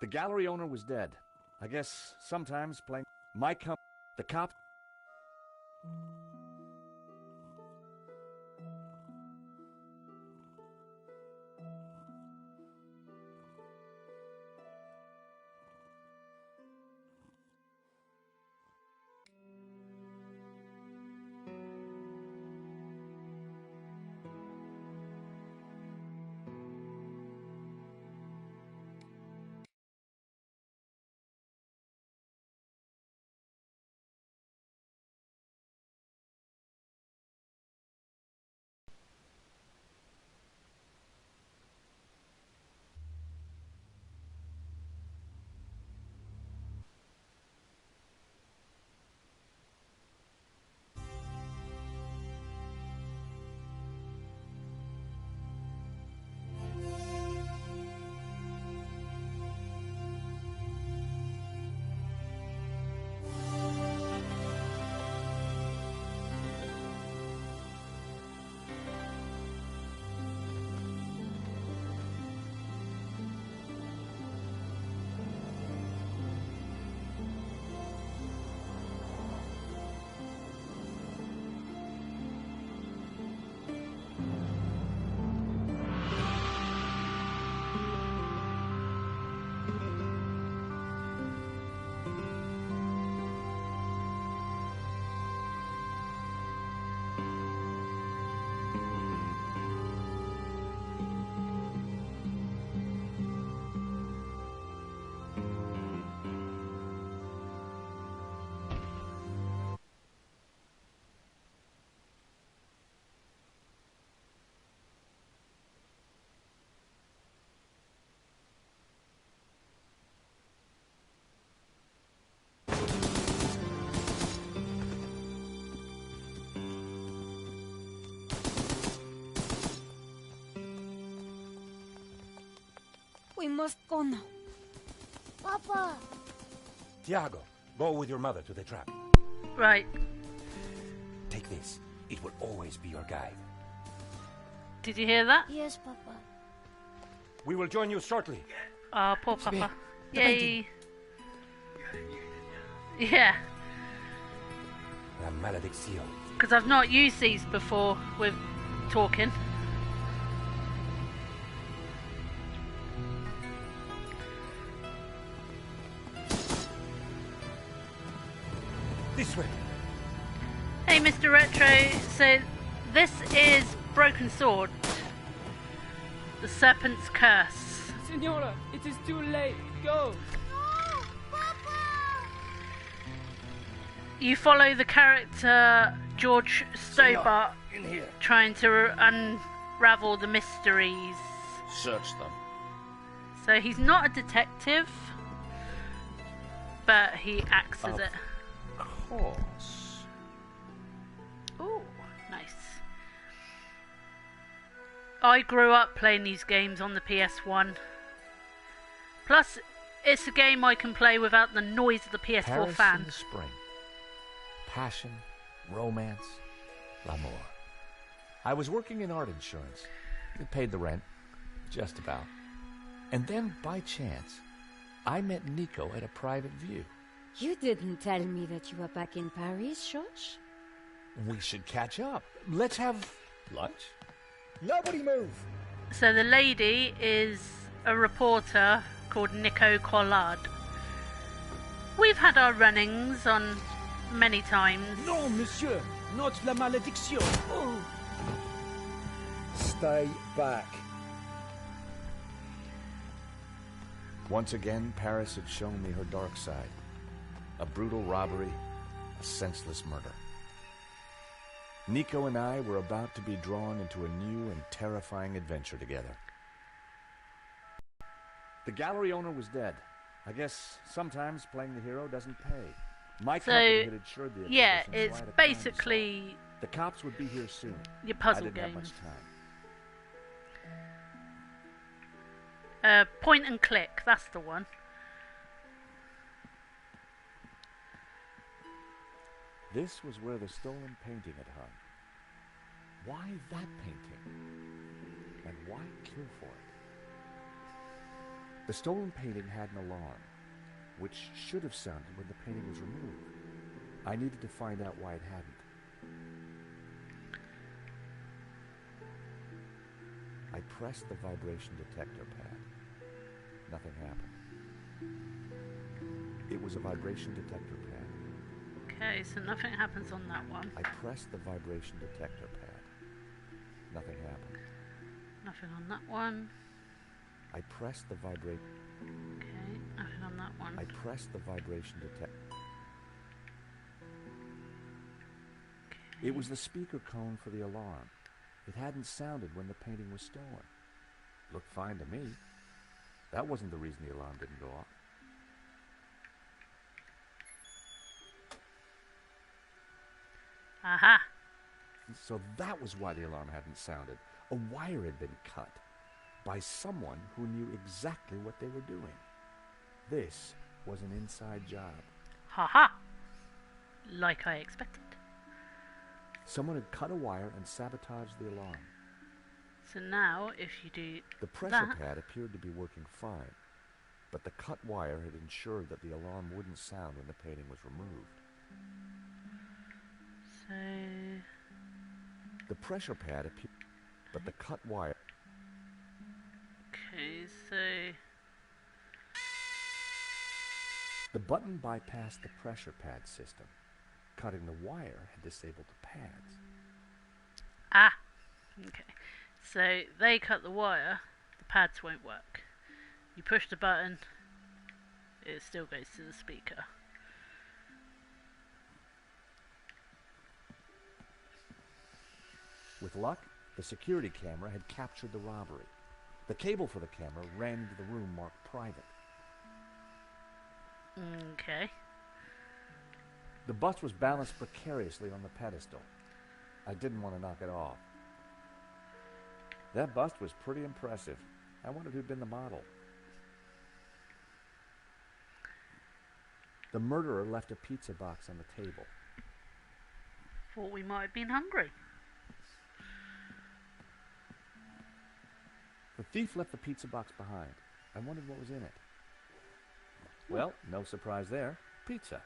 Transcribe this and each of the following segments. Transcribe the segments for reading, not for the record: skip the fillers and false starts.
The gallery owner was dead. I guess sometimes playing the cop. We must go now. Papa! Tiago, go with your mother to the trap. Right. Take this. It will always be your guide. Did you hear that? Yes, Papa. We will join you shortly. Oh, poor Papa. The Yay. painting. Yeah. La maledicción. Because I've not used these before with talking. This way. Hey, Mr. Retro. So, this is Broken Sword. The Serpent's Curse. Signora, it is too late. Go. No! Papa! You follow the character George Stobart In here. trying to unravel the mysteries. Search them. So he's not a detective, but he acts as it. Of course. Ooh, nice. I grew up playing these games on the PS1. Plus, it's a game I can play without the noise of the PS4 Paris fan. in the spring. Passion, romance, l'amour. I was working in art insurance. It paid the rent, just about. And then, by chance, I met Nico at a private view. You didn't tell me that you were back in Paris, George? We should catch up. Let's have lunch. Nobody move. So the lady is a reporter called Nico Collard. We've had our runnings on many times. No, monsieur. Not la malédiction. Oh. Stay back. Once again, Paris had shown me her dark side. A brutal robbery, a senseless murder. Nico and I were about to be drawn into a new and terrifying adventure together. The gallery owner was dead. I guess sometimes playing the hero doesn't pay. My company had assured the yeah, exhibition, so I it's had a crime to basically solve. The cops would be here soon. your puzzle I didn't have game. much time. Point and click, that's the one. This was where the stolen painting had hung. Why that painting? And why kill for it? The stolen painting had an alarm, which should have sounded when the painting was removed. I needed to find out why it hadn't. I pressed the vibration detector pad. Nothing happened. It was a vibration detector pad. Okay, so nothing happens on that one. I pressed the vibration detector pad. Nothing happened. Nothing on that one. I pressed the vibration. Okay, nothing on that one. I pressed the vibration detector. It was the speaker cone for the alarm. It hadn't sounded when the painting was stolen. Looked fine to me. That wasn't the reason the alarm didn't go off. Aha! So that was why the alarm hadn't sounded. A wire had been cut by someone who knew exactly what they were doing. This was an inside job. Haha! Like I expected. Someone had cut a wire and sabotaged the alarm. So now, if you do The pressure that, pad appeared to be working fine, but the cut wire had ensured that the alarm wouldn't sound when the painting was removed. so The pressure pad appeared, but the cut wire... okay, so The button bypassed the pressure pad system. Cutting the wire had disabled the pads. okay, so they cut the wire. The pads won't work. You push the button, it still goes to the speaker. With luck, the security camera had captured the robbery. The cable for the camera ran into the room marked private. Okay. The bust was balanced precariously on the pedestal. I didn't want to knock it off. That bust was pretty impressive. I wondered who'd been the model. The murderer left a pizza box on the table. Thought we might have been hungry. The thief left the pizza box behind. I wondered what was in it. Well, no surprise there. Pizza.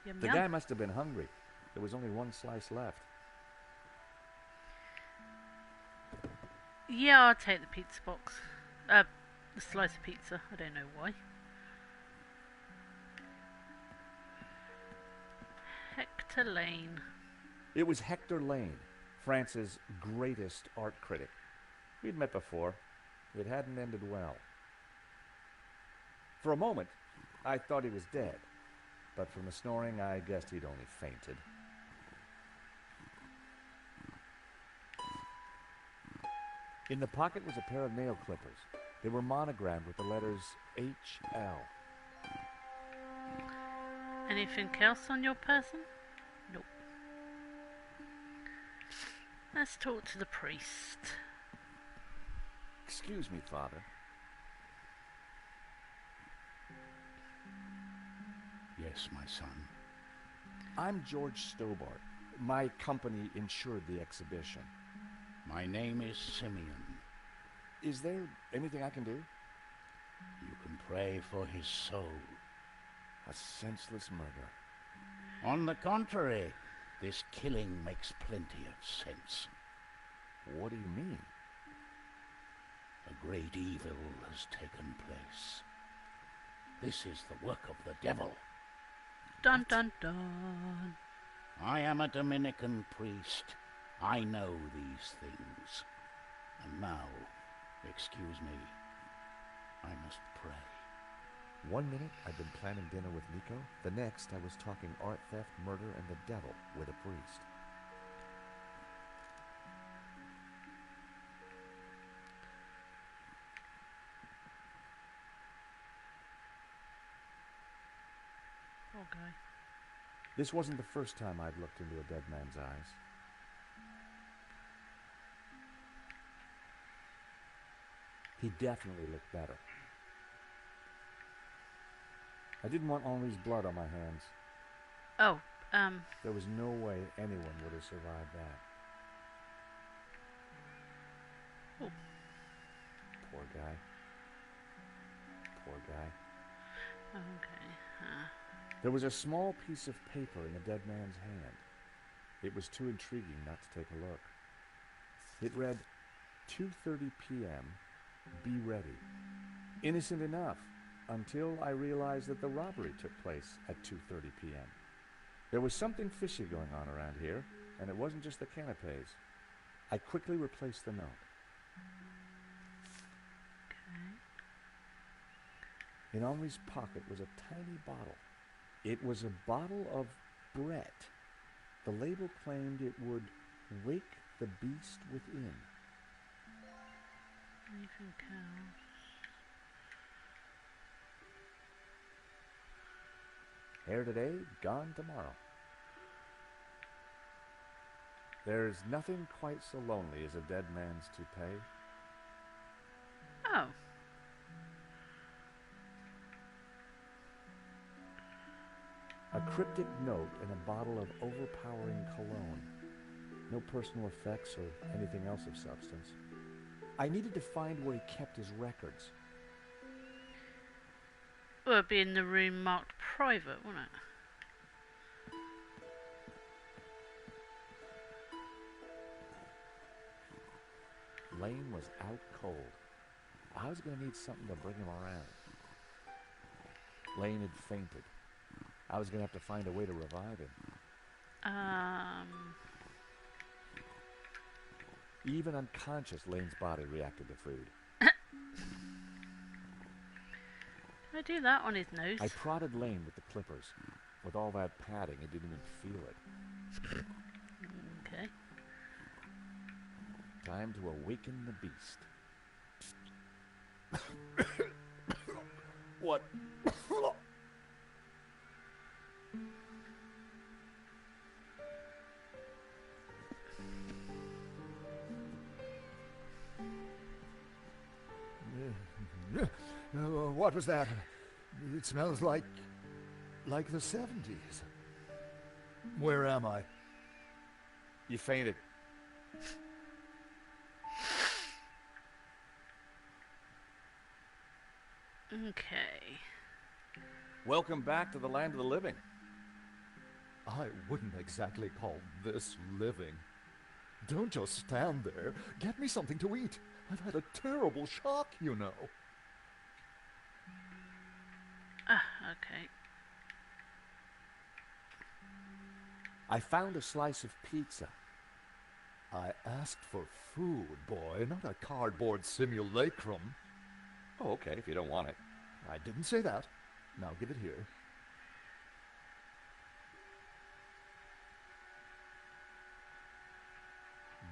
Yum, The yum. guy must have been hungry. There was only one slice left. Yeah, I'll take the pizza box. The slice of pizza. I don't know why. Hector Lane. It was Hector Lane, France's greatest art critic. We'd met before. It hadn't ended well. For a moment, I thought he was dead, but from the snoring, I guessed he'd only fainted. In the pocket was a pair of nail clippers. They were monogrammed with the letters HL. Anything else on your person? Nope. Let's talk to the priest. Excuse me, Father. Yes, my son. I'm George Stobart. My company insured the exhibition. My name is Simeon. Is there anything I can do? You can pray for his soul. A senseless murder. On the contrary, this killing makes plenty of sense. What do you mean? A great evil has taken place. This is the work of the devil. Dun dun dun. I am a Dominican priest. I know these things. And now, excuse me, I must pray. 1 minute I'd been planning dinner with Nico. The next I was talking art theft, murder, and the devil with a priest. Poor guy. This wasn't the first time I'd looked into a dead man's eyes. He definitely looked better. I didn't want Henri's blood on my hands. Oh, There was no way anyone would have survived that. Oh. Poor guy. poor guy. Okay. There was a small piece of paper in the dead man's hand. It was too intriguing not to take a look. It read, 2:30 p.m., be ready. Innocent enough, until I realized that the robbery took place at 2:30 p.m. There was something fishy going on around here, and it wasn't just the canapes. I quickly replaced the note. In Henri's pocket was a tiny bottle. It was a bottle of Brett. The label claimed it would wake the beast within. Anything else? Here today, gone tomorrow. There's nothing quite so lonely as a dead man's toupee. Oh. A cryptic note in a bottle of overpowering cologne. No personal effects or anything else of substance. I needed to find where he kept his records. Well, it'd be in the room marked private, wouldn't it? Lane was out cold. I was going to need something to bring him around. Lane had fainted. I was going to have to find a way to revive him. Even unconscious, Lane's body reacted to food. Can I do that on his nose? I prodded Lane with the clippers. With all that padding, he didn't even feel it. Okay. Time to awaken the beast. What? What was that? It smells like the 70s. Where am I? You fainted. Okay. Welcome back to the land of the living. I wouldn't exactly call this living. Don't just stand there. Get me something to eat. I've had a terrible shock, you know. Okay. I found a slice of pizza. I asked for food, boy, not a cardboard simulacrum. Oh, okay, if you don't want it. I didn't say that. Now give it here.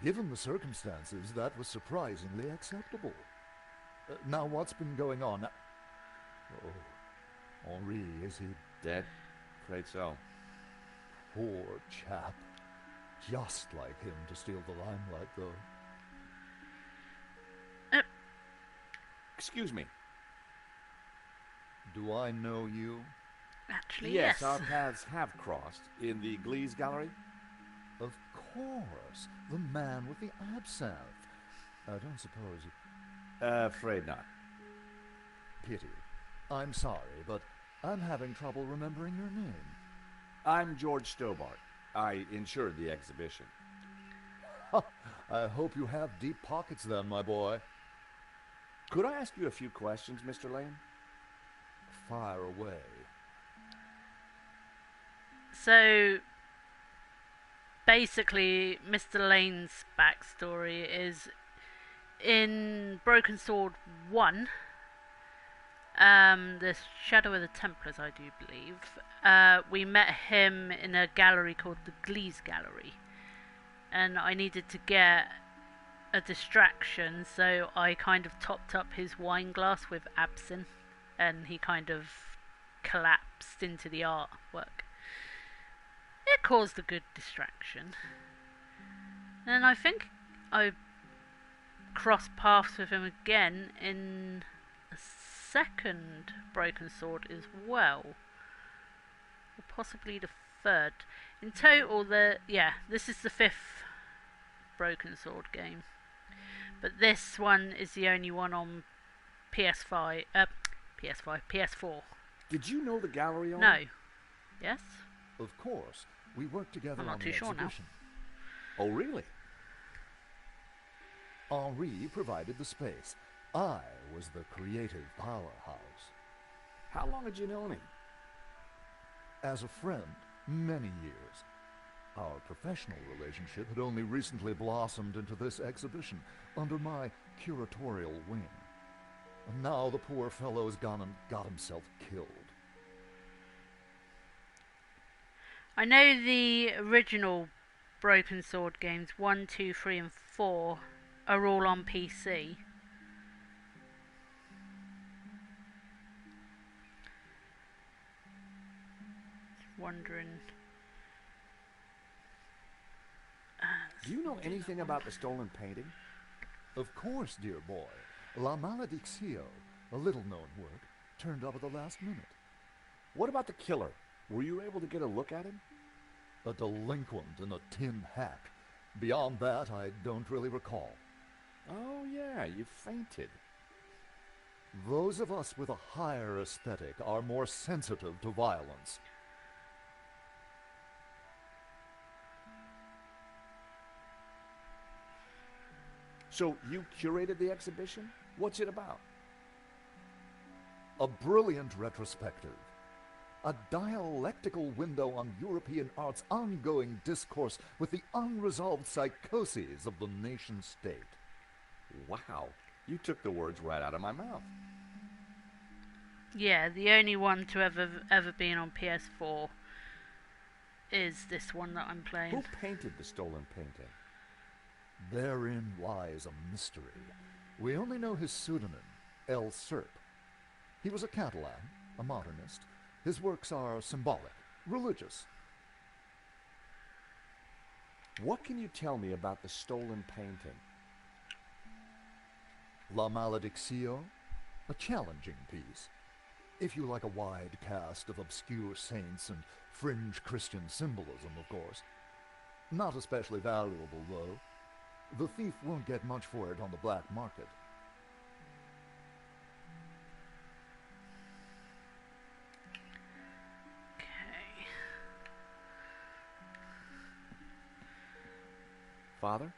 Given the circumstances, that was surprisingly acceptable. Now, what's been going on? Oh, Henri, is he Dead? Afraid so. poor chap? Just like him to steal the limelight, though. Excuse me. Do I know you? Actually, Yes, yes. our paths have crossed in the Glees Gallery. Of course, the man with the absinthe. I don't suppose you... Afraid not. Pity. I'm sorry, but I'm having trouble remembering your name. I'm George Stobart. I insured the exhibition. I hope you have deep pockets then, my boy. Could I ask you a few questions, Mr. Lane? Fire away. So, basically, Mr. Lane's backstory is in Broken Sword 1, the Shadow of the Templars, I do believe. We met him in a gallery called the Glees Gallery, and I needed to get a distraction, so I kind of topped up his wine glass with absinthe, and he kind of collapsed into the artwork. It caused a good distraction. And I think I crossed paths with him again in a second Broken Sword as well. Or possibly the third. In total, this is the 5th Broken Sword game. But this one is the only one on PS5, PS5, PS4. Did you know the gallery owner? No. Yes? Of course, we worked together I'm not on too the sure now. exhibition. Oh, really? Henri provided the space. I was the creative powerhouse. How long had you known him? As a friend, many years. Our professional relationship had only recently blossomed into this exhibition, under my curatorial wing. And now the poor fellow's gone and got himself killed. I know the original Broken Sword games 1, 2, 3 and 4 are all on PC. Just wondering. Do you know anything about the stolen painting? Of course, dear boy. La Maledictio, a little-known work, turned up at the last minute. What about the killer? Were you able to get a look at him? A delinquent in a tin hat. Beyond that, I don't really recall. Oh, yeah, you fainted. Those of us with a higher aesthetic are more sensitive to violence. So you curated the exhibition? What's it about? A brilliant retrospective. A dialectical window on European art's ongoing discourse with the unresolved psychoses of the nation-state. Wow, you took the words right out of my mouth. Yeah, the only one to ever been on PS4 is this one that I'm playing. Who painted the stolen painting? Therein lies a mystery. We only know his pseudonym, El Serp. He was a Catalan, a modernist. His works are symbolic, religious. What can you tell me about the stolen painting? La Maledictio, a challenging piece. If you like a wide cast of obscure saints and fringe Christian symbolism, of course. Not especially valuable, though. The thief won't get much for it on the black market. Okay. Father?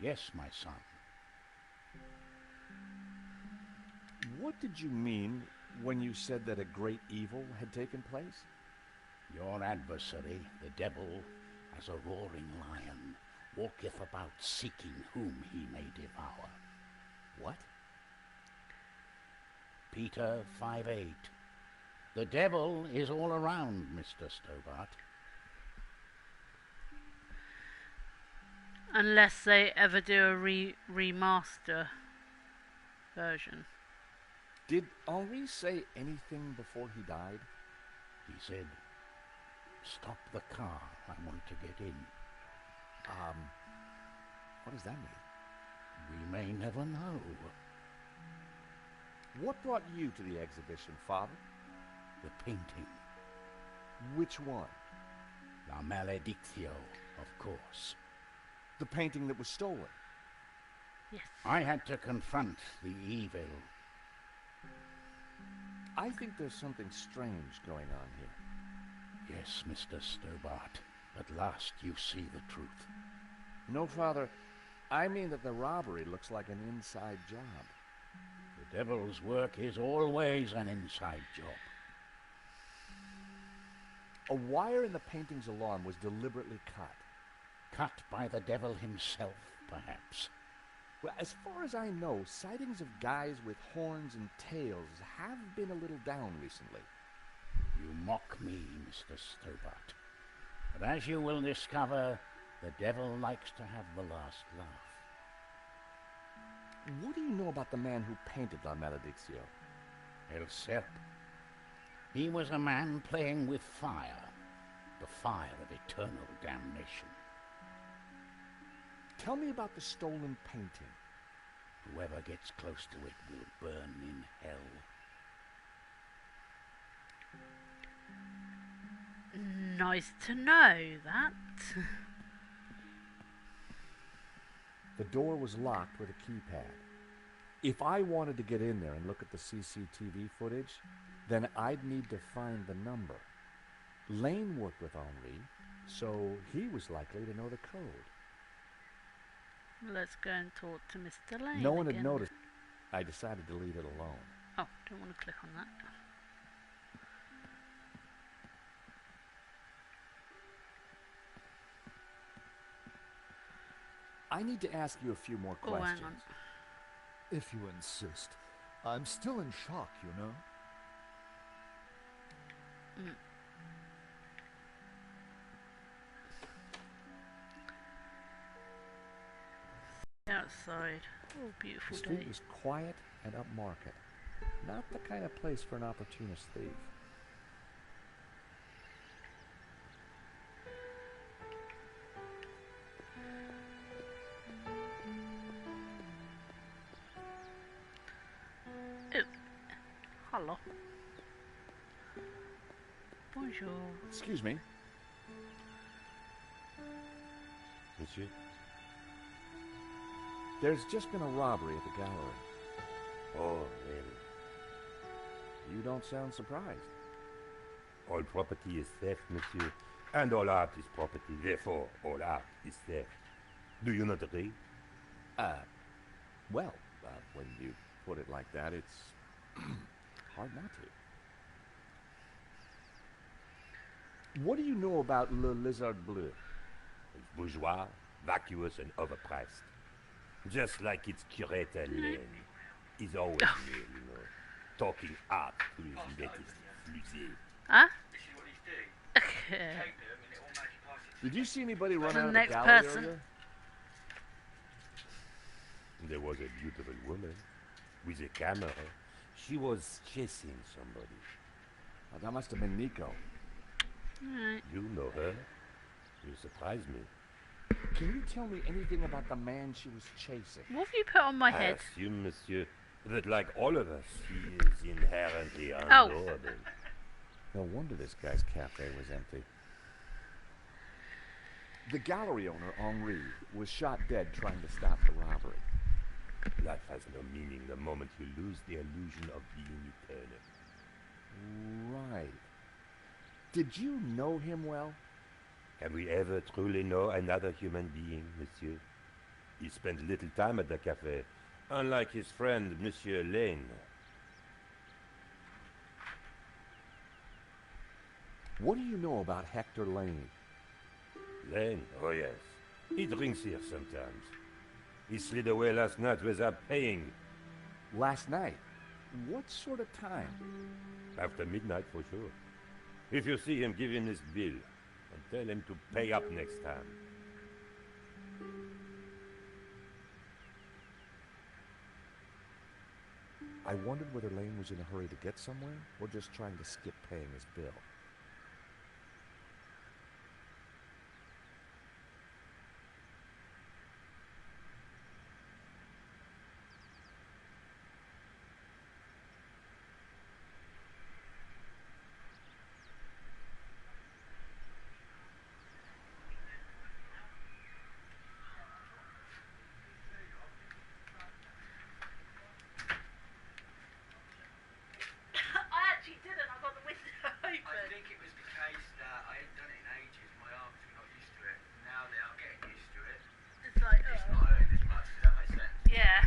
Yes, my son. What did you mean when you said that a great evil had taken place? Your adversary, the devil, as a roaring lion, walketh about seeking whom he may devour. What? Peter 5:8. The devil is all around, Mr. Stobart. Unless they ever do a remaster version. Did Henri say anything before he died? He said, "Stop the car, I want to get in." What does that mean? We may never know. What brought you to the exhibition, Father? The painting, Which one? La Maledictio, of course. The painting that was stolen. Yes. I had to confront the evil. I think there's something strange going on here. Yes, Mr. Stobart. At last you see the truth. No, Father. I mean that the robbery looks like an inside job. The devil's work is always an inside job. A wire in the painting's alarm was deliberately cut. Cut by the devil himself, perhaps. Well, as far as I know, sightings of guys with horns and tails have been a little down recently. You mock me, Mr. Stobart. But as you will discover, the devil likes to have the last laugh. What do you know about the man who painted La Maledictio? El Serp. He was a man playing with fire. The fire of eternal damnation. Tell me about the stolen painting. Whoever gets close to it will burn in hell. Nice to know that. The door was locked with a keypad. If I wanted to get in there and look at the CCTV footage, then I'd need to find the number. Lane worked with Henri, so he was likely to know the code. Let's go and talk to Mr. Lane. No one had again. noticed. I decided to leave it alone. Oh, don't want to click on that. I need to ask you a few more Oh, hang questions. on. If you insist. I'm still in shock, you know. Outside. Oh, The beautiful street day. was quiet and upmarket. Not the kind of place for an opportunist thief. Oh. Hello. Bonjour. Excuse me. Monsieur? There's just been a robbery at the gallery. Oh, really? You don't sound surprised. All property is theft, monsieur. And all art is property. Therefore, all art is theft. Do you not agree? Well, when you put it like that, it's hard not to. What do you know about Le Lizard Bleu? It's bourgeois, vacuous, and overpriced. Just like its curator, Lane. He's always near, you know, talking art to his latest musée. Huh? Did you see anybody run The out of next the gallery person. earlier? There was a beautiful woman with a camera. She was chasing somebody. Oh, that must have been Nico. Alright. You know her? You surprised me. Can you tell me anything about the man she was chasing? What have you put on my I head? assume, monsieur, that like all of us, he is inherently Oh. unknowable. No wonder this guy's cafe was empty. The gallery owner, Henri, was shot dead trying to stop the robbery. Life has no meaning the moment you lose the illusion of being eternal. Right. Did you know him well? Can we ever truly know another human being, monsieur? He spent little time at the cafe, unlike his friend, Monsieur Lane. What do you know about Hector Lane? Lane? Oh, yes. He drinks here sometimes. He slid away last night without paying. Last night? What sort of time? After midnight, for sure. If you see him, give him this bill. And tell him to pay up next time. I wondered whether Lane was in a hurry to get somewhere, or just trying to skip paying his bill. I actually didn't. I got the window open. I think it was the case that I hadn't done it in ages. My arms were not used to it. Now they are getting used to it. It's like, It's not hurting as much. Does that make sense? yeah.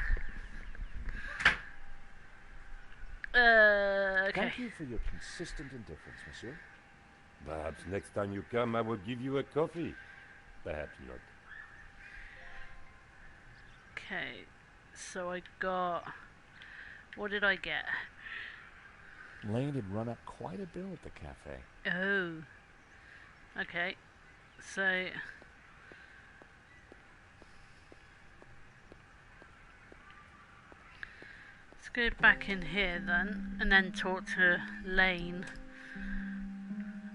Okay. Thank you for your consistent indifference, monsieur. Perhaps next time you come, I will give you a coffee. Perhaps not. Okay. So I got. What did I get? Lane had run up quite a bill at the cafe. Oh. Okay. So. Let's go back in here then, and then talk to Lane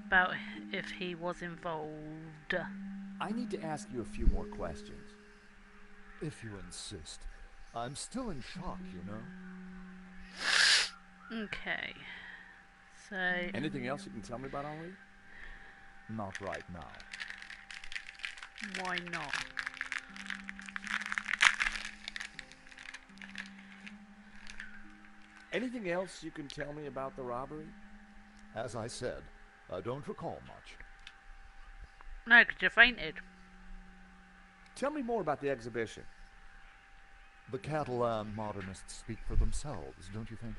about if he was involved. I need to ask you a few more questions. If you insist. I'm still in shock, you know. Okay. So. Anything else you can tell me about Henri? Not right now. Why not? Anything else you can tell me about the robbery? As I said, I don't recall much. No, because you fainted. Tell me more about the exhibition. The Catalan modernists speak for themselves, don't you think?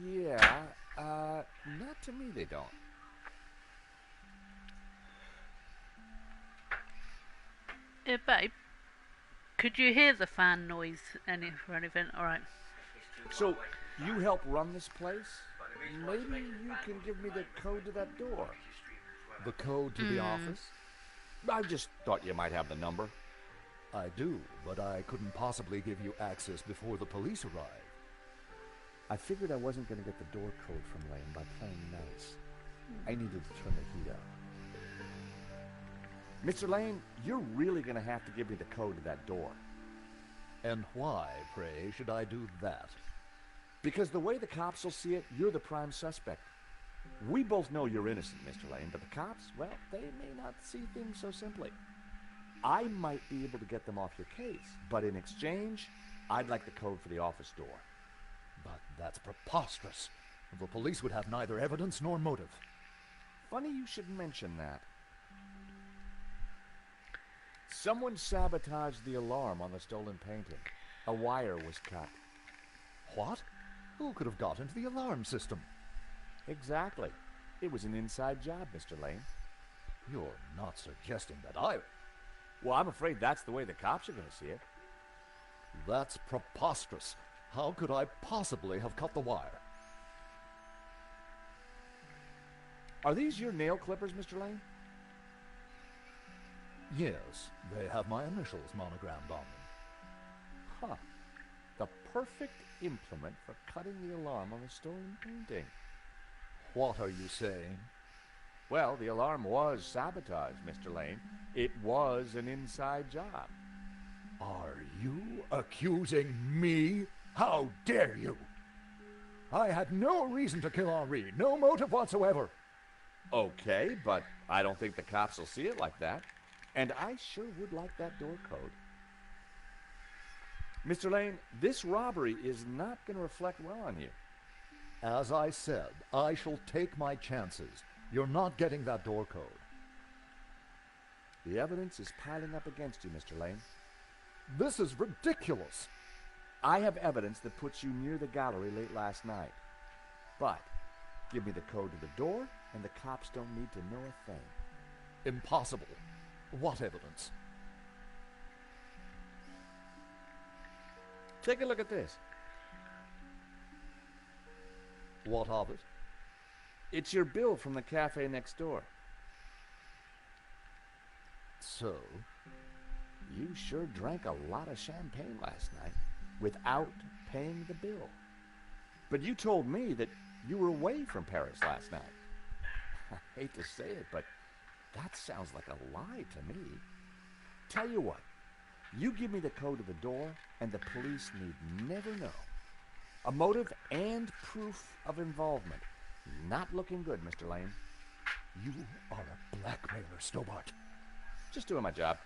Yeah, not to me they don't. Babe, could you hear the fan noise or anything? Alright. So, you help run this place? Maybe you can give me the code to that door. The code to the office? I just thought you might have the number. I do, but I couldn't possibly give you access before the police arrive. I figured I wasn't going to get the door code from Lane by playing nice. I needed to turn the heat up. Mr. Lane, you're really going to have to give me the code to that door. And why, pray, should I do that? Because the way the cops will see it, you're the prime suspect. We both know you're innocent, Mr. Lane, but the cops, well, they may not see things so simply. I might be able to get them off your case, but in exchange, I'd like the code for the office door. But that's preposterous. The police would have neither evidence nor motive. Funny you should mention that. Someone sabotaged the alarm on the stolen painting. A wire was cut. What? Who could have got into the alarm system? Exactly. It was an inside job, Mr. Lane. You're not suggesting that I... Well, I'm afraid that's the way the cops are going to see it. That's preposterous. How could I possibly have cut the wire? Are these your nail clippers, Mr. Lane? Yes, they have my initials monogrammed on them. Huh. The perfect implement for cutting the alarm on a stolen painting. What are you saying? Well, the alarm was sabotaged, Mr. Lane. It was an inside job. Are you accusing me? How dare you? I had no reason to kill Henri, no motive whatsoever. Okay, but I don't think the cops will see it like that. And I sure would like that door code. Mr. Lane, this robbery is not going to reflect well on you. As I said, I shall take my chances. You're not getting that door code. The evidence is piling up against you, Mr. Lane. This is ridiculous. I have evidence that puts you near the gallery late last night. But give me the code to the door, and the cops don't need to know a thing. Impossible. What evidence? Take a look at this. What of it? It's your bill from the cafe next door. So? You sure drank a lot of champagne last night without paying the bill. But you told me that you were away from Paris last night. I hate to say it, but that sounds like a lie to me. Tell you what, you give me the code to the door, and the police need never know. A motive and proof of involvement. Not looking good, Mr. Lane. You are a blackmailer, Stobart. Just doing my job.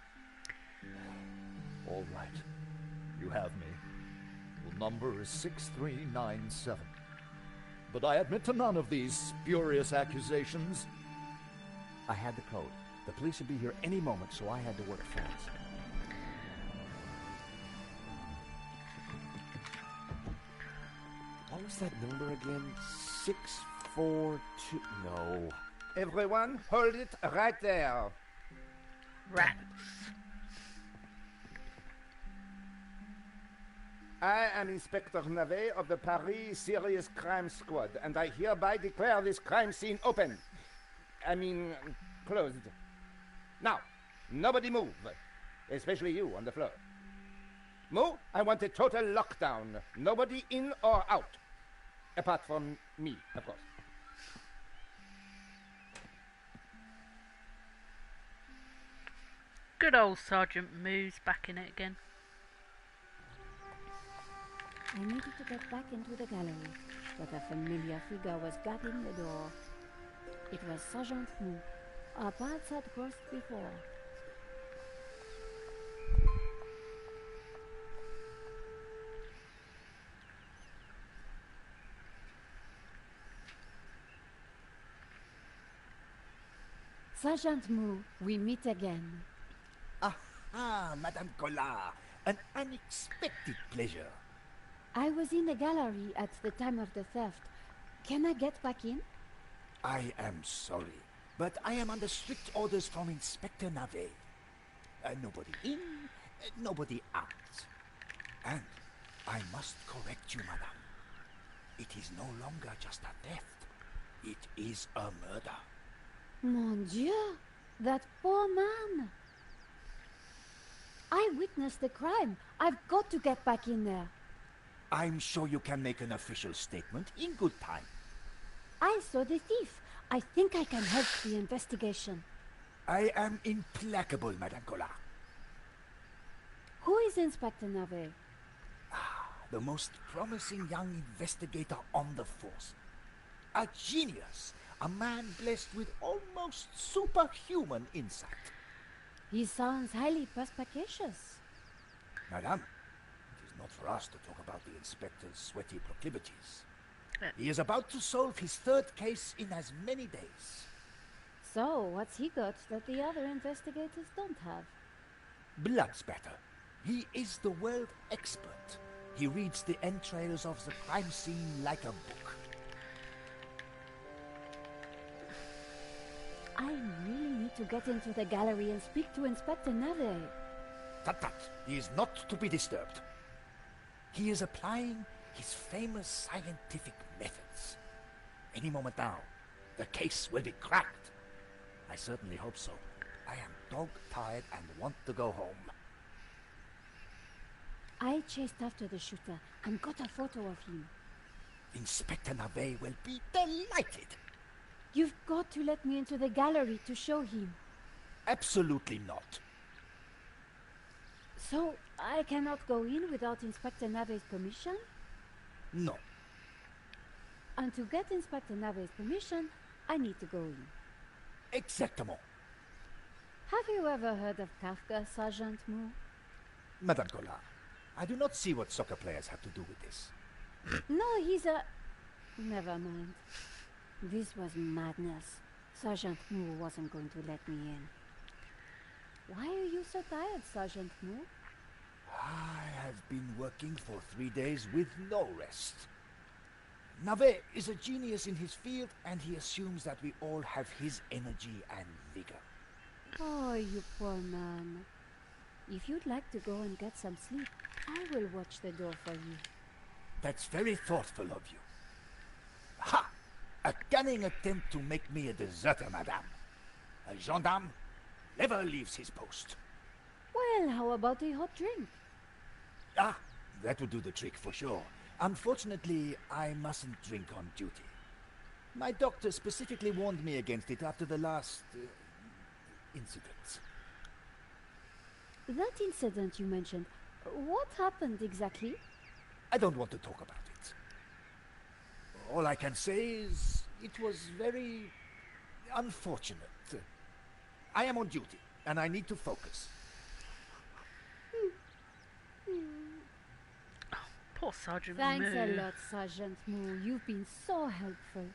All right. You have me. The number is 6397. But I admit to none of these spurious accusations. I had the code. The police would be here any moment, so I had to work fast. What was that number again? 642... No. Everyone, hold it right there. Rats. I am Inspector Navet of the Paris Serious Crime Squad, and I hereby declare this crime scene open. Closed. Now, nobody move, especially you on the floor. Mo, I want a total lockdown. Nobody in or out. Apart from me, of course. Good old Sergeant Moo's back in it again. I needed to get back into the gallery, but a familiar figure was guarding the door. It was Sergeant Moo. Our paths had crossed before. Sergeant Mu, we meet again. Ah, Madame Collard. An unexpected pleasure. I was in the gallery at the time of the theft. Can I get back in? I am sorry, but I am under strict orders from Inspector Navet. Nobody in, nobody out. And I must correct you, madame. It is no longer just a theft. It is a murder. Mon Dieu! That poor man! I witnessed the crime. I've got to get back in there. I'm sure you can make an official statement in good time. I saw the thief. I think I can help the investigation. I am implacable, Madame Collard. Who is Inspector Navet? The most promising young investigator on the force. A genius. A man blessed with almost superhuman insight. He sounds highly perspicacious. Madame, it is not for us to talk about the inspector's sweaty proclivities. He is about to solve his third case in as many days. So, what's he got that the other investigators don't have? Blood spatter. He is the world expert. He reads the entrails of the crime scene like a book. I really need to get into the gallery and speak to Inspector Navet. Tut tut. He is not to be disturbed. He is applying his famous scientific methods. Any moment now, the case will be cracked. I certainly hope so. I am dog-tired and want to go home. I chased after the shooter and got a photo of him. Inspector Navet will be delighted. You've got to let me into the gallery to show him. Absolutely not. So, I cannot go in without Inspector Navet's permission? No. And to get Inspector Navet's permission, I need to go in. Exactement. Have you ever heard of Kafka, Sergeant Mu? Madame Collard, I do not see what soccer players have to do with this. No, he's a... Never mind. This was madness. Sergeant Mu wasn't going to let me in. Why are you so tired, Sergeant Mu? I have been working for 3 days with no rest. Navet is a genius in his field, and he assumes that we all have his energy and vigor. Oh, you poor man. If you'd like to go and get some sleep, I will watch the door for you. That's very thoughtful of you. Ha! A cunning attempt to make me a deserter, madame. A gendarme never leaves his post. Well, how about a hot drink? Ah, that would do the trick for sure. Unfortunately, I mustn't drink on duty. My doctor specifically warned me against it after the last incident. That incident you mentioned, what happened exactly? I don't want to talk about it. All I can say is it was very unfortunate. I am on duty, and I need to focus. Poor Sergeant Thanks Mu. a lot, Sergeant Mu. You've been so helpful.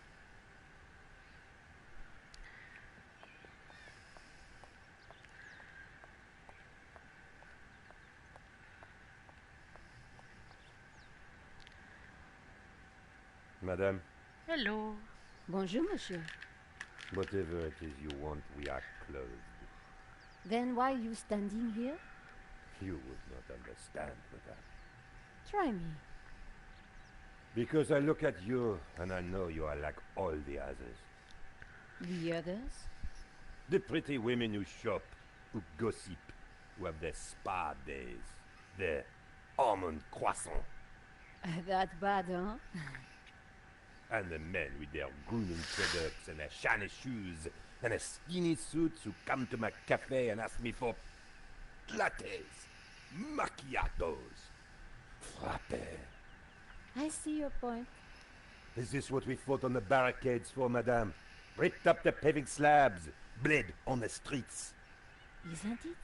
Madame, Hello. Bonjour, monsieur. whatever it is you want, we are closed. Then why are you standing here? You would not understand, madame. Try me. Because I look at you and I know you are like all the others. The others? The pretty women who shop, who gossip, who have their spa days, their almond croissant. That bad, huh? And the men with their grooming products and their shiny shoes and their skinny suits who come to my cafe and ask me for lattes, macchiatos, frappes. I see your point. Is this what we fought on the barricades for, madame? Ripped up the paving slabs, bled on the streets. Isn't it?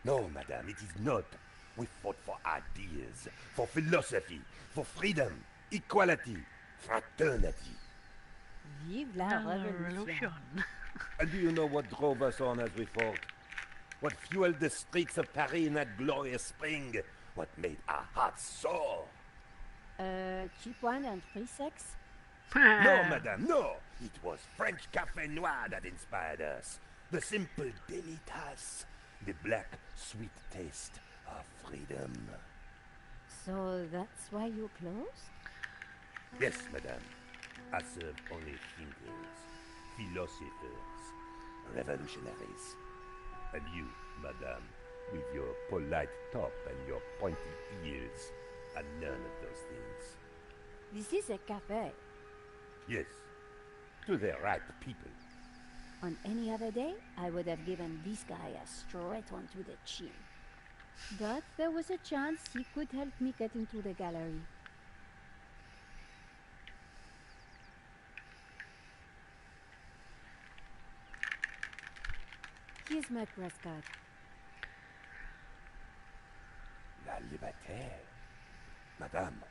No, madame, it is not. We fought for ideas, for philosophy, for freedom, equality, fraternity. Vive la révolution. Revolution. And do you know what drove us on as we fought? What fueled the streets of Paris in that glorious spring? What made our hearts soar? Cheap wine and free sex? No, madame, no! It was French Café Noir that inspired us. The simple delitas. The black, sweet taste of freedom. So that's why you closed? Yes, madame. I serve only thinkers, philosophers, revolutionaries. And you, madame, with your polite top and your pointy ears, are none of those things. This is a cafe. Yes, to the right people. On any other day, I would have given this guy a straight one to the chin. But there was a chance he could help me get into the gallery. Here's my press card. La liberté. Madame,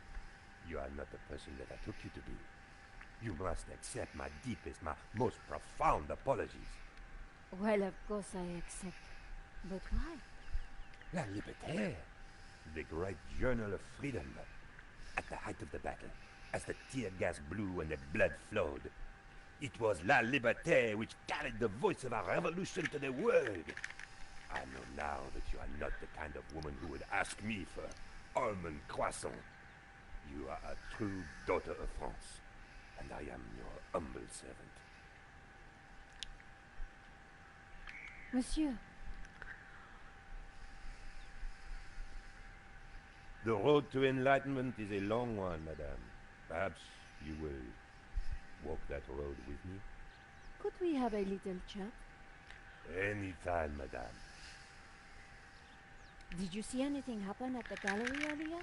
you are not the person that I took you to be. You must accept my deepest, my most profound apologies. Well, of course I accept. But why? La liberté. The great journal of freedom. At the height of the battle, as the tear gas blew and the blood flowed, it was La Liberté which carried the voice of our revolution to the world. I know now that you are not the kind of woman who would ask me for almond croissant. You are a true daughter of France, and I am your humble servant. Monsieur. The road to enlightenment is a long one, madame. Perhaps you will walk that road with me? Could we have a little chat? Any time, madame. Did you see anything happen at the gallery earlier?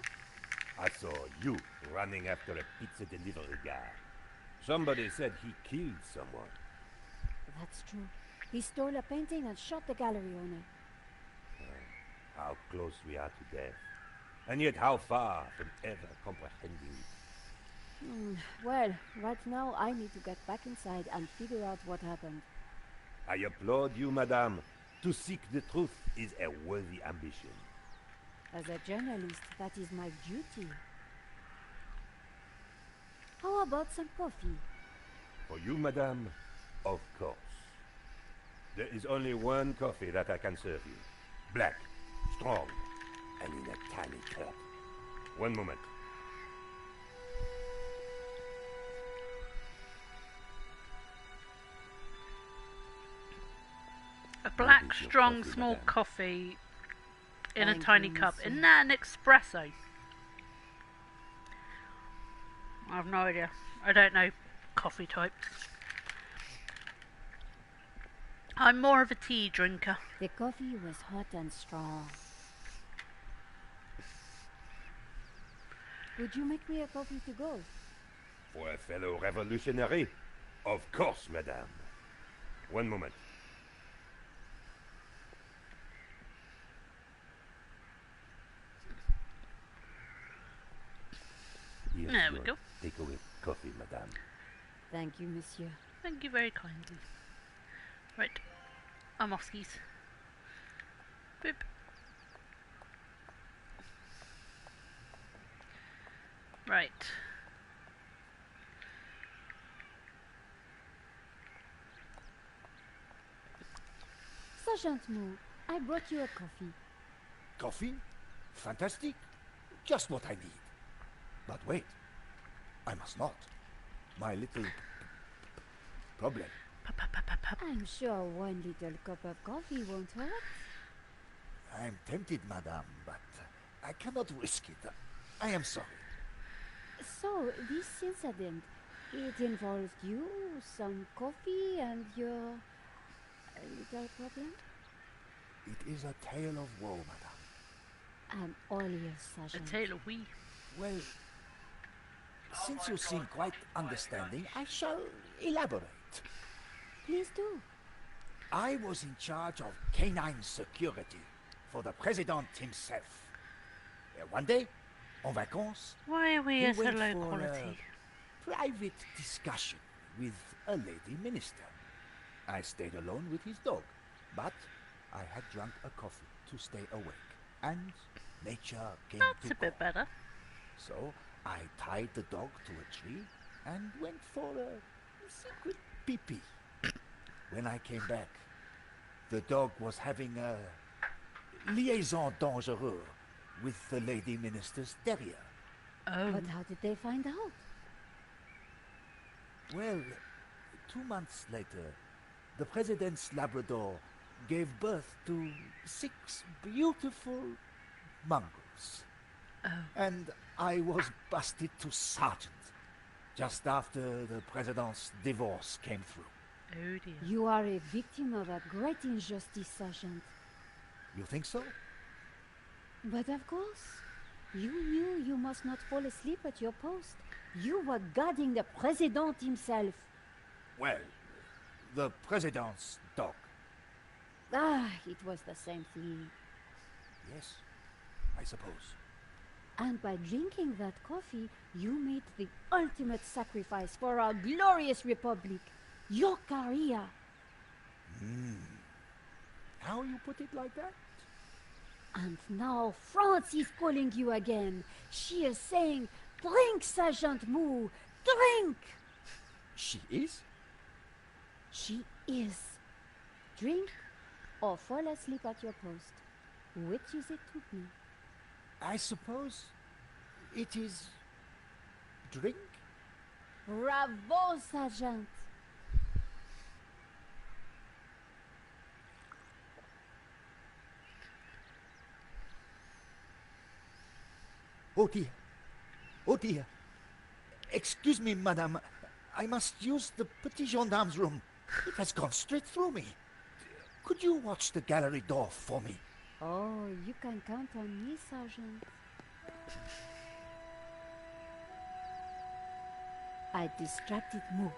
I saw you running after a pizza delivery guy. Somebody said he killed someone. That's true. He stole a painting and shot the gallery owner. How close we are to death. And yet how far from ever comprehending it. Well, right now I need to get back inside and figure out what happened. I applaud you, madame. To seek the truth is a worthy ambition. As a journalist, that is my duty. How about some coffee? For you, madame, of course. There is only one coffee that I can serve you. Black, strong, and in a tiny cup. One moment. A black, strong, small coffee in a tiny cup. Isn't that an espresso? I have no idea. I don't know coffee types. I'm more of a tea drinker. The coffee was hot and strong. Would you make me a coffee to go? For a fellow revolutionary? Of course, madame. One moment. Here's There we go. Takeaway coffee, madame. Thank you, monsieur. Thank you very kindly. Right. I'm off skis. Boop. Right. Sergeant Moore, I brought you a coffee. Coffee? Fantastic. Just what I need. But wait. I must not. My little problem. I'm sure one little cup of coffee won't hurt. I'm tempted, madame, but I cannot risk it. I am sorry. So, this incident, it involved you, some coffee, and your little problem? It is a tale of woe, madame. I'm all ears, Sergeant. A tale of wee. Well, since you seem quite understanding, I shall elaborate. Please do. I was in charge of canine security for the president himself. One day, en vacances, Why are we he at so went low for quality? a private discussion with a lady minister. I stayed alone with his dog, but I had drunk a coffee to stay awake, and nature came That's to a bit call. better. So I tied the dog to a tree and went for a secret pee-pee. When I came back, the dog was having a liaison dangereuse with the lady minister's terrier. Oh. But how did they find out? Well, 2 months later, the president's Labrador gave birth to 6 beautiful mongrels. Oh. And I was busted to sergeant just after the president's divorce came through. Oh dear. You are a victim of a great injustice, Sergeant. You think so? But of course, you knew you must not fall asleep at your post. You were guarding the president himself. Well, the president's dog. Ah, it was the same thing. Yes, I suppose. And by drinking that coffee, you made the ultimate sacrifice for our glorious republic. Your career. Now you put it like that? And now France is calling you again. She is saying, drink, Sergeant Moo, drink! She is? She is. Drink or fall asleep at your post. Which is it to be? I suppose it is drink? Bravo, Sergeant! Oh dear. Oh dear. Excuse me, madame. I must use the petit gendarme's room. It has gone straight through me. Could you watch the gallery door for me? Oh, you can count on me, Sergeant. I distracted Moo.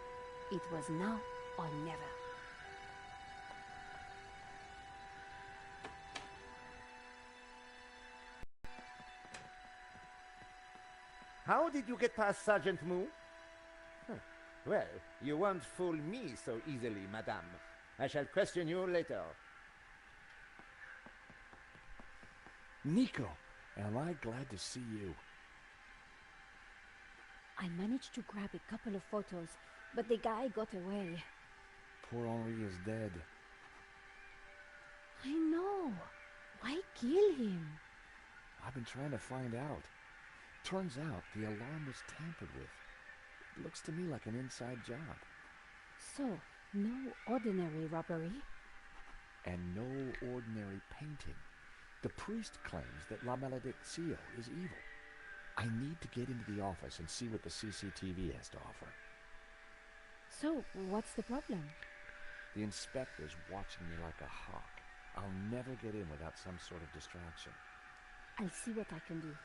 It was now or never. How did you get past Sergeant Moo? Huh. Well, you won't fool me so easily, madame. I shall question you later. Nico, am I glad to see you. I managed to grab a couple of photos, but the guy got away. Poor Henri is dead. I know. Why kill him? I've been trying to find out. Turns out the alarm was tampered with. It looks to me like an inside job. So, no ordinary robbery? And no ordinary painting. The priest claims that La Maledictio is evil. I need to get into the office and see what the CCTV has to offer. So, what's the problem? The inspector's watching me like a hawk. I'll never get in without some sort of distraction. I'll see what I can do.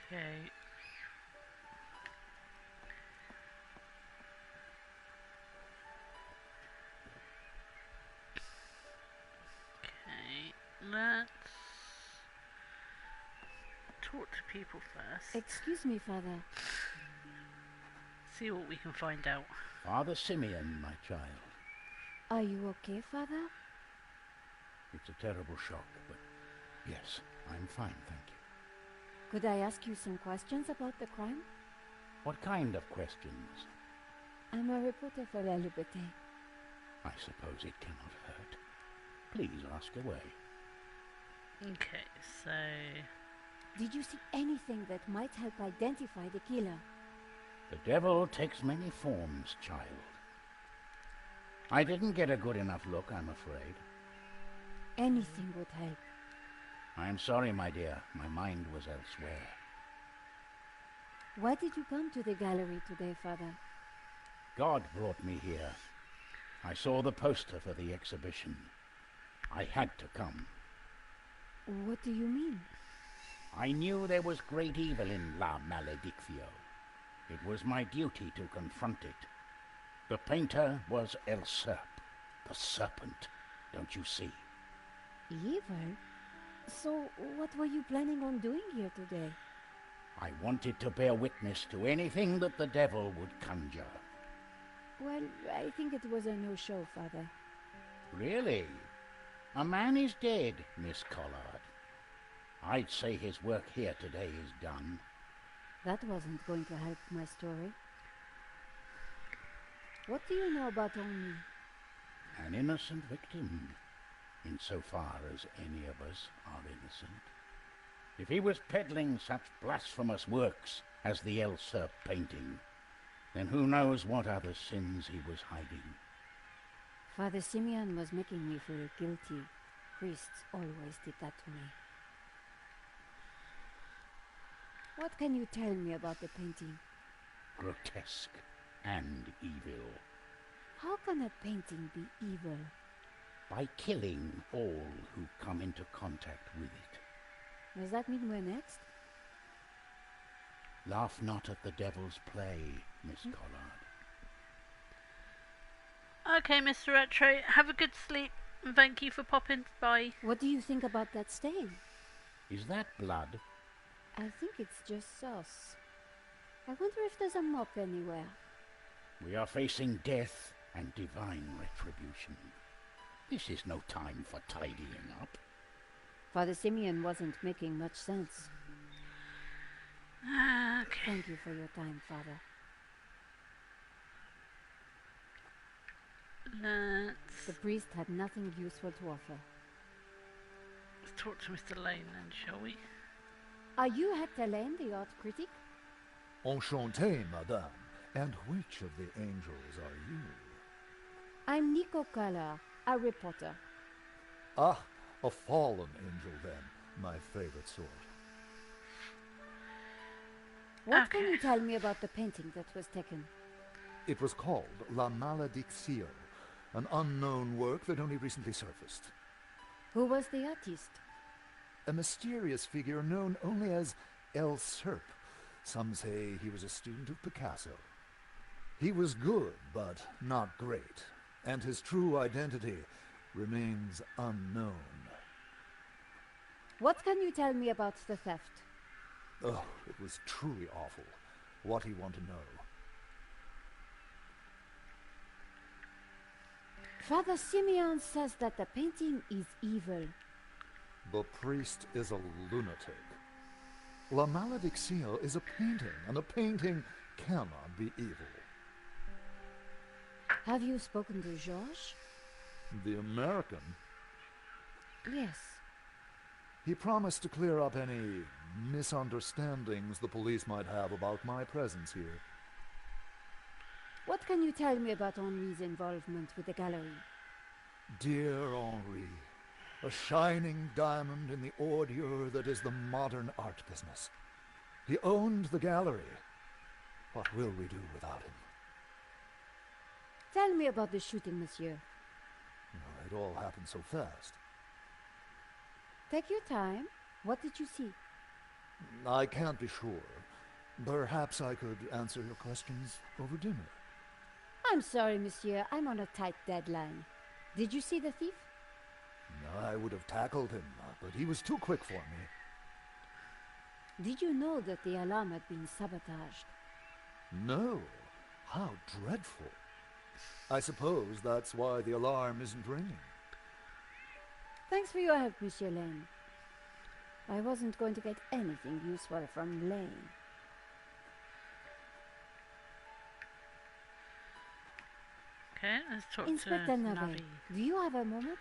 Okay. Okay, let's talk to people first. Excuse me, Father. See what we can find out. Father Simeon, my child. Are you okay, Father? It's a terrible shock, but yes, I'm fine, thank you. Could I ask you some questions about the crime? What kind of questions? I'm a reporter for La Liberté. I suppose it cannot hurt. Please ask away. Okay, so... Did you see anything that might help identify the killer? The devil takes many forms, child. I didn't get a good enough look, I'm afraid. Anything would help. I'm sorry, my dear. My mind was elsewhere. Why did you come to the gallery today, Father? God brought me here. I saw the poster for the exhibition. I had to come. What do you mean? I knew there was great evil in La Maledictio. It was my duty to confront it. The painter was El Serp, the serpent, don't you see? Evil? So, what were you planning on doing here today? I wanted to bear witness to anything that the devil would conjure. Well, I think it was a no-show, Father. Really? A man is dead, Miss Collard. I'd say his work here today is done. That wasn't going to help my story. What do you know about Henri? An innocent victim, insofar as any of us are innocent. If he was peddling such blasphemous works as the El Serp painting, then who knows what other sins he was hiding. Father Simeon was making me feel guilty. Priests always did that to me. What can you tell me about the painting? Grotesque and evil. How can a painting be evil? By killing all who come into contact with it. Does that mean we're next? Laugh not at the devil's play, Miss Collard. Okay, Mr. Retro, have a good sleep, and thank you for popping by. What do you think about that stain? Is that blood? I think it's just sauce. I wonder if there's a mop anywhere. We are facing death and divine retribution. This is no time for tidying up. Father Simeon wasn't making much sense. Okay. Thank you for your time, Father. The priest had nothing useful to offer. Let's talk to Mr. Lane then, shall we? Are you Hector Lane, the art critic? Enchanté, madame. And which of the angels are you? I'm Nico Collard, a reporter. Ah, a fallen angel then. My favorite sort. What can you tell me about the painting that was taken? It was called La Malediccio, an unknown work that only recently surfaced. Who was the artist? A mysterious figure known only as El Serp. Some say he was a student of Picasso. He was good, but not great, and his true identity remains unknown. What can you tell me about the theft? Oh, it was truly awful. What do you want to know? Father Simeon says that the painting is evil. The priest is a lunatic. La Malediccio is a painting, and a painting cannot be evil. Have you spoken to Georges? The American? Yes. He promised to clear up any misunderstandings the police might have about my presence here. What can you tell me about Henri's involvement with the gallery? Dear Henri, a shining diamond in the ordure that is the modern art business. He owned the gallery. What will we do without him? Tell me about the shooting, monsieur. It all happened so fast. Take your time. What did you see? I can't be sure. Perhaps I could answer your questions over dinner. I'm sorry, monsieur. I'm on a tight deadline. Did you see the thief? I would have tackled him, but he was too quick for me. Did you know that the alarm had been sabotaged? No. How dreadful. I suppose that's why the alarm isn't ringing. Thanks for your help, Monsieur Lane. I wasn't going to get anything useful from Lane. Okay, let's talk Inspector to Navet. Navi. Do you have a moment?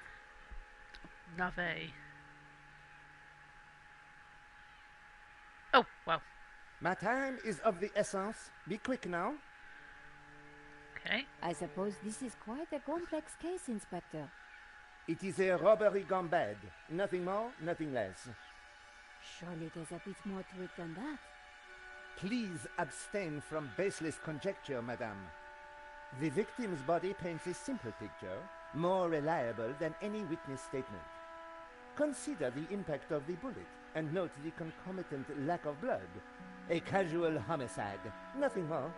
Navet. Oh, well. My time is of the essence. Be quick now. Okay. I suppose this is quite a complex case, Inspector. It is a robbery gone bad. Nothing more, nothing less. Surely there's a bit more to it than that. Please abstain from baseless conjecture, madame. The victim's body paints a simple picture, more reliable than any witness statement. Consider the impact of the bullet, and note the concomitant lack of blood. A casual homicide, nothing more.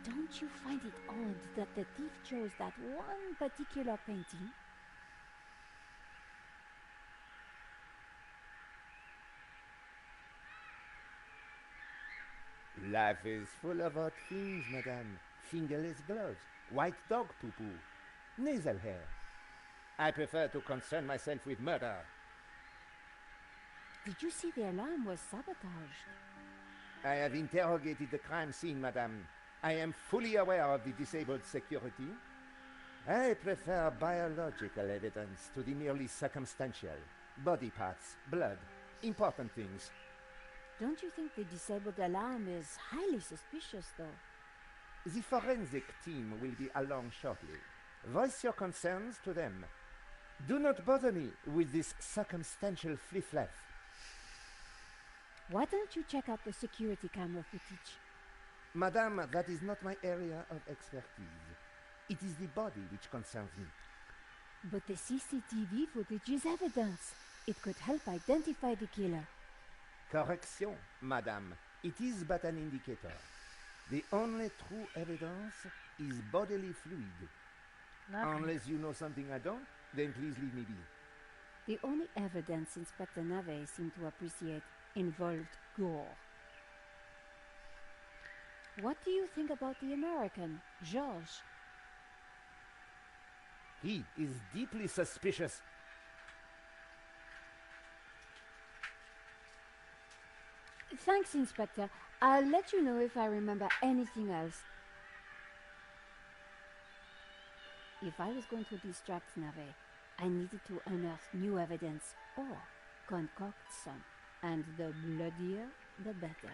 Don't you find it odd that the thief chose that one particular painting? Life is full of odd things, madame. Fingerless gloves, white dog poo-poo, nasal hair. I prefer to concern myself with murder. Did you see the alarm was sabotaged? I have interrogated the crime scene, madame. I am fully aware of the disabled security. I prefer biological evidence to the merely circumstantial. Body parts, blood, important things. Don't you think the disabled alarm is highly suspicious, though? The forensic team will be along shortly. Voice your concerns to them. Do not bother me with this circumstantial fliff-flaff. Why don't you check out the security camera footage? Madame, that is not my area of expertise. It is the body which concerns me. But the CCTV footage is evidence. It could help identify the killer. Correction, madame. It is but an indicator. The only true evidence is bodily fluid. Unless you know something I don't, then please leave me be. The only evidence Inspector Nave seemed to appreciate involved gore. What do you think about the American, Georges? He is deeply suspicious. Thanks, Inspector. I'll let you know if I remember anything else. If I was going to distract Nave, I needed to unearth new evidence or concoct some. And the bloodier, the better.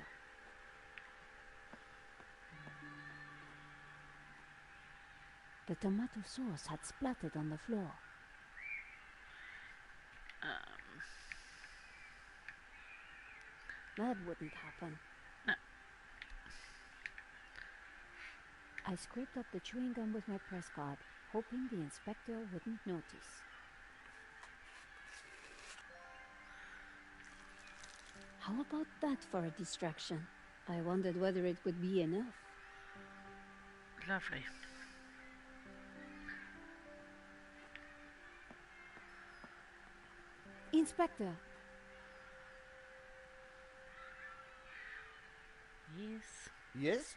The tomato sauce had splattered on the floor. That wouldn't happen. No. I scraped up the chewing gum with my press card, hoping the inspector wouldn't notice. How about that for a distraction? I wondered whether it would be enough. Lovely. Inspector! Yes. Yes?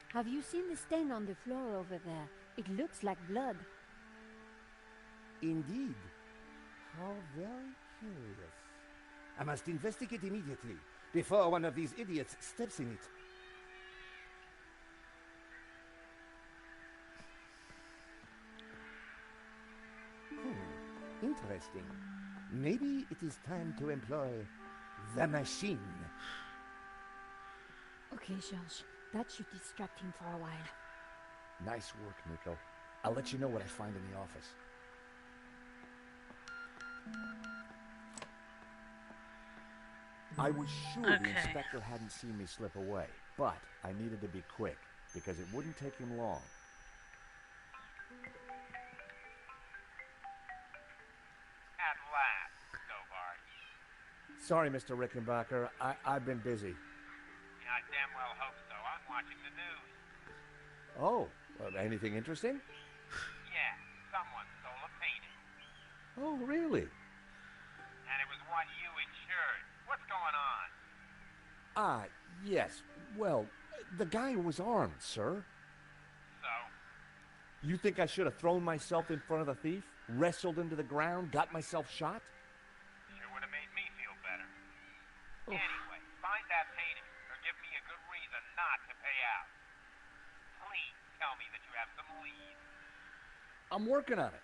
Have you seen the stain on the floor over there? It looks like blood. Indeed. How very curious. I must investigate immediately, before one of these idiots steps in it. Interesting. Maybe it is time to employ the machine. Okay, Georges. That should distract him for a while. Nice work, Nico. I'll let you know what I find in the office. I was sure the inspector hadn't seen me slip away, but I needed to be quick, because it wouldn't take him long. At last, Stobart. Sorry, Mr. Rickenbacker. I've been busy. I damn well hope so. I'm watching the news. Oh, anything interesting? Yeah, someone stole a painting. Oh, really? And it was one you insured. What's going on? Yes. Well, the guy was armed, sir. So? You think I should have thrown myself in front of the thief, wrestled him to the ground, got myself shot? Sure would have made me feel better. Anyway, find that painting, or give me a good reason not to pay out. Please tell me that you have some leads. I'm working on it.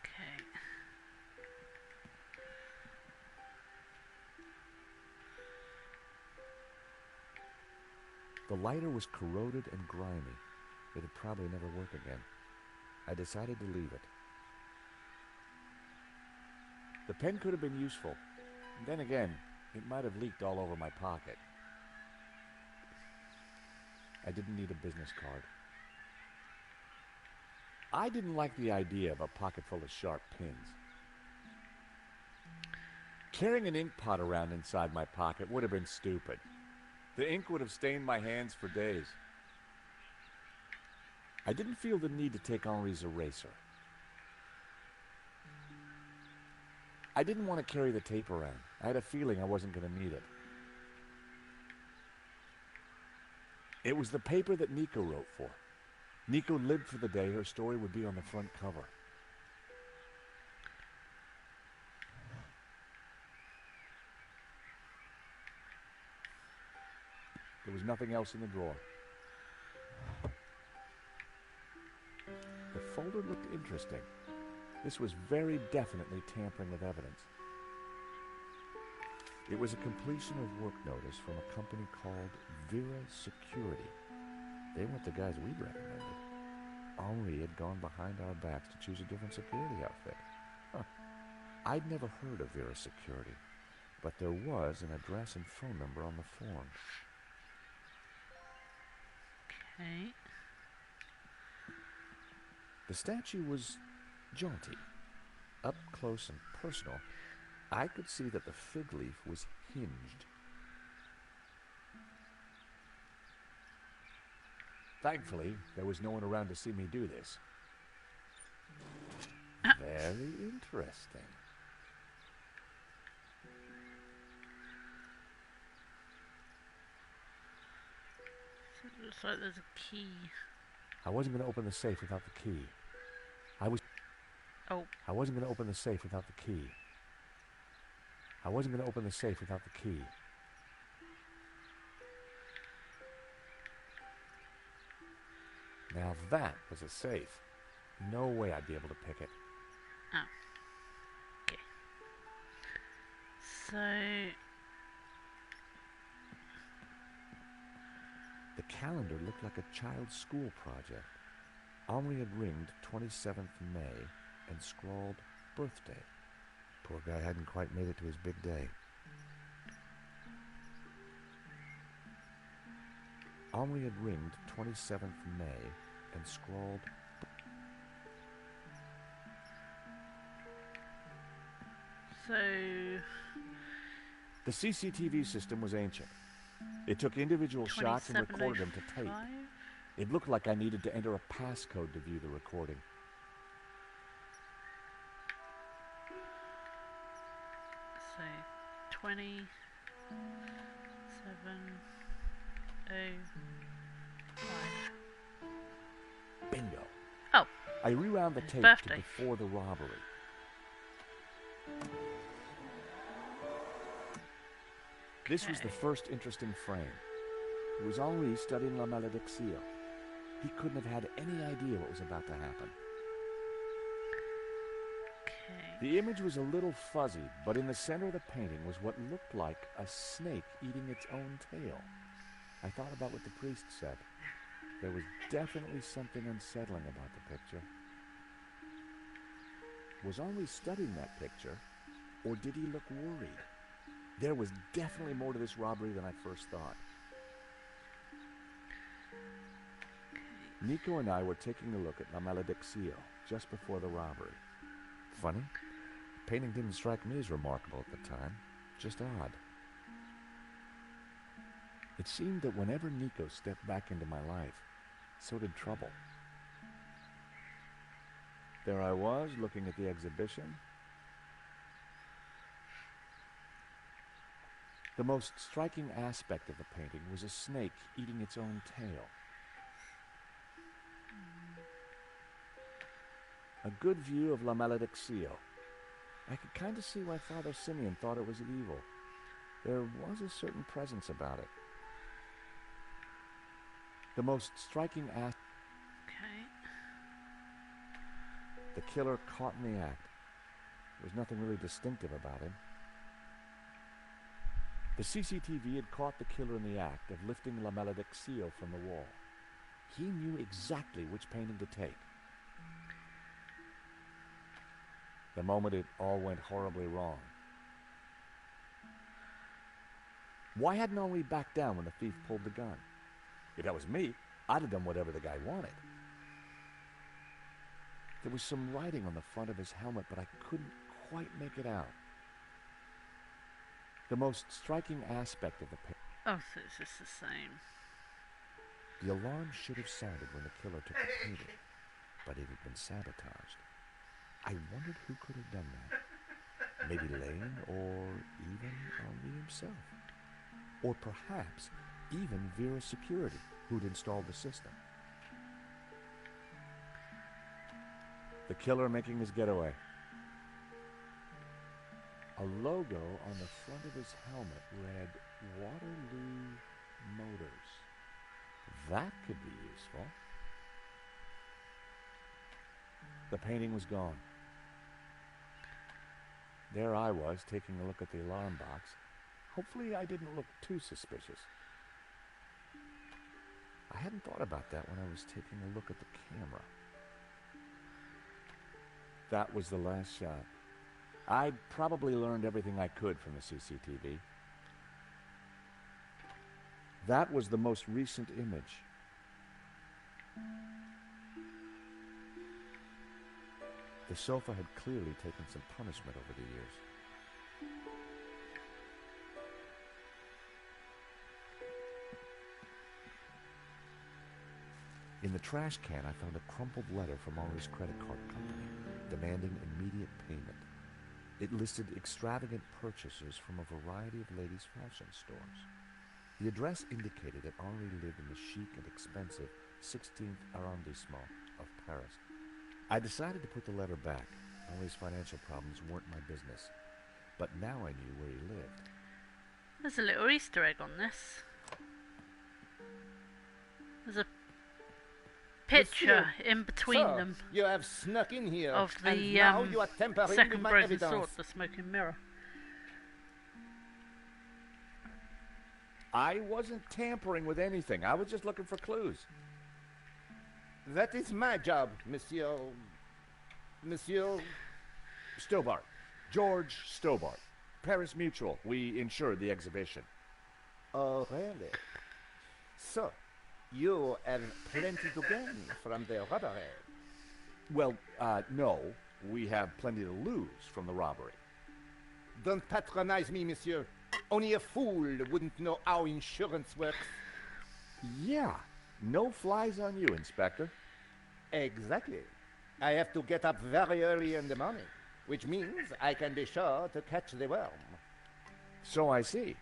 Okay. The lighter was corroded and grimy. It'd probably never work again. I decided to leave it. The pen could have been useful. Then again, it might have leaked all over my pocket. I didn't need a business card. I didn't like the idea of a pocket full of sharp pins. Carrying an ink pot around inside my pocket would have been stupid. The ink would have stained my hands for days. I didn't feel the need to take Henri's eraser. I didn't want to carry the tape around. I had a feeling I wasn't going to need it. It was the paper that Nico wrote for. Nico lived for the day her story would be on the front cover. There was nothing else in the drawer. The folder looked interesting. This was very definitely tampering with evidence. It was a completion of work notice from a company called Vera Security. They weren't the guys we'd recommended. Henri had gone behind our backs to choose a different security outfit. Huh. I'd never heard of Vera Security, but there was an address and phone number on the form. Okay. The statue was jaunty. Up close and personal, I could see that the fig leaf was hinged. Thankfully, there was no one around to see me do this. Very interesting. So it looks like there's a key. I wasn't going to open the safe without the key. I wasn't going to open the safe without the key. I wasn't going to open the safe without the key. Now that was a safe. No way I'd be able to pick it. Oh. Okay. So... The calendar looked like a child's school project. Henri had ringed 27th May and scrawled birthday. Poor guy hadn't quite made it to his big day. Henri had ringed 27th May and scrawled... So... The CCTV system was ancient. It took individual shots and recorded them to tape. It looked like I needed to enter a passcode to view the recording. So, 27 Bingo. Oh. I rewound the tape birthday. to before the robbery. This was the first interesting frame. It was Henri studying La Malédiction. He couldn't have had any idea what was about to happen. Okay. The image was a little fuzzy, but in the center of the painting was what looked like a snake eating its own tail. I thought about what the priest said. There was definitely something unsettling about the picture. Was Henri studying that picture, or did he look worried? There was definitely more to this robbery than I first thought. Nico and I were taking a look at La Malédiction just before the robbery. Funny, the painting didn't strike me as remarkable at the time, just odd. It seemed that whenever Nico stepped back into my life, so did trouble. There I was, looking at the exhibition. The most striking aspect of the painting was a snake eating its own tail. A good view of La Malédiction. I could kind of see why Father Simeon thought it was evil. There was a certain presence about it. The most striking aspect... Okay. The killer caught in the act. There was nothing really distinctive about him. The CCTV had caught the killer in the act of lifting La Malédiction from the wall. He knew exactly which painting to take. The moment it all went horribly wrong. Why hadn't Henri backed down when the thief pulled the gun? If that was me, I'd have done whatever the guy wanted. There was some writing on the front of his helmet, but I couldn't quite make it out. The most striking aspect of the painting... Oh, so it's just the same. The alarm should have sounded when the killer took the painting, but it had been sabotaged. I wondered who could have done that. Maybe Lane, or even Henri himself. Or perhaps even Vera's security, who'd installed the system. The killer making his getaway. A logo on the front of his helmet read Waterloo Motors. That could be useful. The painting was gone. There I was, taking a look at the alarm box. Hopefully I didn't look too suspicious. I hadn't thought about that when I was taking a look at the camera. That was the last shot. I'd probably learned everything I could from the CCTV. That was the most recent image. The sofa had clearly taken some punishment over the years. In the trash can, I found a crumpled letter from Henri's credit card company, demanding immediate payment. It listed extravagant purchases from a variety of ladies' fashion stores. The address indicated that Henri lived in the chic and expensive 16th arrondissement of Paris. I decided to put the letter back. Henri's financial problems weren't my business. But now I knew where he lived. There's a little Easter egg on this. There's a picture in between them. You have snuck in here, of the and now you are tampering with second my broken evidence. sword, the smoking mirror. I wasn't tampering with anything. I was just looking for clues. That is my job, Monsieur Stobart. George Stobart. Paris Mutual. We insured the exhibition. Oh, really? So, you have plenty to gain from the robbery. Well, no. We have plenty to lose from the robbery. Don't patronize me, monsieur. Only a fool wouldn't know how insurance works. Yeah. No flies on you, Inspector. Exactly. I have to get up very early in the morning, which means I can be sure to catch the worm. So I see.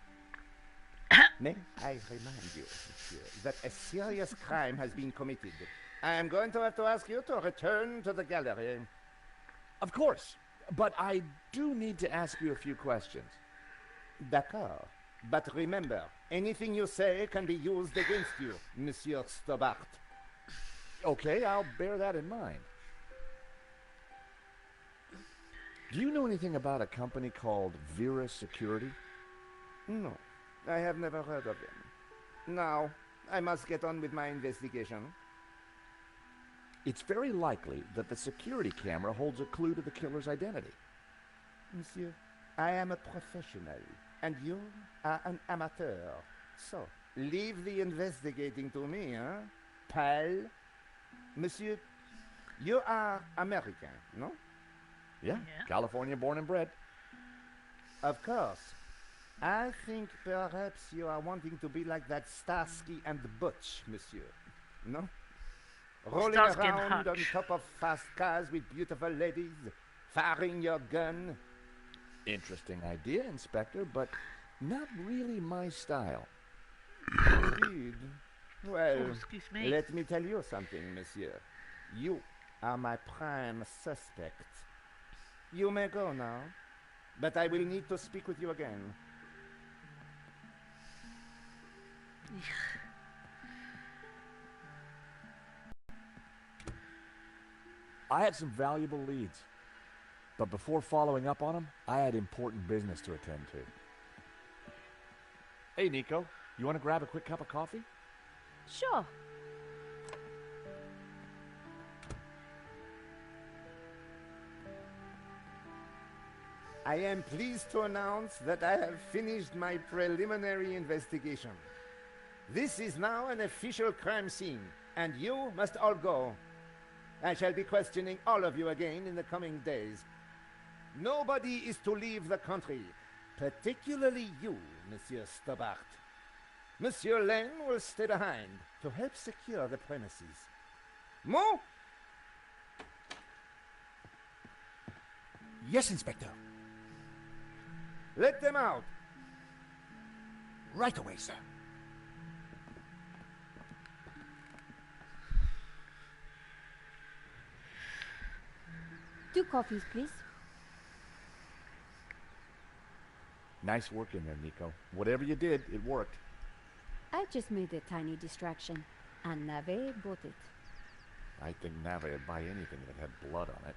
May I remind you, monsieur, that a serious crime has been committed. I am going to have to ask you to return to the gallery. Of course. But I do need to ask you a few questions. D'accord. But remember, anything you say can be used against you, Monsieur Stobart. Okay, I'll bear that in mind. Do you know anything about a company called Vera Security? No, I have never heard of them. Now, I must get on with my investigation. It's very likely that the security camera holds a clue to the killer's identity. Monsieur, I am a professional, and you are an amateur. So, leave the investigating to me, huh? Pal? Monsieur, you are American, no? Yeah, California born and bred. Of course. I think perhaps you are wanting to be like that Starsky and Butch, monsieur. No? Rolling Starsky and around on Hutch. top of fast cars with beautiful ladies, firing your gun. Interesting idea, Inspector, but not really my style. Indeed. Well, Oh, excuse me. let me tell you something, monsieur. You are my prime suspect. You may go now, but I will need to speak with you again. I had some valuable leads, but before following up on them, I had important business to attend to. Hey, Nico, you want to grab a quick cup of coffee? Sure. I am pleased to announce that I have finished my preliminary investigation. This is now an official crime scene, and you must all go. I shall be questioning all of you again in the coming days. Nobody is to leave the country, particularly you, Monsieur Stobart. Monsieur Lane will stay behind to help secure the premises. Mo? Yes, Inspector. Let them out. Right away, sir. Two coffees, please. Nice work in there, Nico. Whatever you did, it worked. I just made a tiny distraction, and Nave bought it. I think Nave would buy anything that had blood on it.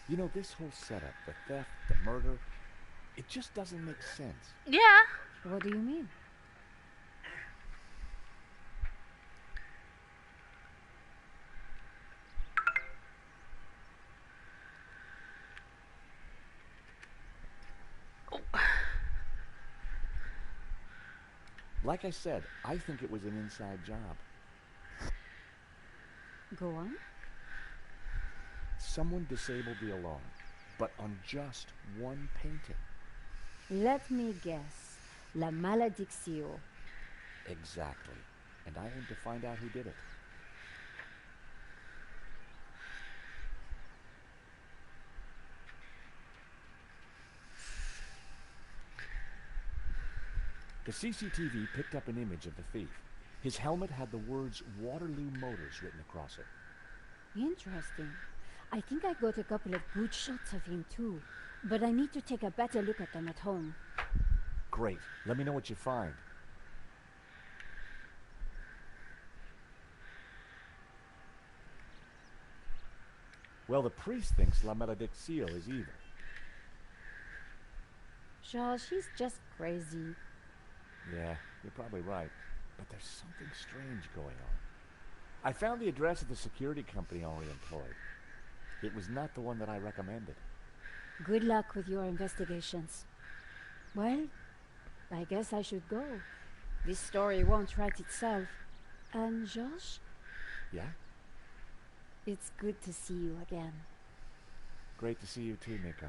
You know, this whole setup, the theft, the murder, it just doesn't make sense. Yeah. What do you mean? Like I said, I think it was an inside job. Go on. Someone disabled the alarm, but on just one painting. Let me guess. La maledicción. Exactly. And I aim to find out who did it. The CCTV picked up an image of the thief. His helmet had the words Waterloo Motors written across it. Interesting. I think I got a couple of good shots of him too, but I need to take a better look at them at home. Great. Let me know what you find. Well, the priest thinks La Maledicción is evil. George, he's just crazy. Yeah, you're probably right. But there's something strange going on. I found the address of the security company Henri employed. It was not the one that I recommended. Good luck with your investigations. Well, I guess I should go. This story won't write itself. And George? Yeah? It's good to see you again. Great to see you too, Nico.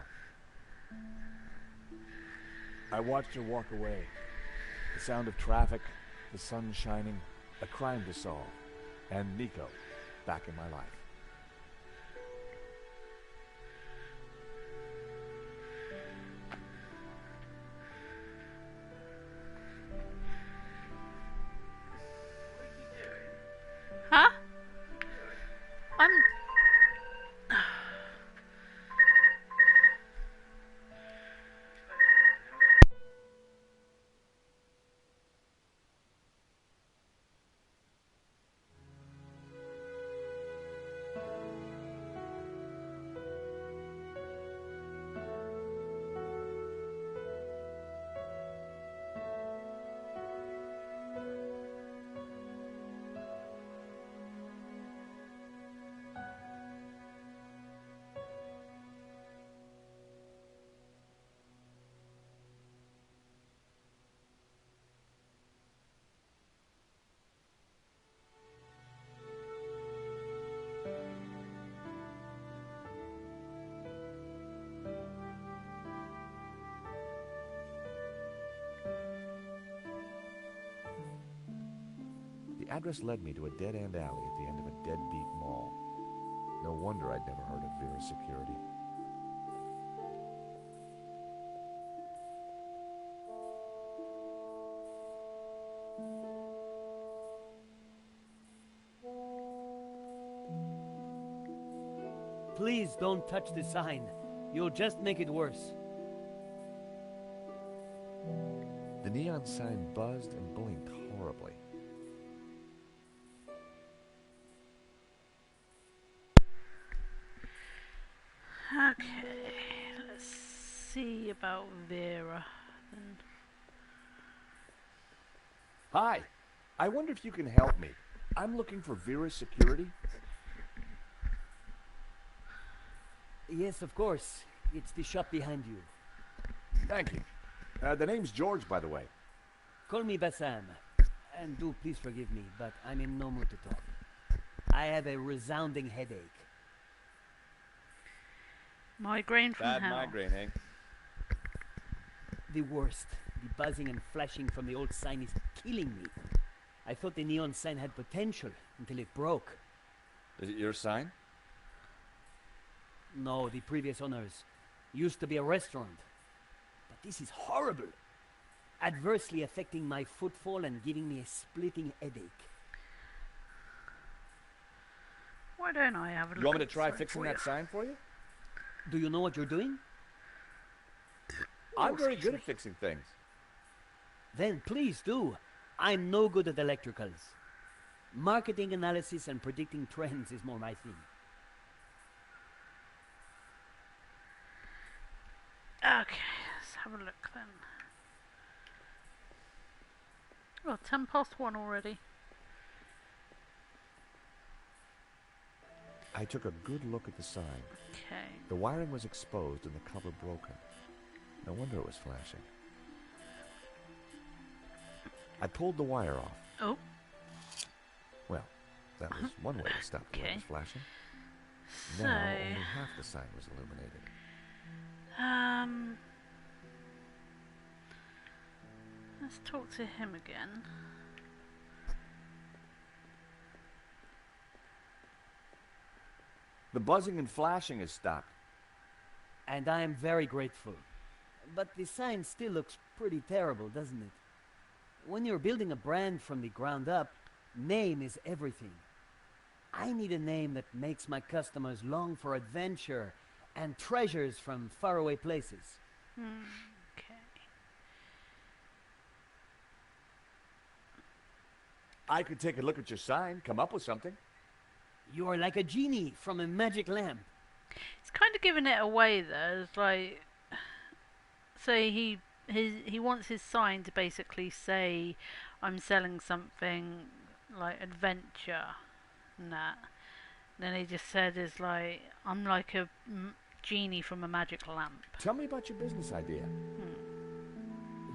I watched her walk away. The sound of traffic, the sun shining, a crime to solve, and Nico back in my life. Huh? I'm... The address led me to a dead-end alley at the end of a deadbeat mall. No wonder I'd never heard of Vera's security. Please don't touch the sign. You'll just make it worse. The neon sign buzzed and blinked horribly. Okay, let's see about Vera then. Hi, I wonder if you can help me. I'm looking for Vera's security. Yes, of course. It's the shop behind you. Thank you. The name's George, by the way. Call me Bassam. And do please forgive me, but I'm in no mood to talk. I have a resounding headache. Migraine from Bad hell. migraine, eh? The worst. The buzzing and flashing from the old sign is killing me. I thought the neon sign had potential until it broke. Is it your sign? No, the previous owners. Used to be a restaurant. But this is horrible. Adversely affecting my footfall and giving me a splitting headache. Why don't I have a look? You want me at to try the sign fixing for that you? sign for you? Do you know what you're doing? I'm very excuse good me. at fixing things. Then please do. I'm no good at electricals. Marketing analysis and predicting trends is more my thing. Okay, let's have a look then. Oh, 1:10 already. I took a good look at the sign. Okay. The wiring was exposed and the cover broken. No wonder it was flashing. I pulled the wire off. Oh. Well, that was one way to stop the Okay. lights flashing. So, Now only half the sign was illuminated. let's talk to him again. The buzzing and flashing has stopped. And I am very grateful. But the sign still looks pretty terrible, doesn't it? When you're building a brand from the ground up, name is everything. I need a name that makes my customers long for adventure and treasures from faraway places. Okay. I could take a look at your sign, come up with something. You are like a genie from a magic lamp. He's kind of giving it away though. It's like, so he wants his sign to basically say, "I'm selling something like adventure," and that. Then he just said, "Is like I'm like a genie from a magic lamp." Tell me about your business idea.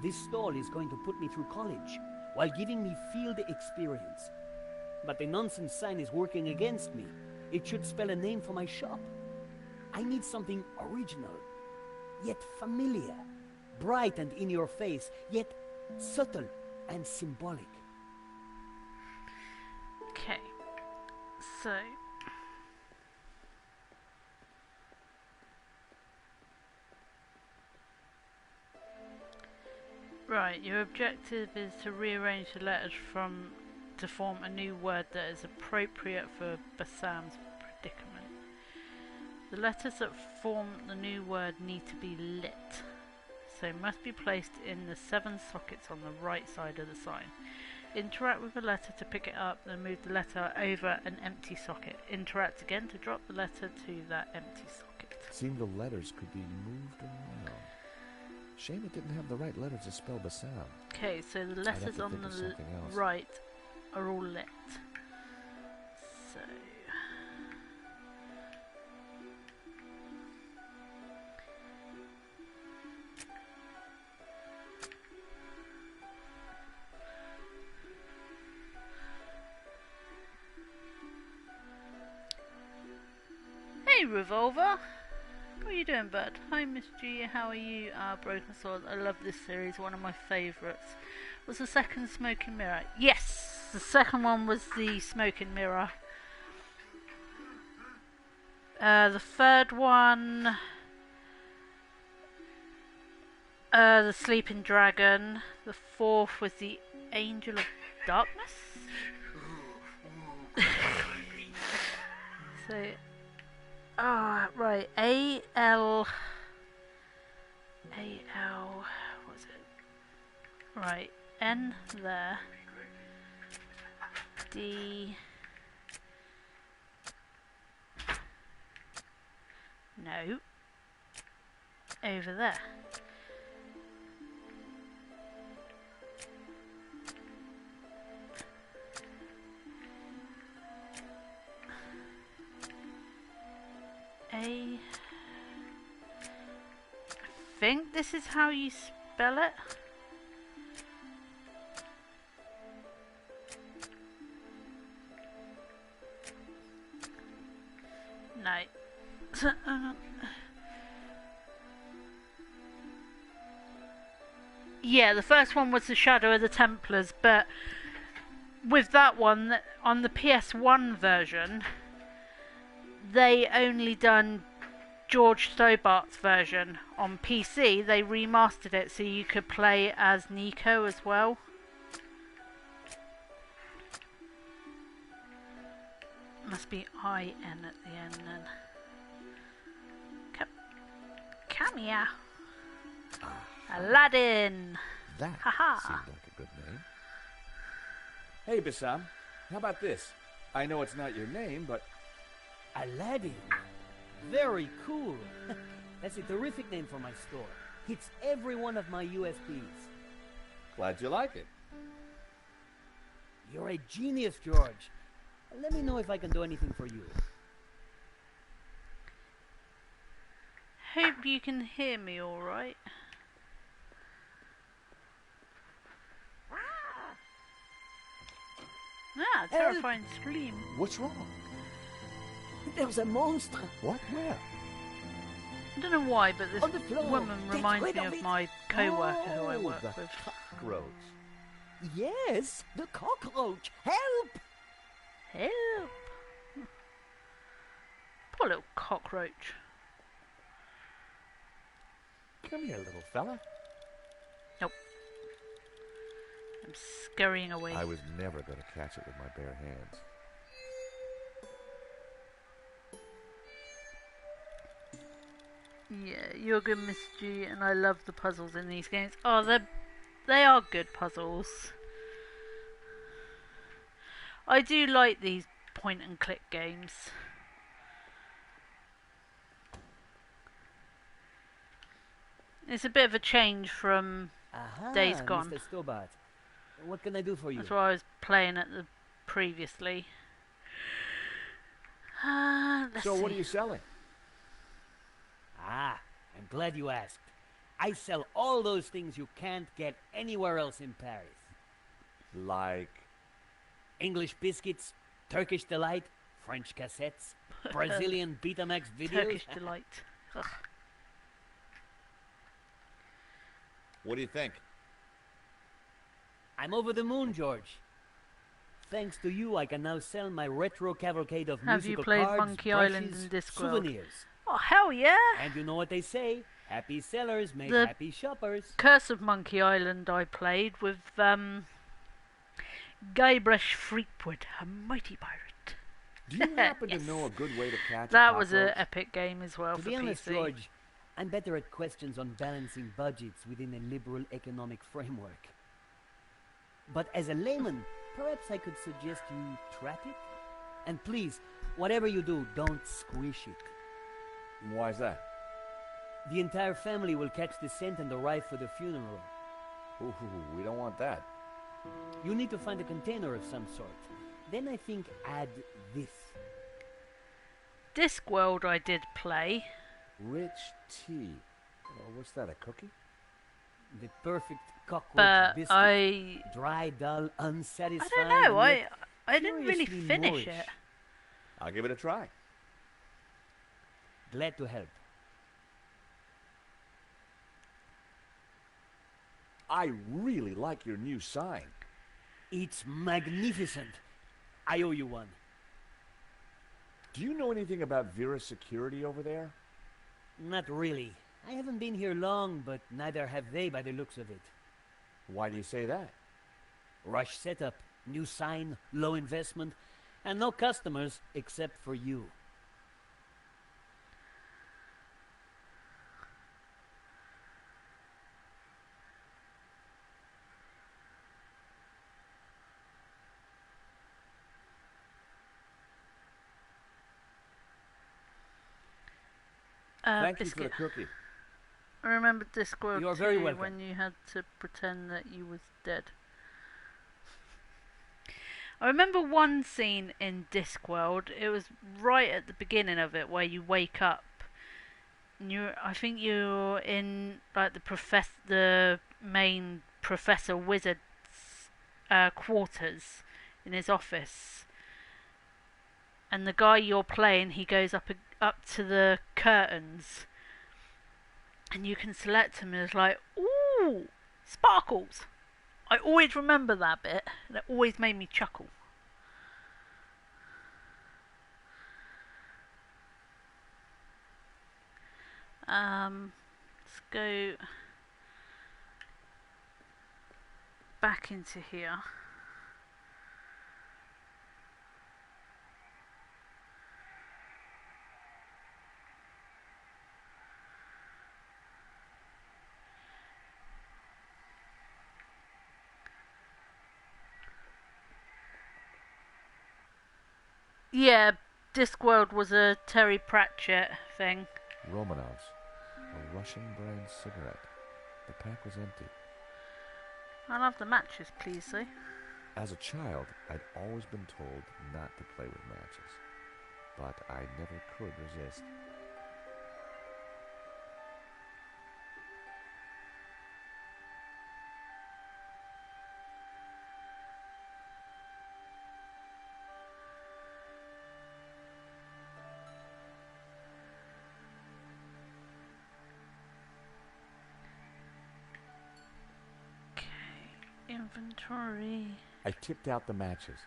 This stall is going to put me through college while giving me field experience. But the nonsense sign is working against me. It should spell a name for my shop. I need something original, yet familiar, bright and in your face, yet subtle and symbolic. Okay, so right, your objective is to rearrange the letters to form a new word that is appropriate for Bassam's predicament. The letters that form the new word need to be lit, so must be placed in the 7 sockets on the right side of the sign. Interact with the letter to pick it up, then move the letter over an empty socket. Interact again to drop the letter to that empty socket. It seemed the letters could be moved around. Shame it didn't have the right letters to spell Bassam. Okay, so the I'd have letters to on think of the something else. right are all lit. So hey, Revolver! What are you doing, bud? Hi, Miss G, how are you? Broken Sword. I love this series, one of my favourites. Was the second Smoking Mirror? Yes! The second one was the Smoking Mirror. The third one... the Sleeping Dragon. The fourth was the Angel of Darkness. So... Ah, right. A-L... What was it? Right. N there. D... No. Over there. I think this is how you spell it. No. Yeah, the first one was the Shadow of the Templars, but with that one, on the PS1 version, they only done George Stobart's version. On PC, they remastered it so you could play as Nico as well. Must be IN at the end then. Come here. Aladdin. That Haha. seemed like a good name. Hey, Bassam, how about this? I know it's not your name, but... Aladdin. Very cool. That's a terrific name for my store. Hits every one of my USPs. Glad you like it. You're a genius, George. Let me know if I can do anything for you. Hope you can hear me alright. Ah, terrifying scream. What's wrong? There's a monster. What? Where? I don't know why, but this On the floor. woman Get reminds rid me of of it. my co-worker who I work the with. cockroach. Yes, the cockroach. Help! Help! Poor little cockroach. Come here, little fella. Nope. I'm scurrying away. I was never going to catch it with my bare hands. Yeah, you're good, Miss G, and I love the puzzles in these games. Oh, they are good puzzles. I do like these point and click games. It's a bit of a change from Days Gone. Mr. Stobart. What can I do for you? That's what I was playing at the previously. Let's So what see. are you selling? Ah, I'm glad you asked. I sell all those things you can't get anywhere else in Paris. Like... English biscuits, Turkish delight, French cassettes, Brazilian Betamax videos. Turkish delight. Ugh. What do you think? I'm over the moon, George. Thanks to you, I can now sell my retro cavalcade of Have you musical played cards, Monkey Island brushes, and Discworld? souvenirs. Oh, hell yeah! And you know what they say? Happy sellers make The happy shoppers. Curse of Monkey Island I played with Guybrush Threepwood, a mighty pirate. Do you happen Yes. to know a good way to catch That a was an cockroach? epic game as well To for be honest, PC. George, I'm better at questions on balancing budgets within a liberal economic framework. But as a layman, perhaps I could suggest you trap it? And please, whatever you do, don't squish it. Why is that? The entire family will catch the scent and arrive for the funeral. Ooh, we don't want that. You need to find a container of some sort. Then I think add this. Discworld I did play. Rich tea. Oh, what's that, a cookie? The perfect cockroach But biscuit. I Dry, dull, unsatisfying. don't know, yet I didn't really curiously finish Moorish. it. I'll give it a try. Glad to help. I really like your new sign. It's magnificent. I owe you one. Do you know anything about Vera's security over there? Not really. I haven't been here long, but neither have they by the looks of it. Why do you say that? Rush setup, new sign, low investment, and no customers except for you. Thank you for Biscuit. the cookie. I remember Discworld You are very 2 welcome. when you had to pretend that you was dead. I remember one scene in Discworld. It was right at the beginning of it where you wake up. And I think you're in like the main Professor Wizard's quarters in his office. And the guy you're playing, he goes up to the curtains. And you can select him and it's like, ooh, sparkles. I always remember that bit, and it always made me chuckle. Let's go back into here. Yeah, Discworld was a Terry Pratchett thing. Romanovs. A Russian-brand cigarette. The pack was empty. I'll have the matches, please, sir. As a child, I'd always been told not to play with matches. But I never could resist. Inventory. I tipped out the matches.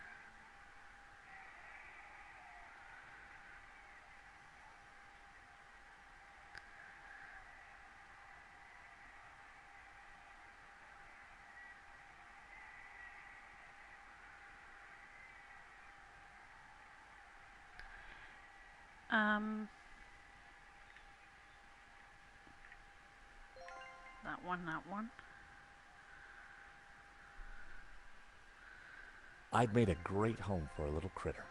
That one. I'd made a great home for a little critter.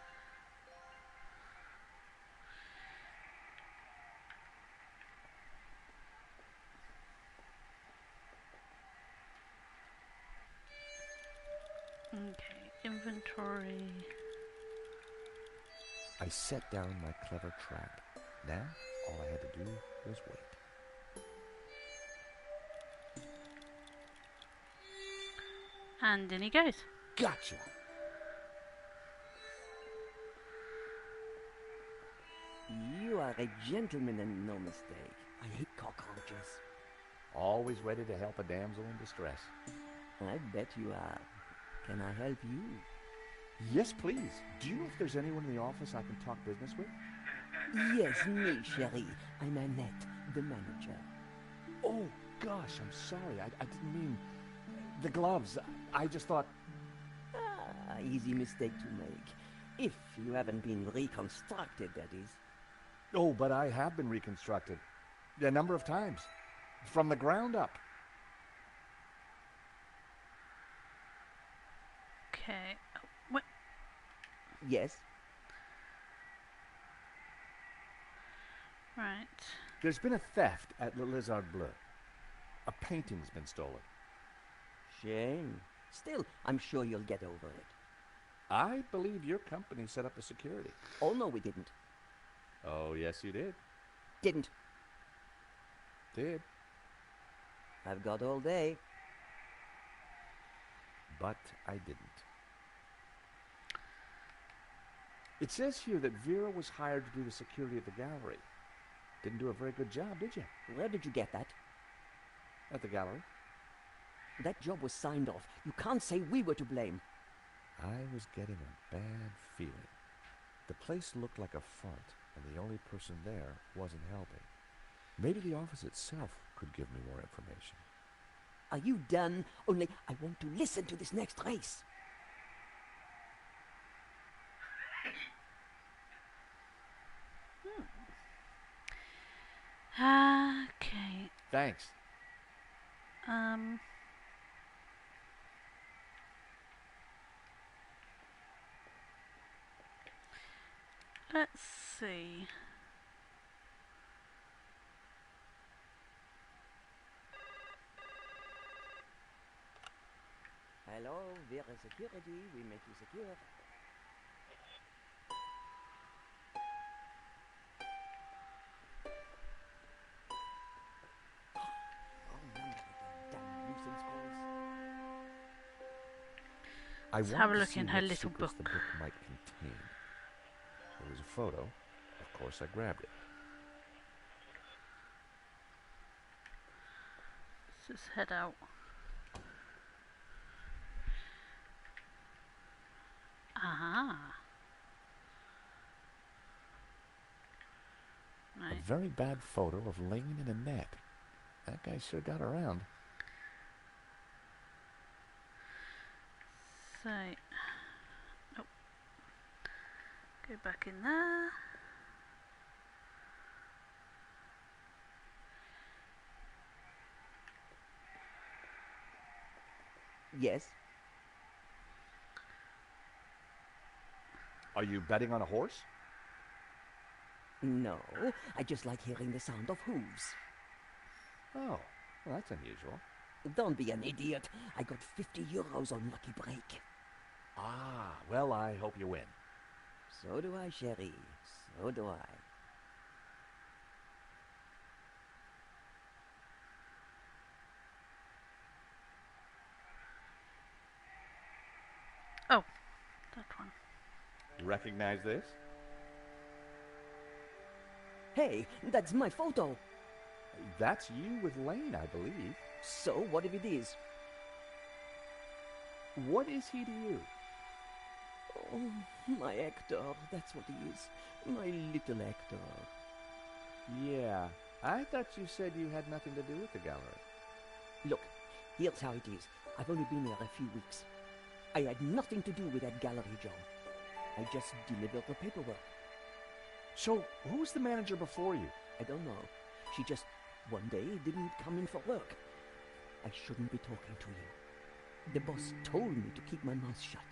Okay, inventory. I set down my clever trap. Now, all I had to do was wait. And in he goes. Gotcha! You are a gentleman and no mistake. I hate cockroaches. Always ready to help a damsel in distress. I bet you are. Can I help you? Yes, please. Do you know if there's anyone in the office I can talk business with? Yes, me, chérie. I'm Annette, the manager. Oh, gosh, I'm sorry. I didn't mean... The gloves. I just thought... Ah, easy mistake to make. If you haven't been reconstructed, that is. Oh, but I have been reconstructed. A number of times. From the ground up. Okay. What? Yes. Right. There's been a theft at Le Lizard Bleu. A painting's been stolen. Shame. Still, I'm sure you'll get over it. I believe your company set up the security. Oh, no, we didn't. Oh, yes, you did. Didn't. Did. I've got all day. But I didn't. It says here that Vera was hired to do the security of the gallery. Didn't do a very good job, did you? Where did you get that? At the gallery. That job was signed off. You can't say we were to blame. I was getting a bad feeling. The place looked like a front, and the only person there wasn't helping. Maybe the office itself could give me more information. Are you done? Only I want to listen to this next race. Okay. Thanks. Let's see. Hello, Vera Security. We make you secure. Let's have a look in her little book. The book might contain. There was a photo. Of course, I grabbed it. Let's just head out. Aha. A very bad photo of Lane and Annette. That guy sure got around. So, oh, go back in there. Yes. Are you betting on a horse? No, I just like hearing the sound of hooves. Oh, well, that's unusual. Don't be an idiot. I got 50 euros on Lucky Break. Ah, well, I hope you win. So do I, chérie. So do I. Oh, that one. Recognize this? Hey, that's my photo. That's you with Lane, I believe. So, what if it is? What is he to you? Oh, my Hector, that's what he is. My little Hector. Yeah, I thought you said you had nothing to do with the gallery. Look, here's how it is. I've only been here a few weeks. I had nothing to do with that gallery job. I just delivered the paperwork. So, who's the manager before you? I don't know. She just, one day, didn't come in for work. I shouldn't be talking to you. The boss told me to keep my mouth shut.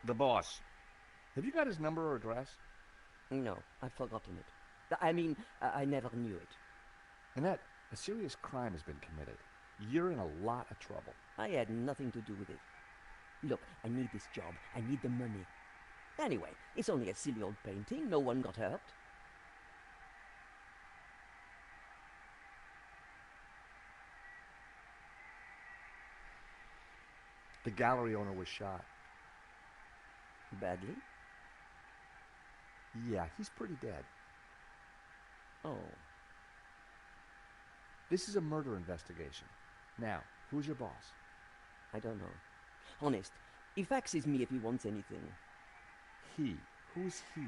The boss. Have you got his number or address? No, I've forgotten it. I mean, I never knew it. Annette, a serious crime has been committed. You're in a lot of trouble. I had nothing to do with it. Look, I need this job. I need the money. Anyway, it's only a silly old painting. No one got hurt. The gallery owner was shot. Badly? Yeah, he's pretty dead. Oh. This is a murder investigation. Now, who's your boss? I don't know. Honest, he faxes me if he wants anything. He? Who's he?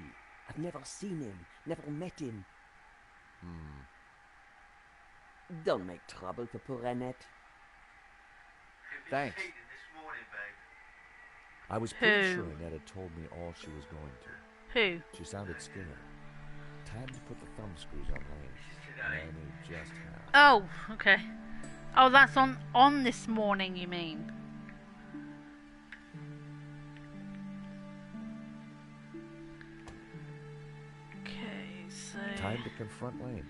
I've never seen him, never met him. Don't make trouble for poor Annette. Thanks. This morning, babe. I was pretty sure Annette had told me all she was going to. Who? She sounded scared. Time to put the thumb screws on Lane. I knew just how. Oh, okay. Oh, that's on this morning, you mean? Okay, so... Time to confront Lane.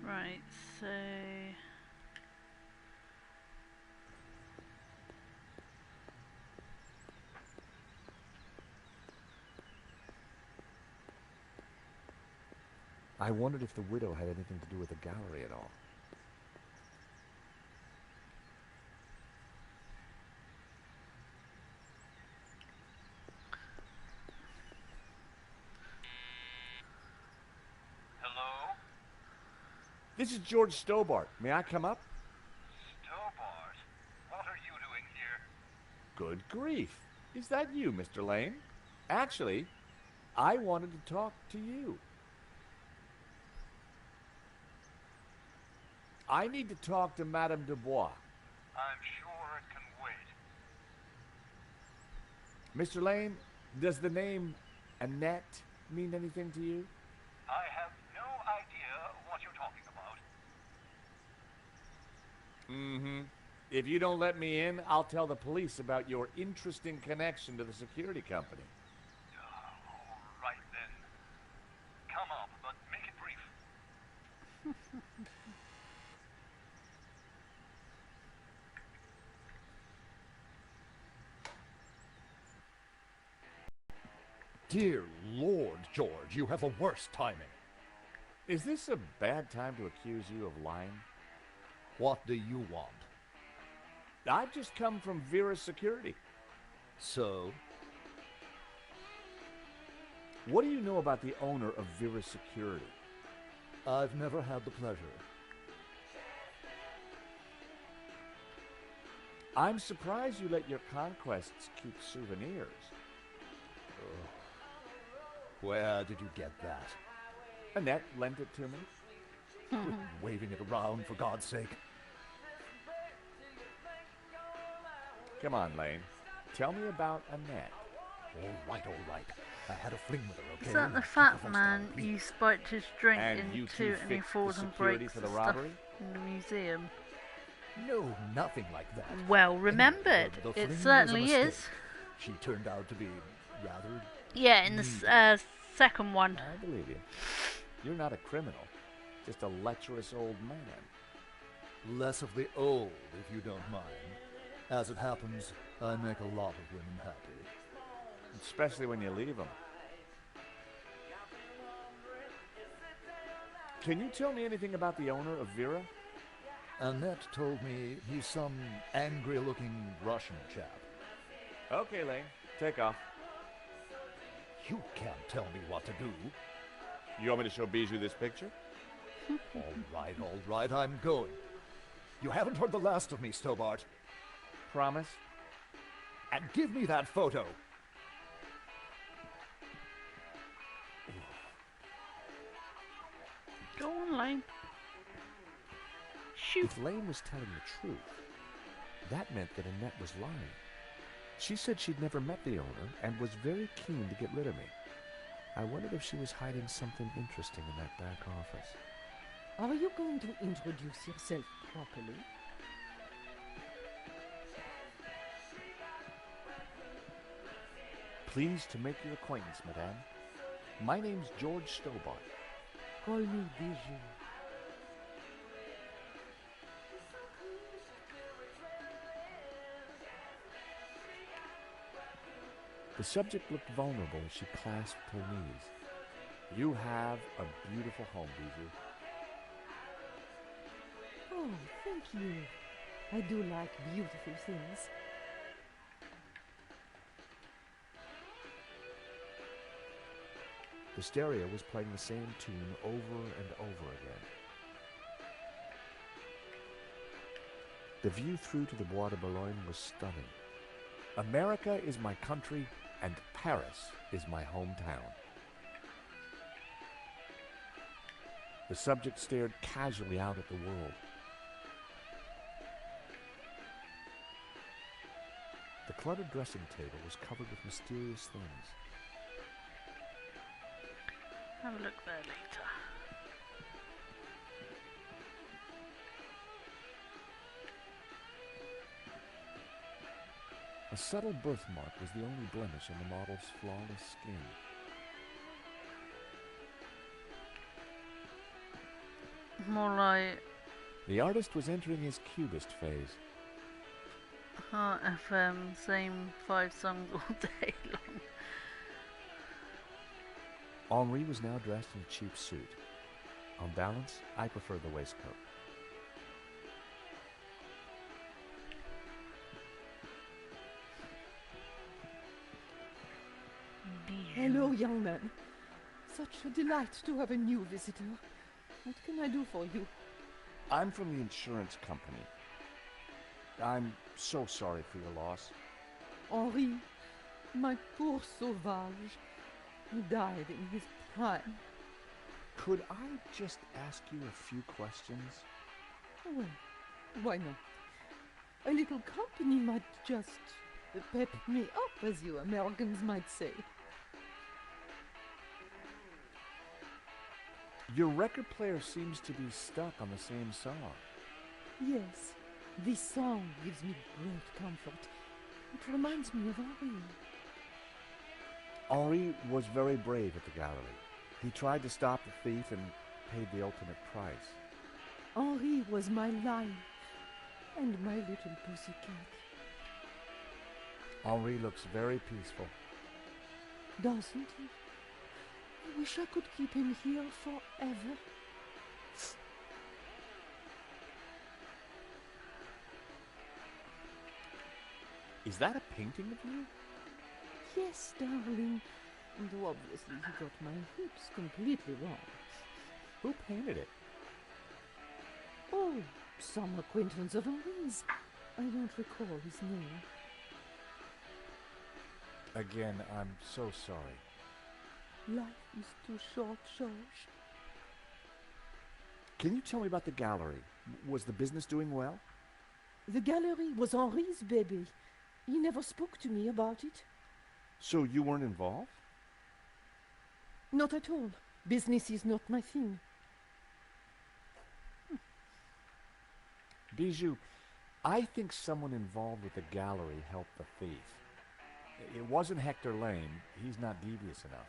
Right, so... I wondered if the widow had anything to do with the gallery at all. Hello? This is George Stobart. May I come up? Stobart? What are you doing here? Good grief. Is that you, Mr. Lane? Actually, I wanted to talk to you. I need to talk to Madame Dubois. I'm sure it can wait. Mr. Lane, does the name Annette mean anything to you? I have no idea what you're talking about. Mm-hmm. If you don't let me in, I'll tell the police about your interesting connection to the security company. All right then. Come up, but make it brief. Dear Lord, George, you have a worse timing. Is this a bad time to accuse you of lying? What do you want? I've just come from Vera's security. So? What do you know about the owner of Vera's security? I've never had the pleasure. I'm surprised you let your conquests keep souvenirs. Oh. Where did you get that? Annette lent it to me. Quit waving it around, for God's sake. Come on, Lane. Tell me about Annette. All right. I had a fling with her, okay? Is that the fat man you spiked his drink And you into two and he fixed falls the and security breaks for the the stuff robbery? in the museum? No, nothing like that. Well remembered. The It fling was a certainly mistake. is. She turned out to be rather... Yeah, in the second one. I believe you. You're not a criminal, just a lecherous old man. Less of the old, if you don't mind. As it happens, I make a lot of women happy. Especially when you leave them. Can you tell me anything about the owner of Vera? Annette told me he's some angry-looking Russian chap. Okay, Lane. Take off. You can't tell me what to do. You want me to show Bijou this picture? All right, I'm going. You haven't heard the last of me, Stobart. Promise? And give me that photo. Go on, Lane. Shoot. If Lane was telling the truth, that meant that Annette was lying. She said she'd never met the owner and was very keen to get rid of me. I wondered if she was hiding something interesting in that back office. Are you going to introduce yourself properly? Pleased to make your acquaintance, madame. My name's George Stobart. Call me Bijou. The subject looked vulnerable as she clasped her knees. You have a beautiful home, Bijou. Oh, thank you. I do like beautiful things. The stereo was playing the same tune over and over again. The view through to the Bois de Boulogne was stunning. America is my country, and Paris is my hometown. The subject stared casually out at the world. The cluttered dressing table was covered with mysterious things. Have a look there later. A subtle birthmark was the only blemish in the model's flawless skin. More like The artist was entering his cubist phase. Heart FM, same 5 songs all day long. Henri was now dressed in a cheap suit. On balance, I prefer the waistcoat. Hello, young man. Such a delight to have a new visitor. What can I do for you? I'm from the insurance company. I'm so sorry for your loss. Henri, my poor sauvage. He died in his prime. Could I just ask you a few questions? Well, why not? A little company might just pep me up, as you Americans might say. Your record player seems to be stuck on the same song. Yes, this song gives me great comfort. It reminds me of Henri. Henri was very brave at the gallery. He tried to stop the thief and paid the ultimate price. Henri was my lion and my little pussycat. Henri looks very peaceful. Doesn't he? I wish I could keep him here forever. Is that a painting of you? Yes, darling. Though obviously you got my hips completely wrong. Who painted it? Oh, some acquaintance of Henri's. I don't recall his name. Again, I'm so sorry. Life is too short, George. Can you tell me about the gallery? Was the business doing well? The gallery was Henri's baby. He never spoke to me about it. So you weren't involved? Not at all. Business is not my thing. Bijou, I think someone involved with the gallery helped the thief. It wasn't Hector Lane. He's not devious enough.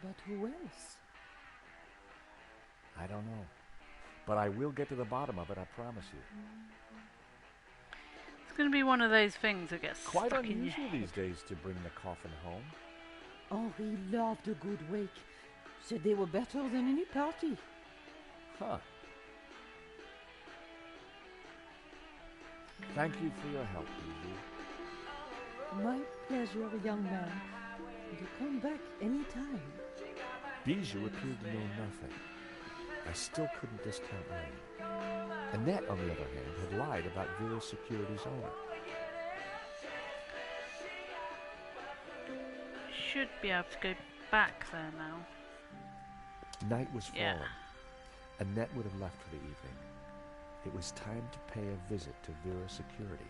But who else? I don't know. But I will get to the bottom of it, I promise you. It's going to be one of those things that gets Quite stuck in your unusual head. these days to bring the coffin home. Henri loved a good wake. Said they were better than any party. Huh. Thank you for your help, Bijou. My pleasure, young man. You come back any time. Bijou appeared to know nothing. I still couldn't discount Lane. Annette, on the other hand, had lied about Vera Security's owner. Should be able to go back there now. Night was falling. Yeah. Annette would have left for the evening. It was time to pay a visit to Vera Security.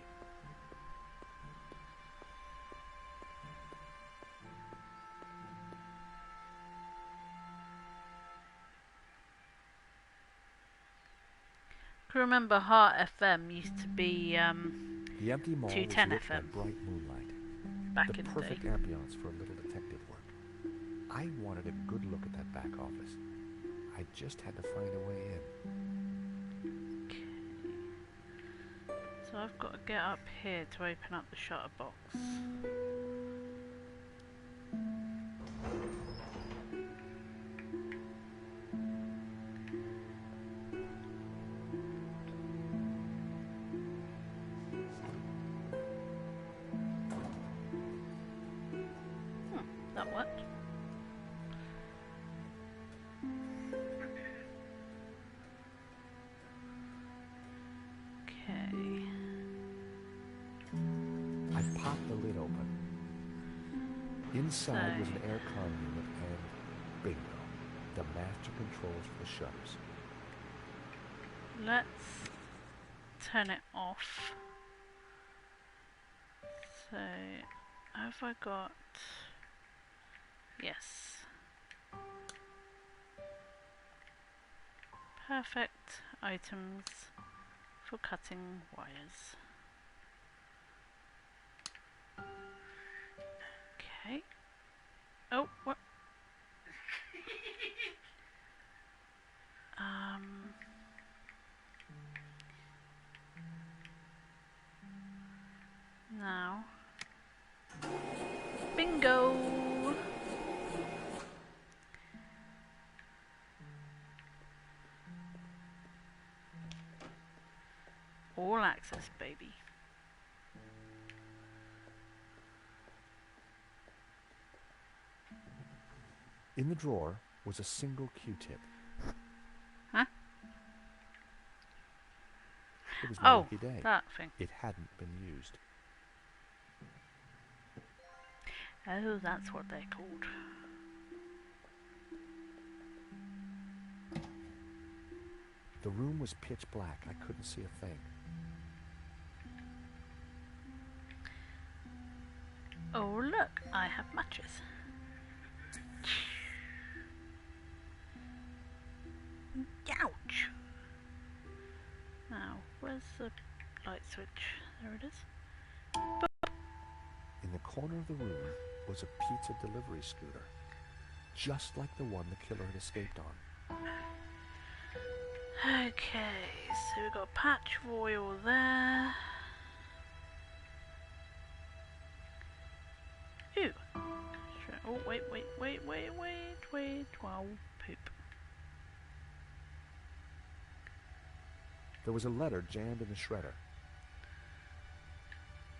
I remember Heart FM used to be The empty mall was 210 lit by FM bright moonlight. back The in the perfect day. ambience for a little detective work. I wanted a good look at that back office. I just had to find a way in. So I've got to get up here to open up the shutter box. That worked. Okay. I popped the lid open. Inside was an aircon unit and bingo, the master controls for the shutters. Let's turn it off. So, have I got... Yes. Perfect items for cutting wires. Okay. Oh, what? Now. Bingo! All access, baby. In the drawer was a single Q-tip. Huh? It was my Oh, lucky day. that thing. It hadn't been used. Oh, that's what they're called. The room was pitch black. I couldn't see a thing. Oh, look, I have matches. Ouch! Now, where's the light switch? There it is. In the corner of the room was a pizza delivery scooter, just like the one the killer had escaped on. Okay, so we've got a patch of oil there. Ooh. Oh, wait. Wow, poop. There was a letter jammed in the shredder.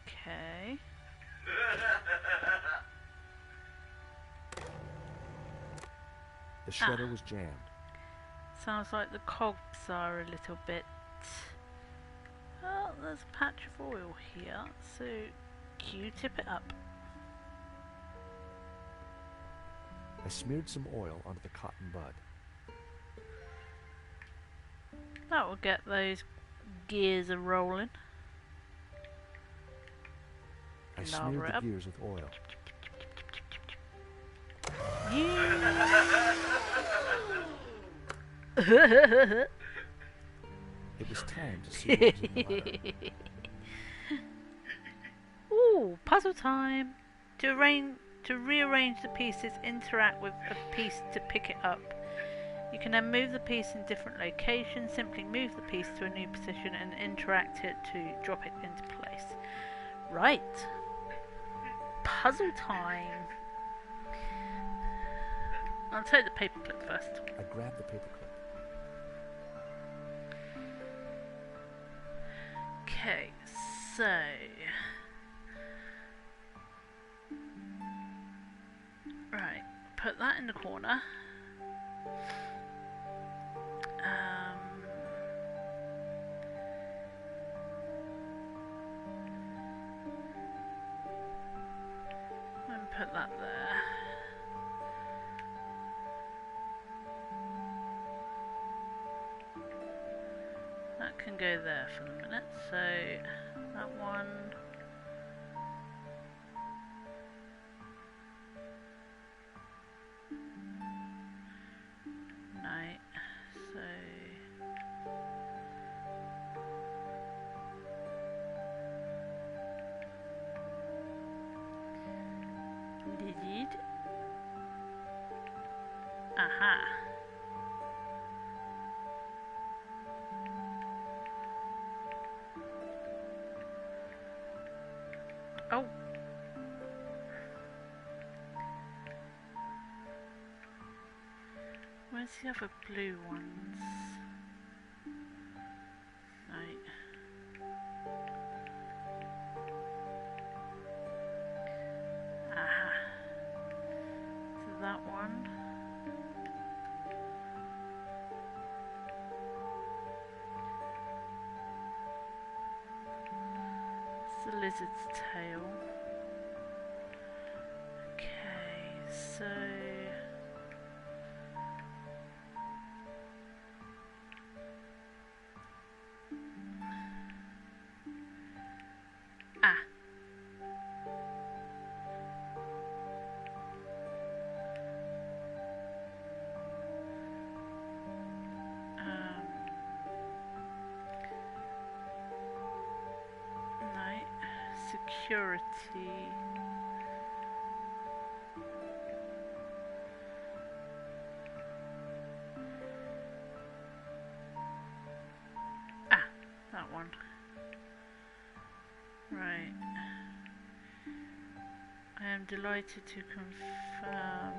Okay. The shredder was jammed. Sounds like the cogs are a little bit... Oh, there's a patch of oil here, so Q-tip it up. I smeared some oil onto the cotton bud. That will get those gears a rolling. I smeared the gears with oil. It was time to see what was in the letter. Ooh, puzzle time! To rearrange the pieces, interact with a piece to pick it up. You can then move the piece in different locations. Simply move the piece to a new position and interact it to drop it into place. Right. Puzzle time. I'll take the paperclip first. I grabbed the paperclip. Okay, so... Right, put that in the corner. And put that there. That can go there for the minute, so that one. Right, so did. Aha. Oh. Where's the other blue ones? Right. Aha. So that one. It's the lizard's tail. Okay, so... Ah. No. Security. Ah, that one. Right. I am delighted to confirm.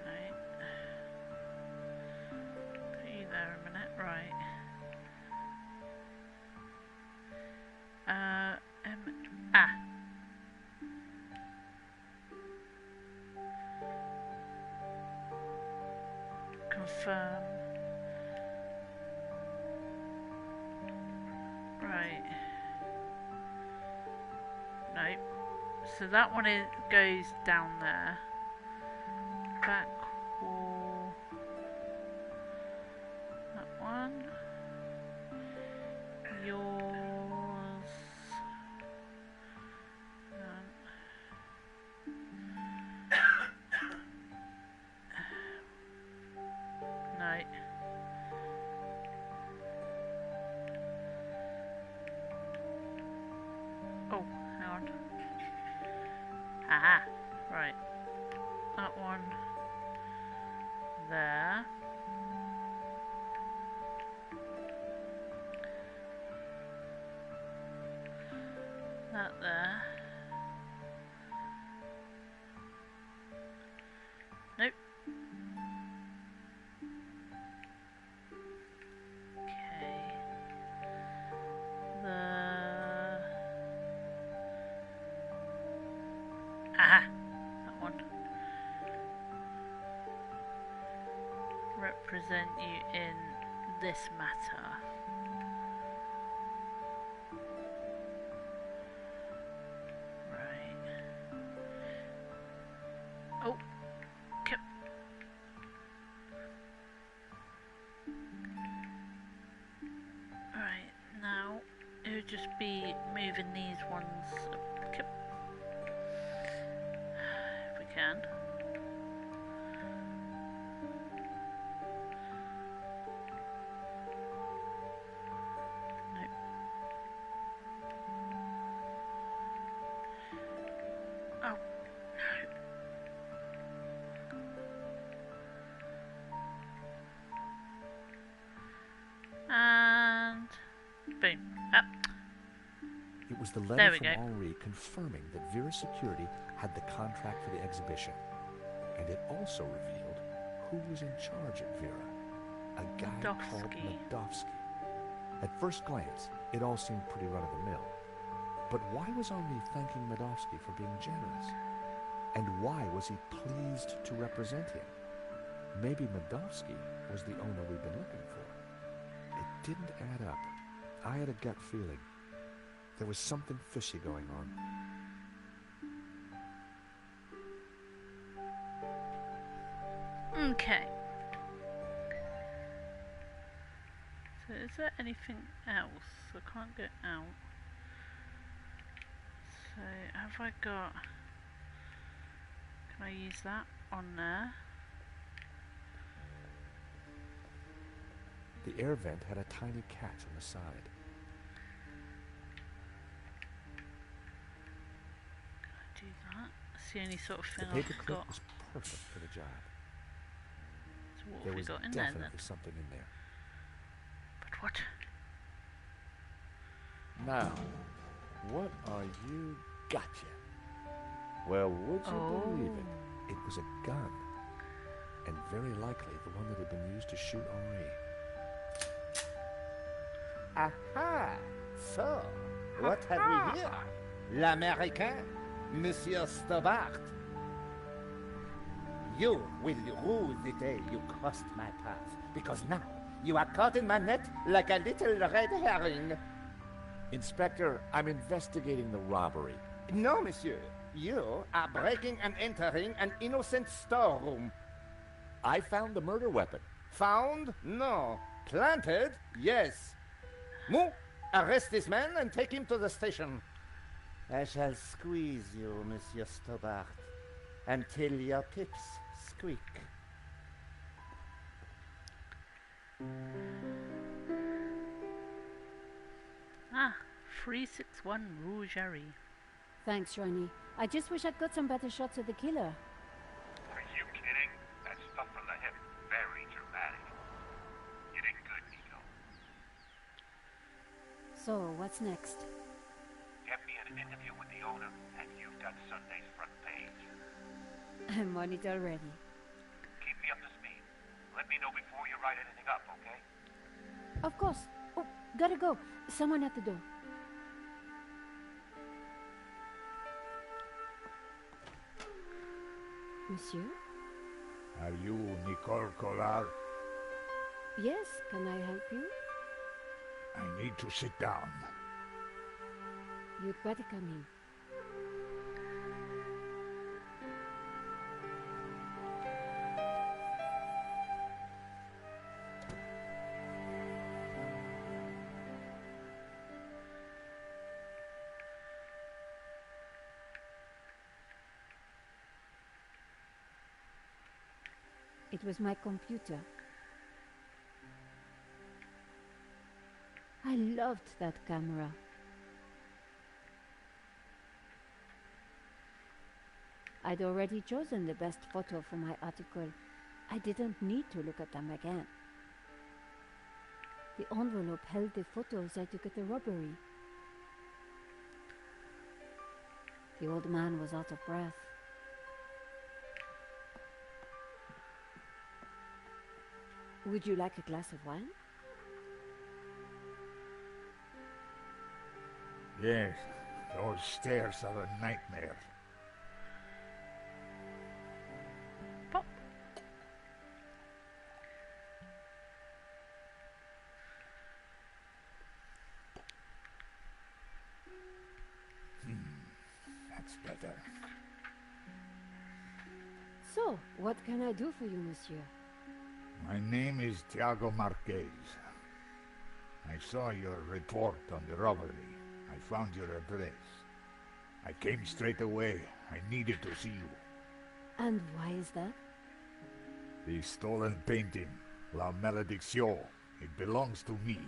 Right. Put you there a minute, right. Confirm. Right. Nope. So that one goes down there. Back wall. That one. Yours. No. Oh, hang on. Aha, right. That one there. That there. Nope. Ah, that one. Represent you in this matter. Right. Oh. Okay. Right, now it would just be moving these ones okay. If we can. No. Oh, no. And boom. Up. It was the There letter we from go. Henri confirming that Vera Security had the contract for the exhibition. And it also revealed who was in charge at Vera. A guy called Medovsky. At first glance, it all seemed pretty run-of-the-mill. But why was Henri thanking Medovsky for being generous? And why was he pleased to represent him? Maybe Medovsky was the owner we'd been looking for. It didn't add up. I had a gut feeling. There was something fishy going on. Okay. So is there anything else? I can't get out. So have I got... Can I use that on there? The air vent had a tiny catch on the side. Can I do that? That's the only sort of thing The I've paperclip got. was perfect for the job. So what There have we was got in there definitely then? something in there. But what? Now, what are you... Gotcha. Well, would you believe it? It was a gun. And very likely the one that had been used to shoot Henri. Aha! So, what have we here? L'Américain, Monsieur Stobart. You will rue the day you crossed my path, because now you are caught in my net like a little red herring. Inspector, I'm investigating the robbery. No, monsieur. You are breaking and entering an innocent storeroom. I found the murder weapon. Found? No. Planted? Yes. Mou, arrest this man and take him to the station. I shall squeeze you, Monsieur Stobart, until your pips squeak. Ah, 361 Rougerie. Thanks, Ronnie. I just wish I'd got some better shots of the killer. Are you kidding? That stuff from the hip, very dramatic. You did good, Nico. So, what's next? Get me an interview with the owner, and you've got Sunday's front page. I'm on it already. Keep me up to speed. Let me know before you write anything up, okay? Of course. Oh, gotta go. Someone at the door. Monsieur? Are you Nicole Collard? Yes, can I help you? I need to sit down. You'd better come in. It was my computer. I loved that camera. I'd already chosen the best photo for my article. I didn't need to look at them again. The envelope held the photos I took at the robbery. The old man was out of breath. Would you like a glass of wine? Yes, those stairs are a nightmare. That's better. So, what can I do for you, monsieur? My name is Tiago Marquez. I saw your report on the robbery. I found your address. I came straight away. I needed to see you. And why is that? The stolen painting, La Malédiction. It belongs to me.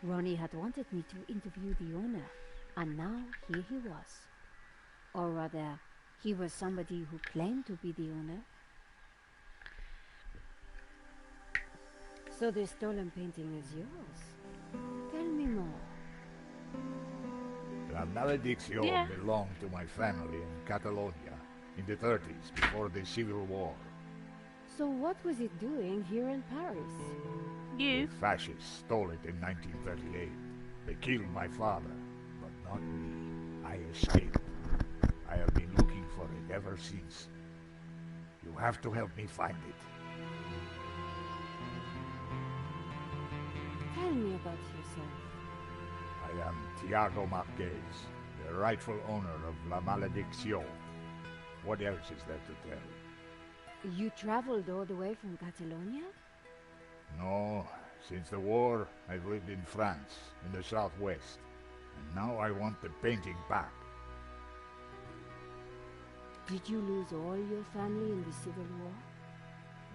Ronnie had wanted me to interview the owner, and now here he was. Or rather, he was somebody who claimed to be the owner. So the stolen painting is yours. Tell me more. La Malédiction belonged to my family in Catalonia in the 30s, before the Civil War. So what was it doing here in Paris? The fascists stole it in 1938. They killed my father, but not me. I escaped. I have been looking for it ever since. You have to help me find it. Tell me about yourself. I am Tiago Marquez, the rightful owner of La Malédiction. What else is there to tell? You traveled all the way from Catalonia? No, since the war, I've lived in France, in the southwest. And now I want the painting back. Did you lose all your family in the Civil War?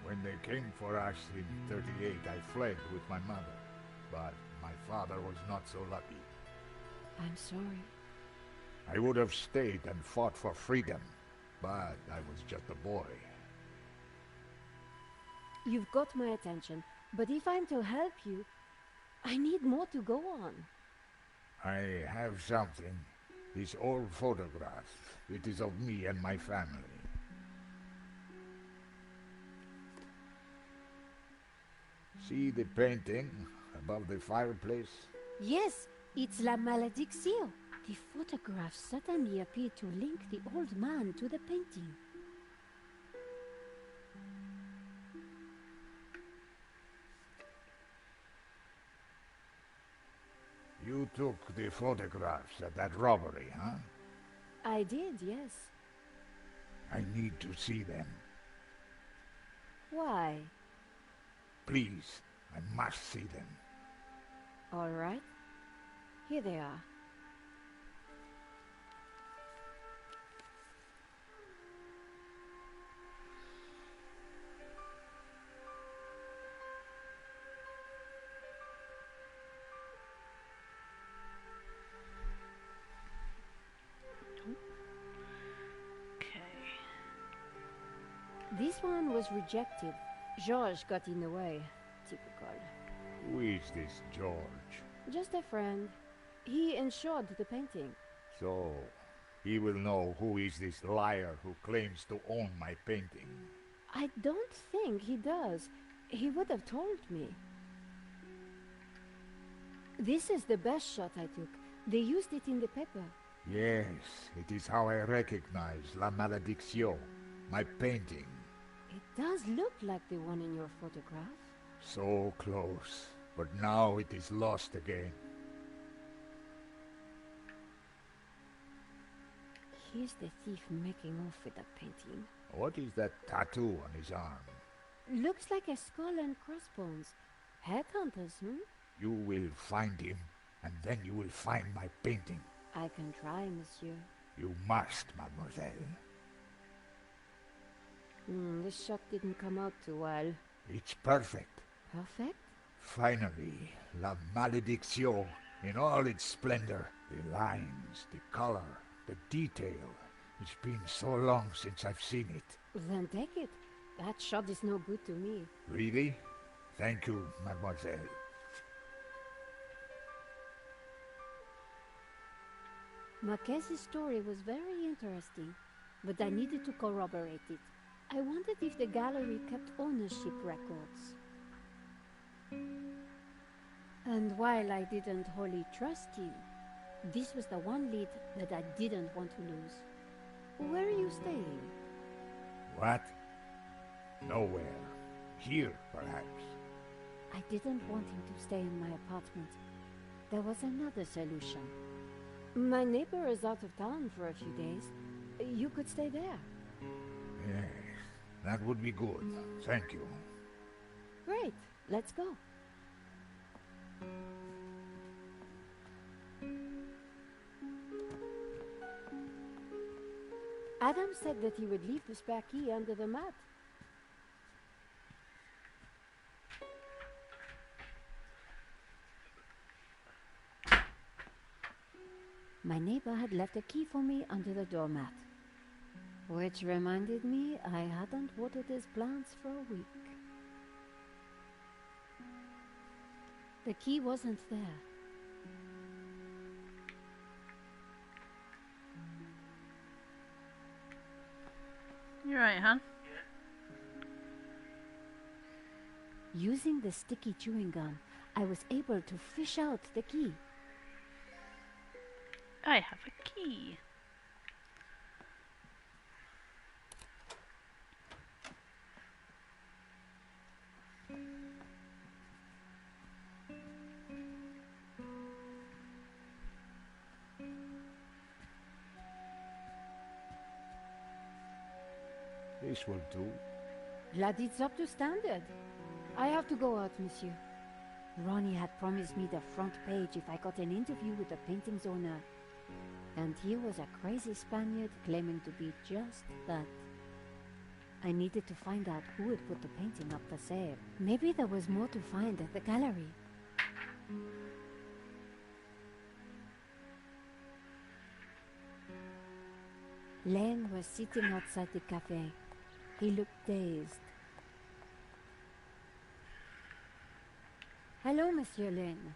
When they came for us in 38, I fled with my mother. But my father was not so lucky. I'm sorry. I would have stayed and fought for freedom, but I was just a boy. You've got my attention, but if I'm to help you, I need more to go on. I have something. This old photograph. It is of me and my family. See the painting above the fireplace? Yes, it's La Malédiction. The photograph suddenly appeared to link the old man to the painting. You took the photographs at that robbery, huh? I did, yes. I need to see them. Why? Please, I must see them. All right. Here they are. This one was rejected. George got in the way. Typical. Who is this George? Just a friend. He insured the painting. So, he will know who is this liar who claims to own my painting. I don't think he does. He would have told me. This is the best shot I took. They used it in the paper. Yes, it is how I recognize La Malédiction, my painting. It does look like the one in your photograph. So close, but now it is lost again. Here's the thief making off with the painting. What is that tattoo on his arm? Looks like a skull and crossbones. Headhunters, You will find him, and then you will find my painting. I can try, monsieur. You must, mademoiselle. This shot didn't come out too well. It's perfect. Perfect? Finally, La Malédiction, in all its splendor. The lines, the color, the detail. It's been so long since I've seen it. Then take it. That shot is no good to me. Really? Thank you, mademoiselle. Marquez's story was very interesting, but I needed to corroborate it. I wondered if the gallery kept ownership records. And while I didn't wholly trust him, this was the one lead that I didn't want to lose. Where are you staying? What? Nowhere. Here, perhaps. I didn't want him to stay in my apartment. There was another solution. My neighbor is out of town for a few days. You could stay there. Yes, that would be good. Thank you. Great. Let's go. Adam said that he would leave the spare key under the mat. My neighbor had left a key for me under the doormat. Which reminded me I hadn't watered his plants for a week. The key wasn't there. You're right, hon. Using the sticky chewing gum, I was able to fish out the key. I have a key. This will do. Glad it's up to standard. I have to go out, monsieur. Ronnie had promised me the front page if I got an interview with the painting's owner. And here was a crazy Spaniard claiming to be just that. I needed to find out who had put the painting up for sale. Maybe there was more to find at the gallery. Len was sitting outside the cafe. He looked dazed. Hello, Monsieur Len.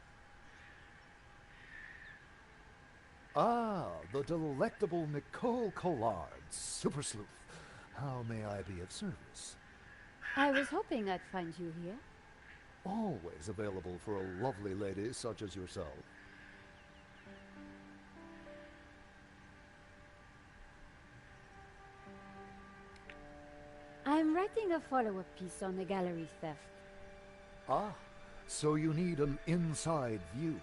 Ah, the delectable Nicole Collard, super sleuth. How may I be of service? I was hoping I'd find you here. Always available for a lovely lady such as yourself. I'm writing a follow-up piece on the gallery theft. Ah, so you need an inside view.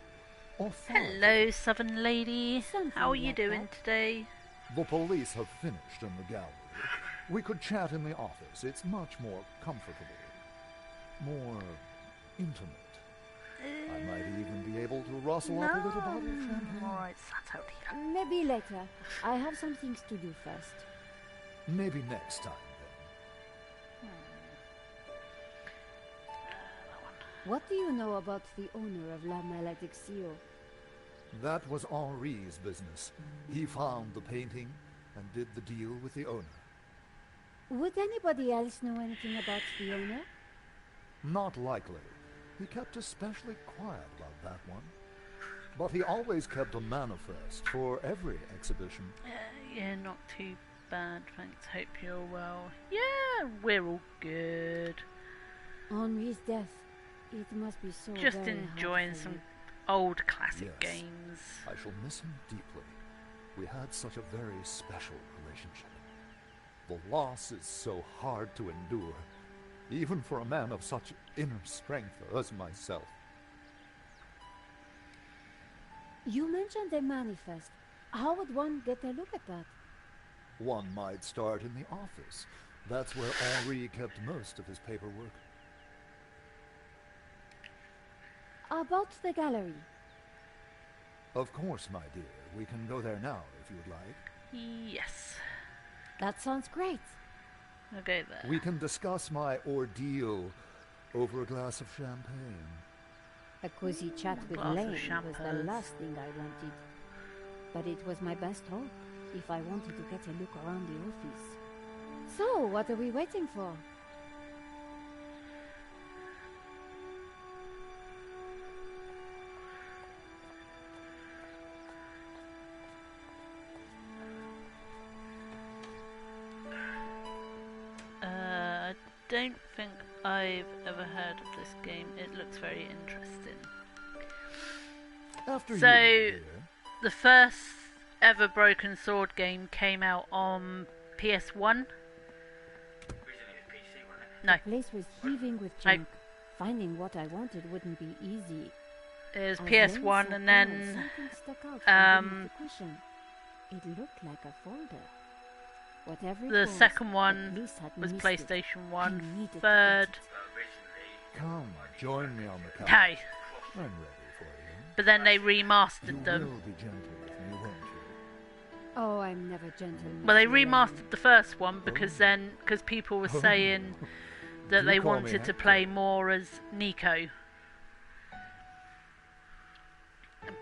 Hello, Southern lady. How are you doing today? The police have finished in the gallery. We could chat in the office. It's much more comfortable. More intimate. I might even be able to rustle up a little bottle of champagne. Alright, sat out here. Maybe later. I have some things to do first. Maybe next time, then. What do you know about the owner of La Malédiction? That was Henri's business. He found the painting and did the deal with the owner. Would anybody else know anything about the owner? Not likely. He kept especially quiet about that one. But he always kept a manifest for every exhibition. Yeah, not too bad, thanks. Hope you're well. Yeah, we're all good. Henri's death. It must be so Just very enjoying hard for some you. old classic Yes. games. I shall miss him deeply. We had such a very special relationship. The loss is so hard to endure, even for a man of such inner strength as myself. You mentioned a manifest. How would one get a look at that? One might start in the office. That's where Henri kept most of his paperwork. About the gallery. Of course, my dear. We can go there now, if you'd like. Yes. That sounds great. I'll go there. We can discuss my ordeal over a glass of champagne. A cozy chat with Glass of Lane was the champers. last thing I wanted. But it was my best hope if I wanted to get a look around the office. So, what are we waiting for? I don't think I've ever heard of this game. It looks very interesting. After So, you, dear. the first ever Broken Sword game came out on PS1. No. The place was heaving with junk. Finding what I wanted wouldn't be easy. is As PS1, Lane and sat then down, something stuck out from beneath the cushion. It looked like a folder. Whatever it the was, second at one least had was missed PlayStation it. 1. I needed to Third, get it. Come, join me on the couch. no. I'm ready for you. But then they You remastered them. will be gentle with me, won't you? Oh, I'm never gentle. Well, they Monsieur Lane. remastered the first one because people were saying that Do they call me wanted to Hector. play more as Nico.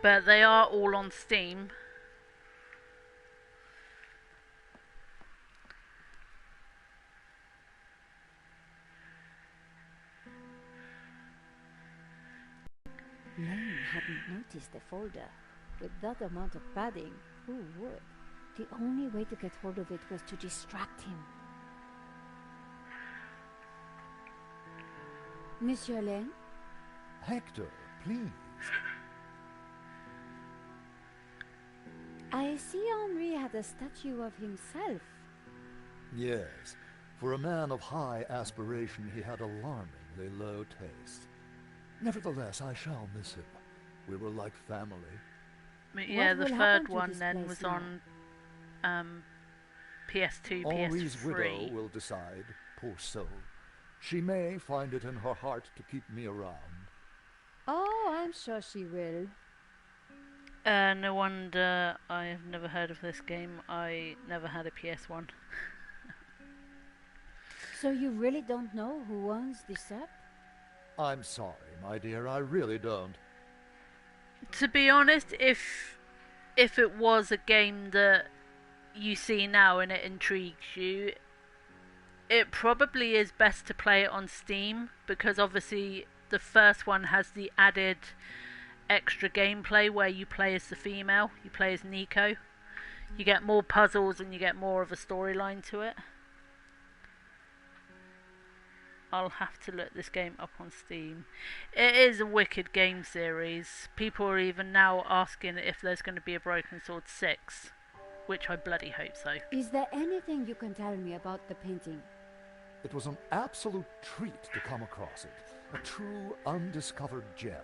But they are all on Steam. Lane hadn't noticed the folder. With that amount of padding, who would? The only way to get hold of it was to distract him. Monsieur Lane? Hector, please. I see Henri had a statue of himself. Yes, for a man of high aspiration, he had alarmingly low taste. Nevertheless, I shall miss him. We were like family. But yeah, What the will third happen to one this then place was now? on PS2, Henri's widow PS3. will decide, poor soul. She may find it in her heart to keep me around. Oh, I'm sure she will. No wonder I have never heard of this game. I never had a PS1. So you really don't know who owns this app? I'm sorry, my dear, I really don't. To be honest, if it was a game that you see now and it intrigues you, it probably is best to play it on Steam, because obviously the first one has the added extra gameplay where you play as the female, you play as Nico. You get more puzzles and you get more of a storyline to it. I'll have to look this game up on Steam. It is a wicked game series. People are even now asking if there's going to be a Broken Sword 6, which I bloody hope so. Is there anything you can tell me about the painting? It was an absolute treat to come across it. A true undiscovered gem.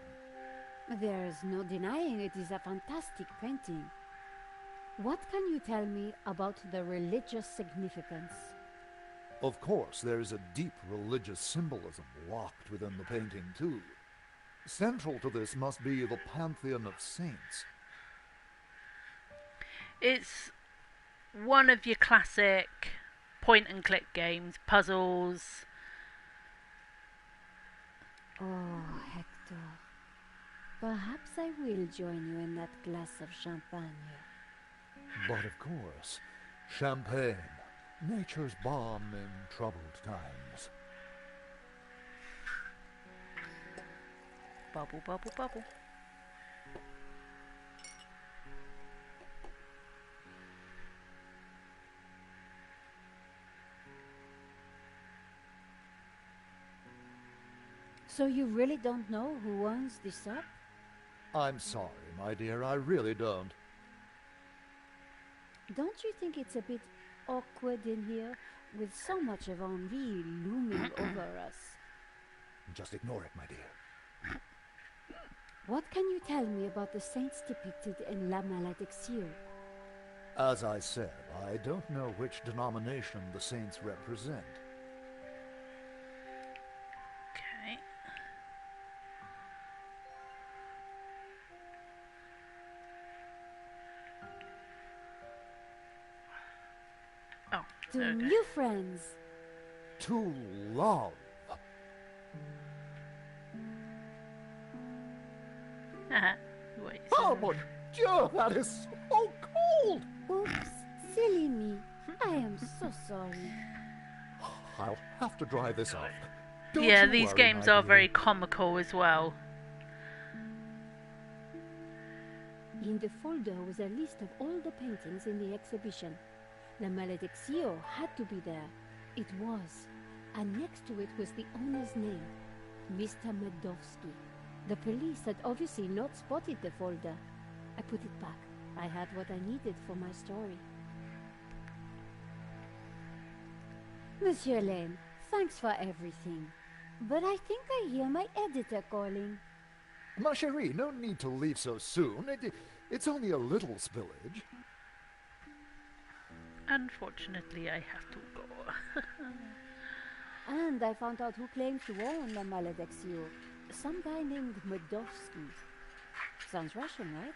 There's no denying it is a fantastic painting. What can you tell me about the religious significance? Of course, there is a deep religious symbolism locked within the painting, too. Central to this must be the pantheon of saints. It's one of your classic point-and-click games, puzzles. Oh, Hector. Perhaps I will join you in that glass of champagne. But of course, champagne, nature's balm in troubled times. Bubble, bubble, bubble. So you really don't know who owns this app? I'm sorry, my dear, I really don't. Don't you think it's a bit awkward in here, with so much of Henri looming over us? Just ignore it, my dear. What can you tell me about the saints depicted in La Malédiction? As I said, I don't know which denomination the saints represent. Okay. Oh, To okay. new friends. To love. Wait, Oh, mon Dieu, that is so cold! Oops, silly me. I am so sorry. I'll have to dry this off. Don't yeah, you these worry, games my are dear. very comical as well. In the folder was a list of all the paintings in the exhibition. La Malédiction had to be there. It was. And next to it was the owner's name, Mr. Medowski. The police had obviously not spotted the folder. I put it back. I had what I needed for my story. Monsieur Lane, thanks for everything. But I think I hear my editor calling. Ma chérie, no need to leave so soon. It's only a little spillage. Unfortunately, I have to go. And I found out who claims to own La Malediccio. Some guy named Medovsky. Sounds Russian, right?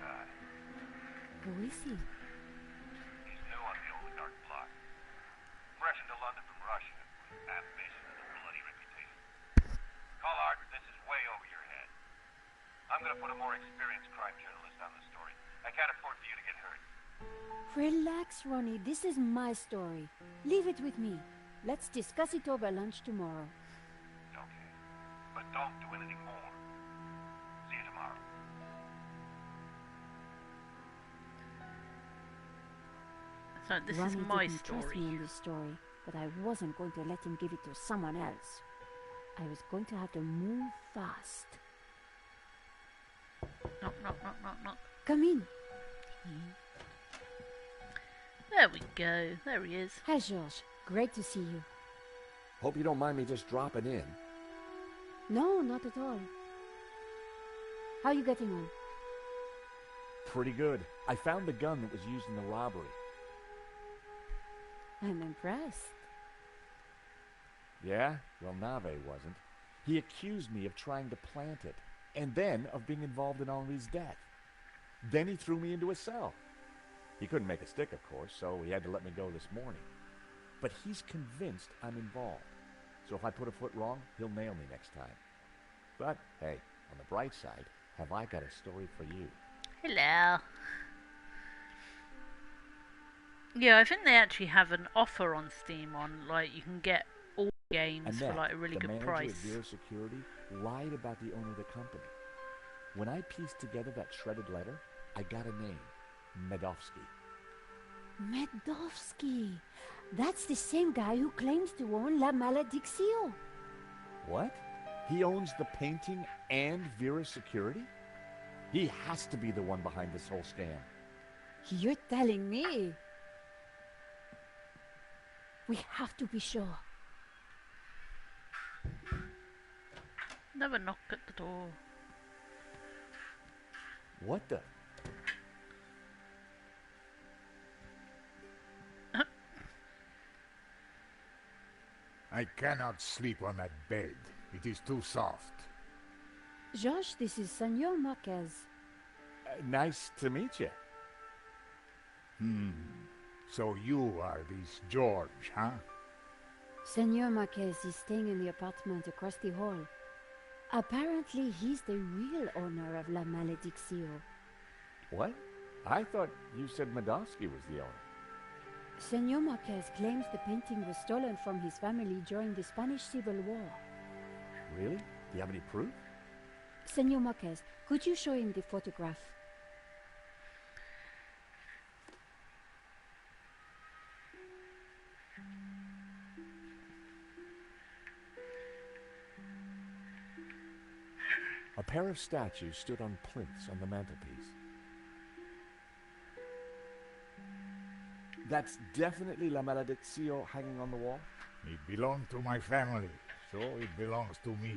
God. Who is he? He's new on the oligarch block. Fresh into London from Russia, with ambition and a bloody reputation. Call Art, this is way over your head. I'm gonna put a more experienced crime journalist on the story. I can't afford for you to get hurt. Relax, Ronnie. This is my story. Leave it with me. Let's discuss it over lunch tomorrow. Okay. But don't do anything more. See you tomorrow. So this Ronnie is my didn't trust story. me in this story, but I wasn't going to let him give it to someone else. I was going to have to move fast. Knock, knock, knock, knock, knock. Come in. There we go. There he is. Hi, Georges. Great to see you. Hope you don't mind me just dropping in. No, not at all. How are you getting on? Pretty good. I found the gun that was used in the robbery. I'm impressed. Yeah? Well, Nave wasn't. He accused me of trying to plant it, and then of being involved in Henri's death. Then he threw me into a cell. He couldn't make a stick, of course, so he had to let me go this morning. But he's convinced I'm involved. So if I put a foot wrong, he'll nail me next time. But, hey, on the bright side, have I got a story for you. Hello. Yeah, I think they actually have an offer on Steam on, like, you can get all games for, like, a really good price. The manager at Vera Security lied about the owner of the company. When I pieced together that shredded letter, I got a name. Medovsky. Medovsky. That's the same guy who claims to own La Malediccio. What? He owns the painting and Vera Security? He has to be the one behind this whole scam. You're telling me? We have to be sure. Never knock at the door. What the? I cannot sleep on that bed. It is too soft. Josh, this is Senor Marquez. Nice to meet you. So you are this George, huh? Senor Marquez is staying in the apartment across the hall. Apparently, he's the real owner of La Malediccio. What? I thought you said Medovsky was the owner. Senor Marquez claims the painting was stolen from his family during the Spanish Civil War. Really? Do you have any proof? Senor Marquez, could you show him the photograph? A pair of statues stood on plinths on the mantelpiece. That's definitely La Malediccio hanging on the wall? It belonged to my family, so it belongs to me.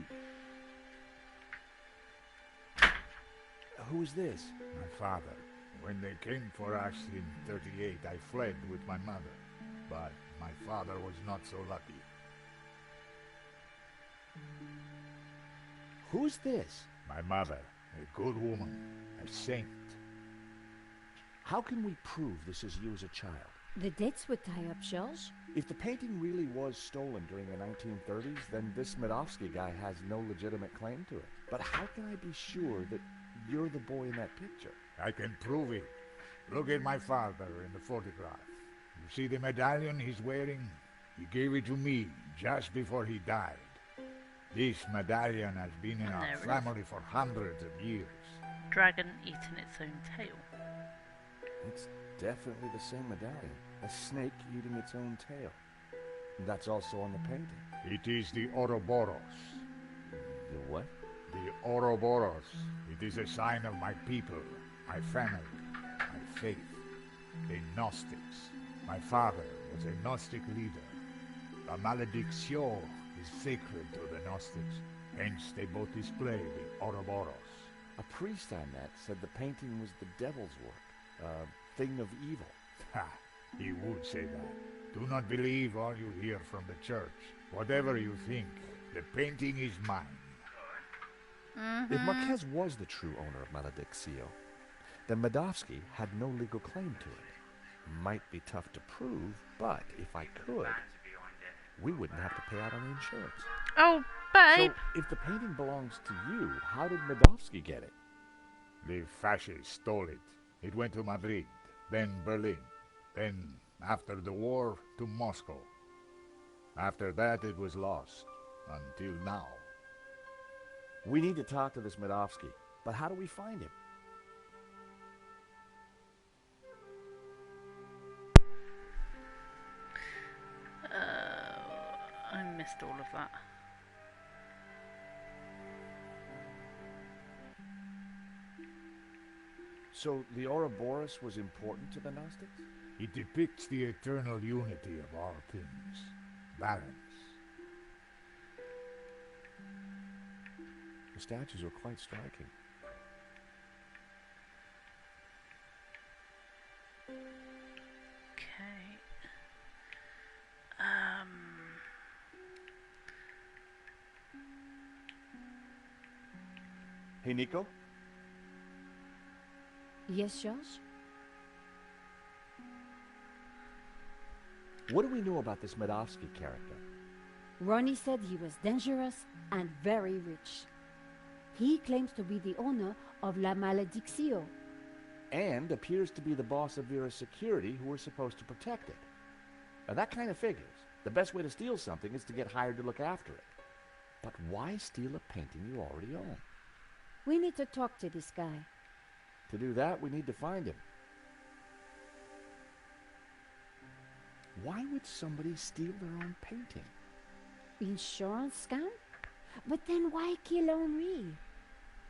Who's this? My father. When they came for us in 38, I fled with my mother. But my father was not so lucky. Who's this? My mother, a good woman, a saint. How can we prove this is you as a child? The dates would tie up, Georges. If the painting really was stolen during the 1930s, then this Medovsky guy has no legitimate claim to it. But how can I be sure that you're the boy in that picture? I can prove it. Look at my father in the photograph. You see the medallion he's wearing? He gave it to me just before he died. This medallion has been in our family for hundreds of years. Dragon eating its own tail. It's definitely the same medallion. A snake eating its own tail. That's also on the painting. It is the Ouroboros. The what? The Ouroboros. It is a sign of my people, my family, my faith. The Gnostics. My father was a Gnostic leader. La Malediccio is sacred to the Gnostics. Hence they both display the Ouroboros. A priest I met said the painting was the devil's work, a thing of evil. Ha! He would say that. Do not believe all you hear from the church. Whatever you think, the painting is mine. If Marquez was the true owner of Malediccio, then Medovsky had no legal claim to it. Might be tough to prove, but if I could, we wouldn't have to pay out on the insurance. Oh, babe! So, if the painting belongs to you, how did Medovsky get it? The fascists stole it. It went to Madrid, then Berlin, then, after the war, to Moscow. After that, it was lost, until now. We need to talk to this Medovsky, but how do we find him? I missed all of that. So the Ouroboros was important to the Gnostics? It depicts the eternal unity of all things. Balance. The statues were quite striking. Okay. Hey, Nico? Yes, Josh? What do we know about this Medovsky character? Ronnie said he was dangerous and very rich. He claims to be the owner of La Malediccio. And appears to be the boss of Vera's security who were supposed to protect it. Now that kind of figures. The best way to steal something is to get hired to look after it. But why steal a painting you already own? We need to talk to this guy. To do that, we need to find him. Why would somebody steal their own painting? Insurance scam? But then why kill Henri?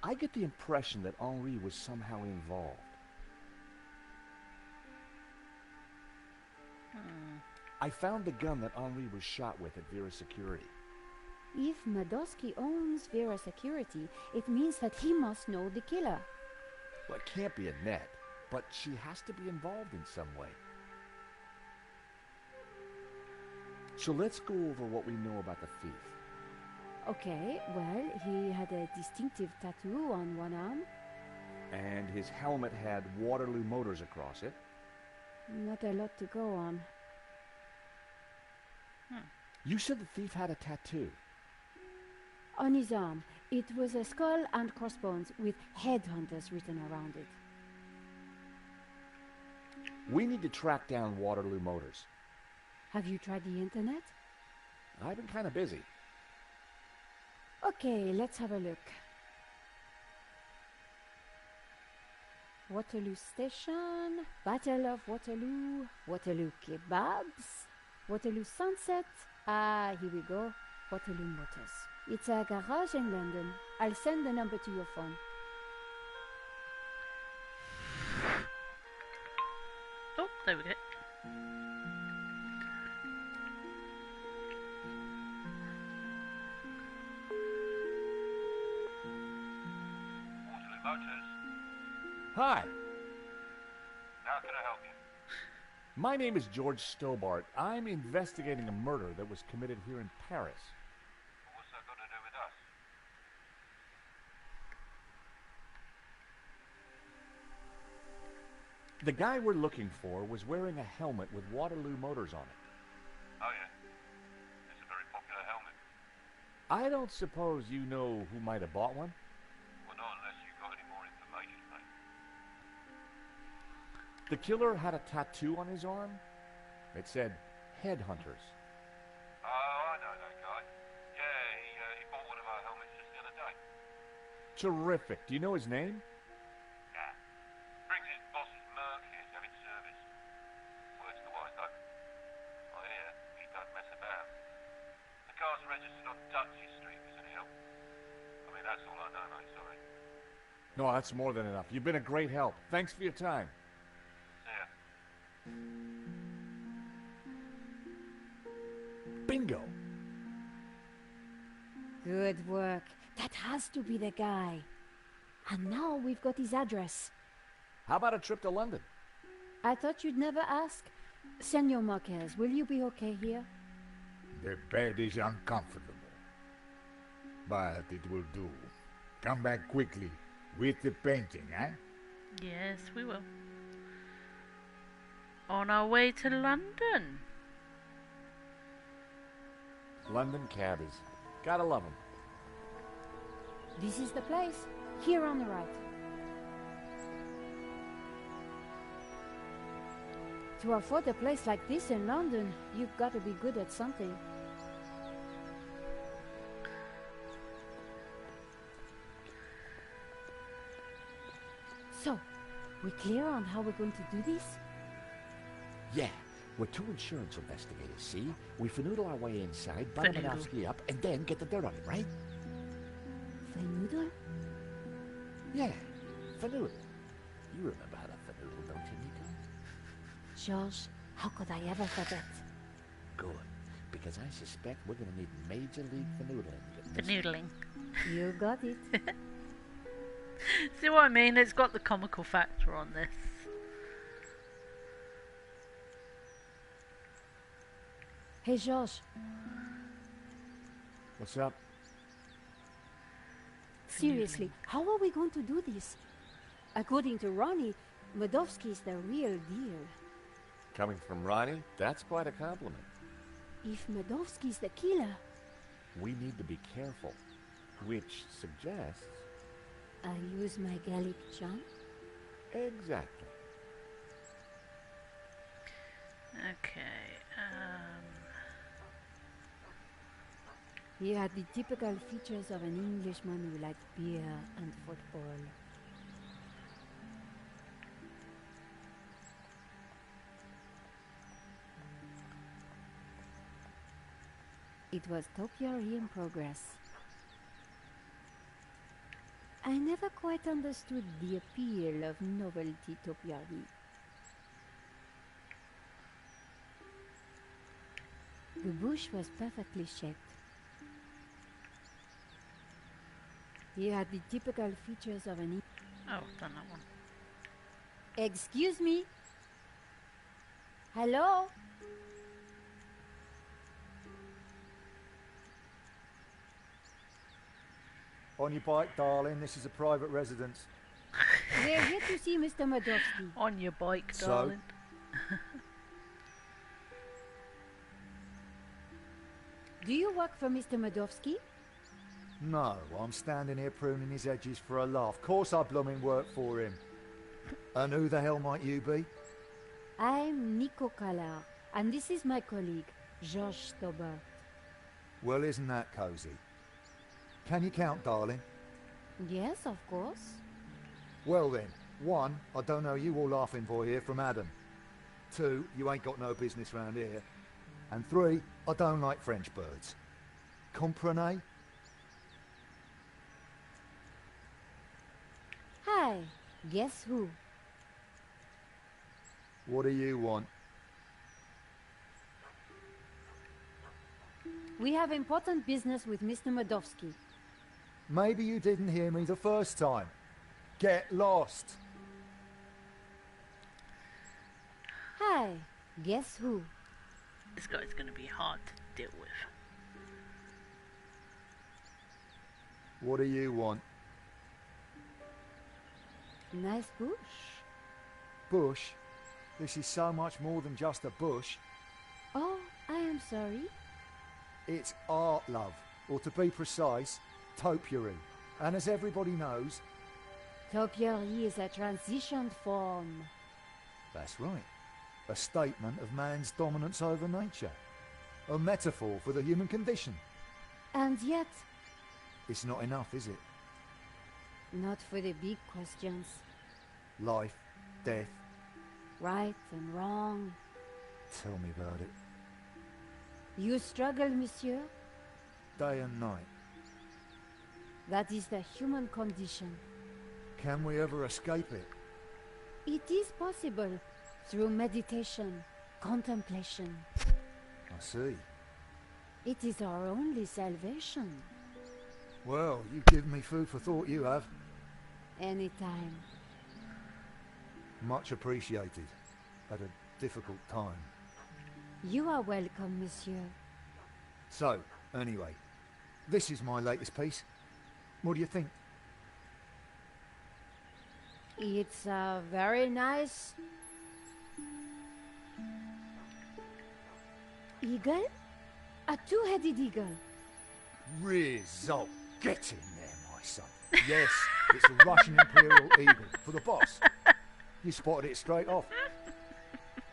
I get the impression that Henri was somehow involved. I found the gun that Henri was shot with at Vera's security. If Medovsky owns Vera Security, it means that he must know the killer. Well, it can't be Annette, but she has to be involved in some way. So let's go over what we know about the thief. Okay, well, he had a distinctive tattoo on one arm. And his helmet had Waterloo Motors across it. Not a lot to go on. You said the thief had a tattoo. On his arm, it was a skull and crossbones with headhunters written around it. We need to track down Waterloo Motors. Have you tried the internet? I've been kind of busy. Okay, let's have a look. Waterloo Station, Battle of Waterloo, Waterloo Kebabs, Waterloo Sunset. Ah, here we go. Waterloo Motors. It's a garage in London. I'll send the number to your phone. Oh, there we go. Waterloo Motors. Hi. How can I help you? My name is George Stobart. I'm investigating a murder that was committed here in Paris. What's that got to do with us? The guy we're looking for was wearing a helmet with Waterloo Motors on it. Oh, yeah. It's a very popular helmet. I don't suppose you know who might have bought one? Well, not unless you've got any more information, mate. The killer had a tattoo on his arm. It said, Headhunters. Oh, I know that guy. Yeah, he bought one of our helmets just the other day. Terrific. Do you know his name? Nah. Brings his boss's Merc here to have it serviced. Works the wise though. I hear he don't mess about. The car's registered on Dutchy Street, is any help? I mean, that's all I know, mate, sorry. No, that's more than enough. You've been a great help. Thanks for your time. See ya. Bingo! Good work. That has to be the guy. And now we've got his address. How about a trip to London? I thought you'd never ask. Senor Marquez, will you be okay here? The bed is uncomfortable. But it will do. Come back quickly with the painting, eh? Yes, we will. On our way to London. London cabbies. Gotta love them. This is the place. Here on the right. To afford a place like this in London, you've got to be good at something. So, we clear on how we're going to do this? Yeah, we're two insurance investigators, see? We finagle our way inside, butter Manovsky up, and then get the dirt on him, right? Finagle? Yeah, finagle. You remember how to finagle, don't you, Nico? George, how could I ever forget? Good, because I suspect we're gonna need major league finaggling. Fanoodling. You got it. See what I mean? It's got the comical factor on this. Hey, George. What's up? Seriously, how are we going to do this? According to Ronnie, Madovsky's the real deal. Coming from Ronnie, that's quite a compliment. If Madovsky's the killer... We need to be careful, which suggests... I use my Gallic charm? Exactly. Okay, He had the typical features of an Englishman who liked beer and football. It was topiary in progress. I never quite understood the appeal of novelty topiary. The bush was perfectly shaped. He had the typical features of an... Oh, done that one. Excuse me? Hello? On your bike, darling. This is a private residence. We're here to see Mr. Madovsky. On your bike, So? darling. Do you work for Mr. Madovsky? No, I'm standing here pruning his edges for a laugh. Course I blooming work for him. And who the hell might you be? I'm Nico Callar, and this is my colleague, Georges Stobart. Well, isn't that cosy? Can you count, darling? Yes, of course. Well then, 1, I don't know you all laughing boy here from Adam. 2, you ain't got no business round here. And 3, I don't like French birds. Comprenez? Hi, guess who? What do you want? We have important business with Mr. Madovsky. Maybe you didn't hear me the first time. Get lost. Hi, guess who? This guy's going to be hard to deal with. What do you want? Nice bush. Bush? This is so much more than just a bush. Oh, I am sorry. It's art, love. Or to be precise, topiary. And as everybody knows... Topiary is a transition form. That's right. A statement of man's dominance over nature. A metaphor for the human condition. And yet... It's not enough, is it? Not for the big questions. Life, death. Right and wrong. Tell me about it. You struggle, monsieur? Day and night. That is the human condition. Can we ever escape it? It is possible through meditation, contemplation. I see. It is our only salvation. Well, you've given me food for thought, you have. Anytime. Much appreciated. At a difficult time. You are welcome, monsieur. So, anyway, this is my latest piece. What do you think? It's a very nice eagle? A two-headed eagle. Result. Get in there, my son. Yes, it's a Russian Imperial Eagle for the boss. You spotted it straight off.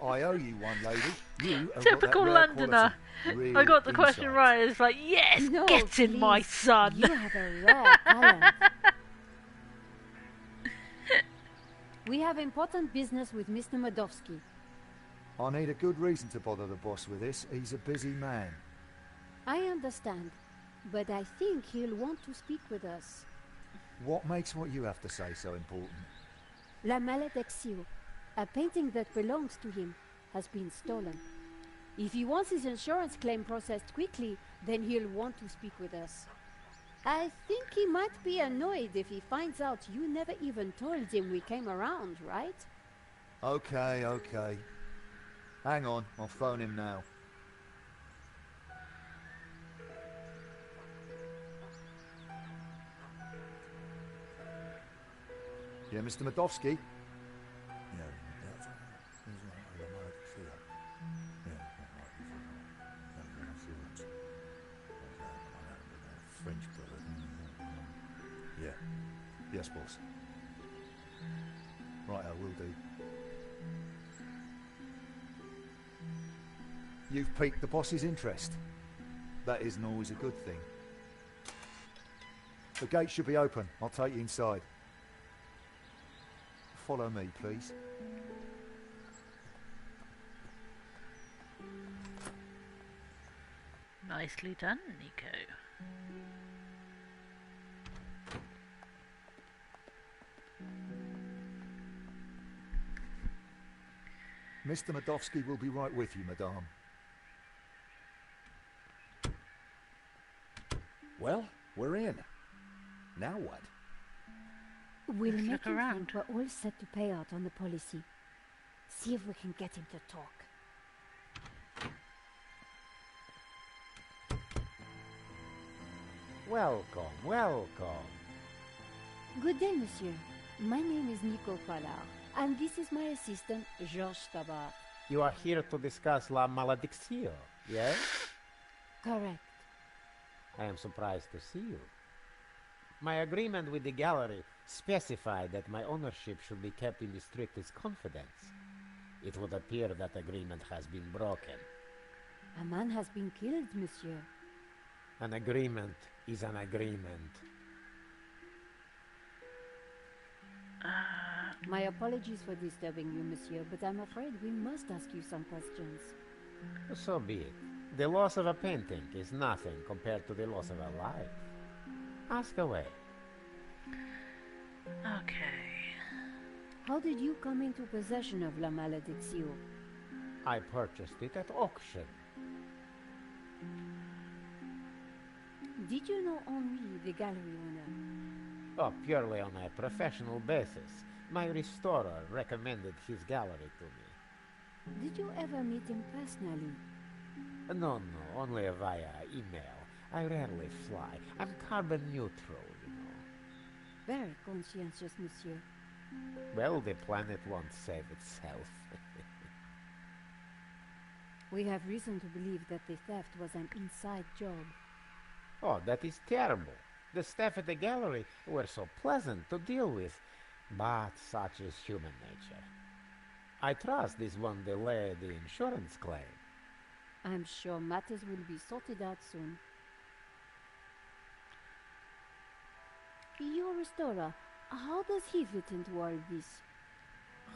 I owe you one, lady. You have Typical got that Londoner. Real I got the question insight. right. It's like, yes, No, get in, my please. son. You have a rare talent. We have important business with Mr. Modovsky. I need a good reason to bother the boss with this. He's a busy man. I understand, but I think he'll want to speak with us. What makes what you have to say so important? La Maledictio, a painting that belongs to him, has been stolen. If he wants his insurance claim processed quickly, then he'll want to speak with us. I think he might be annoyed if he finds out you never even told him we came around, right? Okay, okay. Hang on, I'll phone him now. Yeah, Mr. Modovsky? French brother. Yeah. Yes, boss. Right, I will do. You've piqued the boss's interest. That isn't always a good thing. The gate should be open. I'll take you inside. Follow me, please. Nicely done, Nico. Mr. Modovsky will be right with you, madame. Well, we're in. Now what? We'll Let's make look him around. think we're all set to pay out on the policy. See if we can get him to talk. Welcome, welcome. Good day, monsieur. My name is Nico Pallard, and this is my assistant, Georges Tabar. You are here to discuss La Maledictio, yes? Correct. I am surprised to see you. My agreement with the gallery specified that my ownership should be kept in the strictest confidence. It would appear that agreement has been broken. A man has been killed, monsieur. An agreement is an agreement. My apologies for disturbing you, monsieur, but I'm afraid we must ask you some questions. So be it. The loss of a painting is nothing compared to the loss of a life. Ask away. Okay. How did you come into possession of La Maledictio? I purchased it at auction. Did you know Henri, the gallery owner? Oh, purely on a professional basis. My restorer recommended his gallery to me. Did you ever meet him personally? No, only via email. I rarely fly. I'm carbon neutral, you know. Very conscientious, monsieur. Well, the planet won't save itself. We have reason to believe that the theft was an inside job. Oh, that is terrible. The staff at the gallery were so pleasant to deal with, but such is human nature. I trust this won't delay the insurance claim. I'm sure matters will be sorted out soon. Your restorer, how does he fit into all this?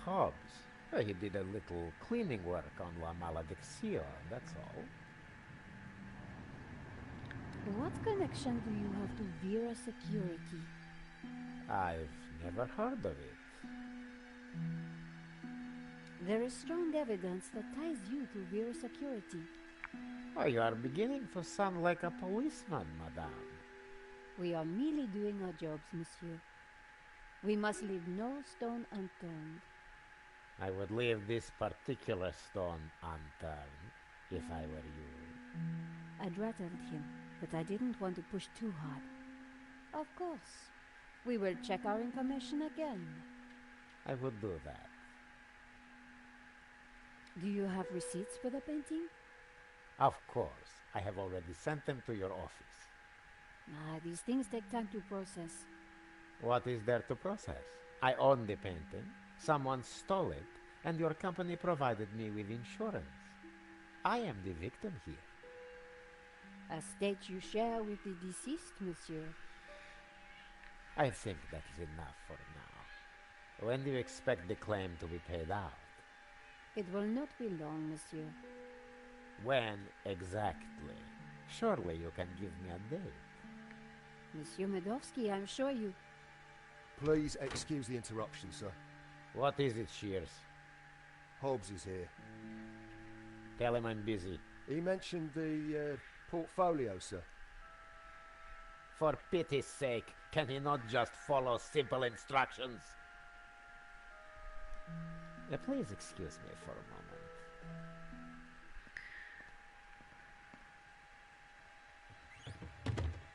Hobbs. He did a little cleaning work on La Maledictio, that's all. What connection do you have to Vera Security? I've never heard of it. There is strong evidence that ties you to Vera Security. Oh, you are beginning to sound like a policeman, madame. We are merely doing our jobs, monsieur. We must leave no stone unturned. I would leave this particular stone unturned if I were you. I'd rattled him, but I didn't want to push too hard. Of course. We will check our information again. I would do that. Do you have receipts for the painting? Of course. I have already sent them to your office. These things take time to process. What is there to process? I own the painting. Someone stole it, and your company provided me with insurance. I am the victim here. A state you share with the deceased, monsieur. I think that is enough for now. When do you expect the claim to be paid out? It will not be long, monsieur. When exactly? Surely you can give me a date. Monsieur Medovsky, I'm sure you... Please excuse the interruption, sir. What is it, Shears? Hobbs is here. Tell him I'm busy. He mentioned the portfolio, sir. For pity's sake, can he not just follow simple instructions? Please excuse me for a moment.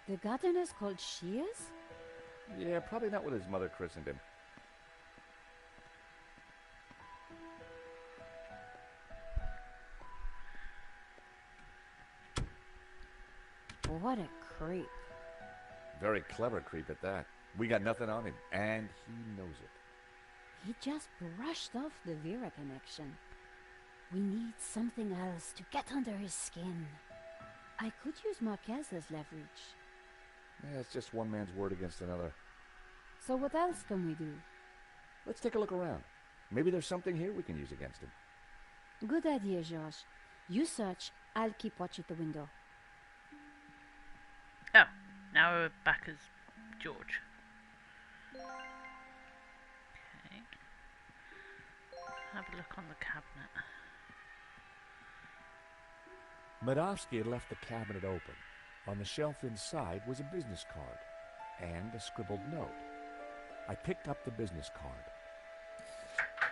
The gardener's called Shears? Yeah, probably not what his mother christened him. What a creep. Very clever creep at that. We got nothing on him, and he knows it. He just brushed off the Vera connection. We need something else to get under his skin. I could use Marquez as leverage. Yeah, it's just one man's word against another. So what else can we do? Let's take a look around. Maybe there's something here we can use against him. Good idea, George. You search, I'll keep watch at the window. Oh, now we're back as George. Okay. Have a look on the cabinet. Medovsky had left the cabinet open. On the shelf inside was a business card and a scribbled note. I picked up the business card.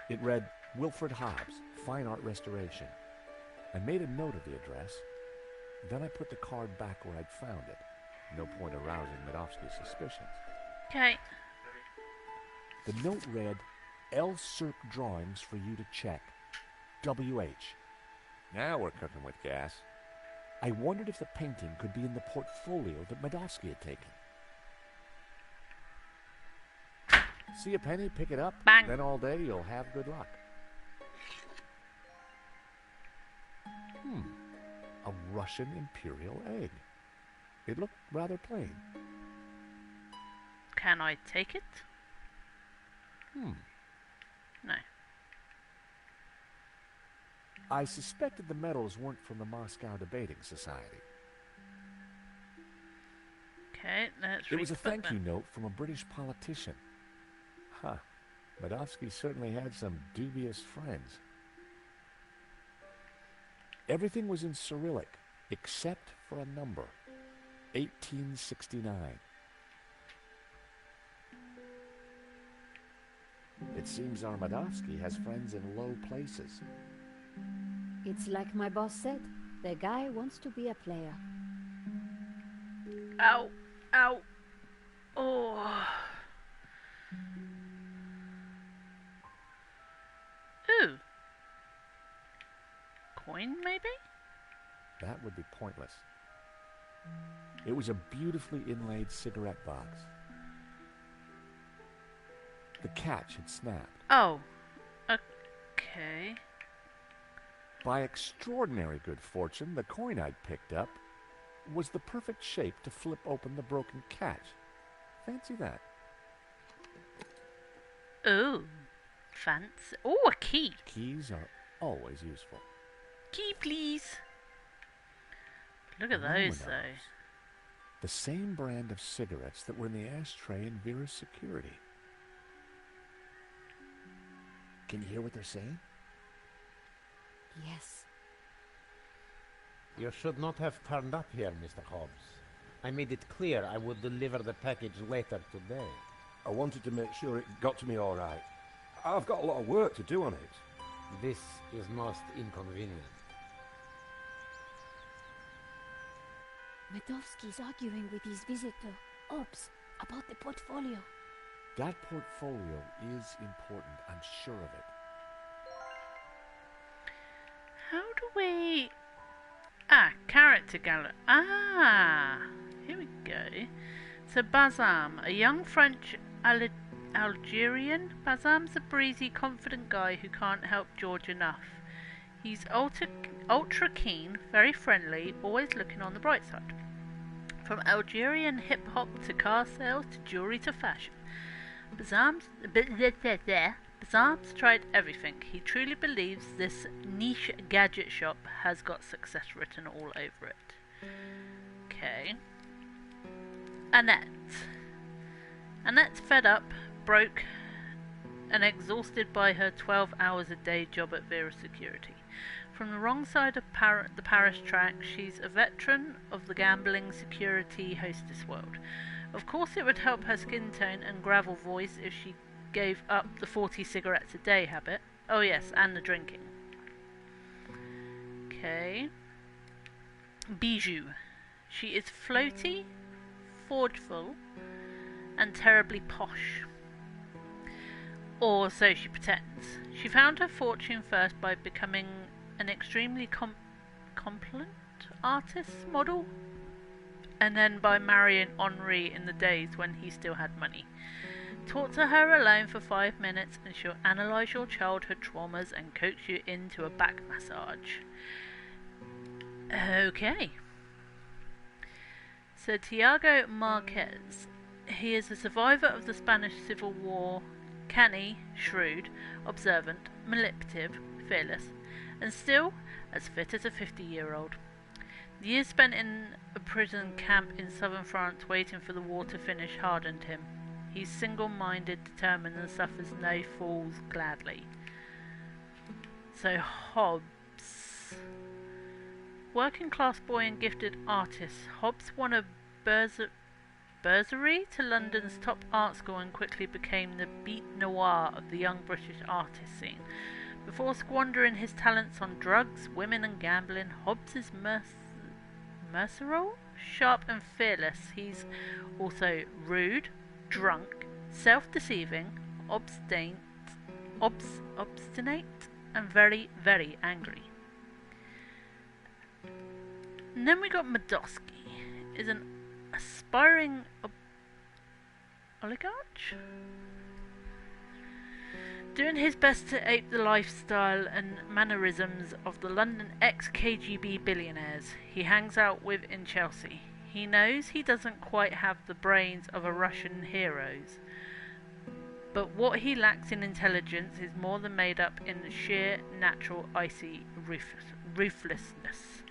It read, Wilfred Hobbs, Fine Art Restoration. I made a note of the address. Then I put the card back where I'd found it. No point arousing Medovsky's suspicions. Okay. The note read, L. Cirque Drawings for you to check. W.H. Now we're cooking with gas. I wondered if the painting could be in the portfolio that Medovsky had taken. See a penny, pick it up, bang. Then all day you'll have good luck. A Russian imperial egg. It looked rather plain. Can I take it? No. I suspected the medals weren't from the Moscow Debating Society. Okay, let's It was a re-put thank you them. note from a British politician. Medovsky certainly had some dubious friends. Everything was in Cyrillic, except for a number. 1869. It seems our Medovsky has friends in low places. It's like my boss said. The guy wants to be a player. Ow! Ow! Oh! Ooh! Coin, maybe? That would be pointless. It was a beautifully inlaid cigarette box. The catch had snapped. Oh. Okay. By extraordinary good fortune, the coin I'd picked up was the perfect shape to flip open the broken catch. Fancy that. Ooh. Fancy. Oh, a key. Keys are always useful. Key, please. Look at those, though. The same brand of cigarettes that were in the ashtray in Vera's security. Can you hear what they're saying? Yes. You should not have turned up here, Mr. Hobbs. I made it clear I would deliver the package later today. I wanted to make sure it got to me all right. I've got a lot of work to do on it. This is most inconvenient. Medovsky's arguing with his visitor, Ops, about the portfolio. That portfolio is important, I'm sure of it. How do we... character gallery. Here we go. So Bazam, a young French Algerian. Bazam's a breezy, confident guy who can't help George enough. He's ultra keen, very friendly, always looking on the bright side. From Algerian hip-hop to car sales to jewelry to fashion. Bazam's tried everything. He truly believes this niche gadget shop has got success written all over it. Okay. Annette. Annette's fed up, broke, and exhausted by her 12 hours a day job at Vera Security. From the wrong side of the Paris track, she's a veteran of the gambling security hostess world. Of course it would help her skin tone and gravel voice if she gave up the 40 cigarettes a day habit. Oh yes, and the drinking. Okay. Bijou. She is floaty, forgeful, and terribly posh. Or so she pretends. She found her fortune first by becoming an extremely compliant artist model, and then by marrying Henri in the days when he still had money. Talk to her alone for 5 minutes and she'll analyse your childhood traumas and coax you into a back massage. Okay. So Tiago Marquez. He is a survivor of the Spanish Civil War, canny, shrewd, observant, manipulative, fearless, and still as fit as a 50-year-old. The years spent in a prison camp in southern France waiting for the war to finish hardened him. He's single-minded, determined, and suffers no fools gladly. So Hobbs. Working class boy and gifted artist, Hobbs won a bursary to London's top art school and quickly became the beat noir of the young British artist scene. Before squandering his talents on drugs, women and gambling, Hobbs is mercurial, sharp and fearless. He's also rude, drunk, self-deceiving, obstinate, and very, very angry. And then we got Medovsky, is an aspiring oligarch, doing his best to ape the lifestyle and mannerisms of the London ex-KGB billionaires he hangs out with in Chelsea. He knows he doesn't quite have the brains of a Russian heroes, but what he lacks in intelligence is more than made up in sheer natural icy ruthlessness.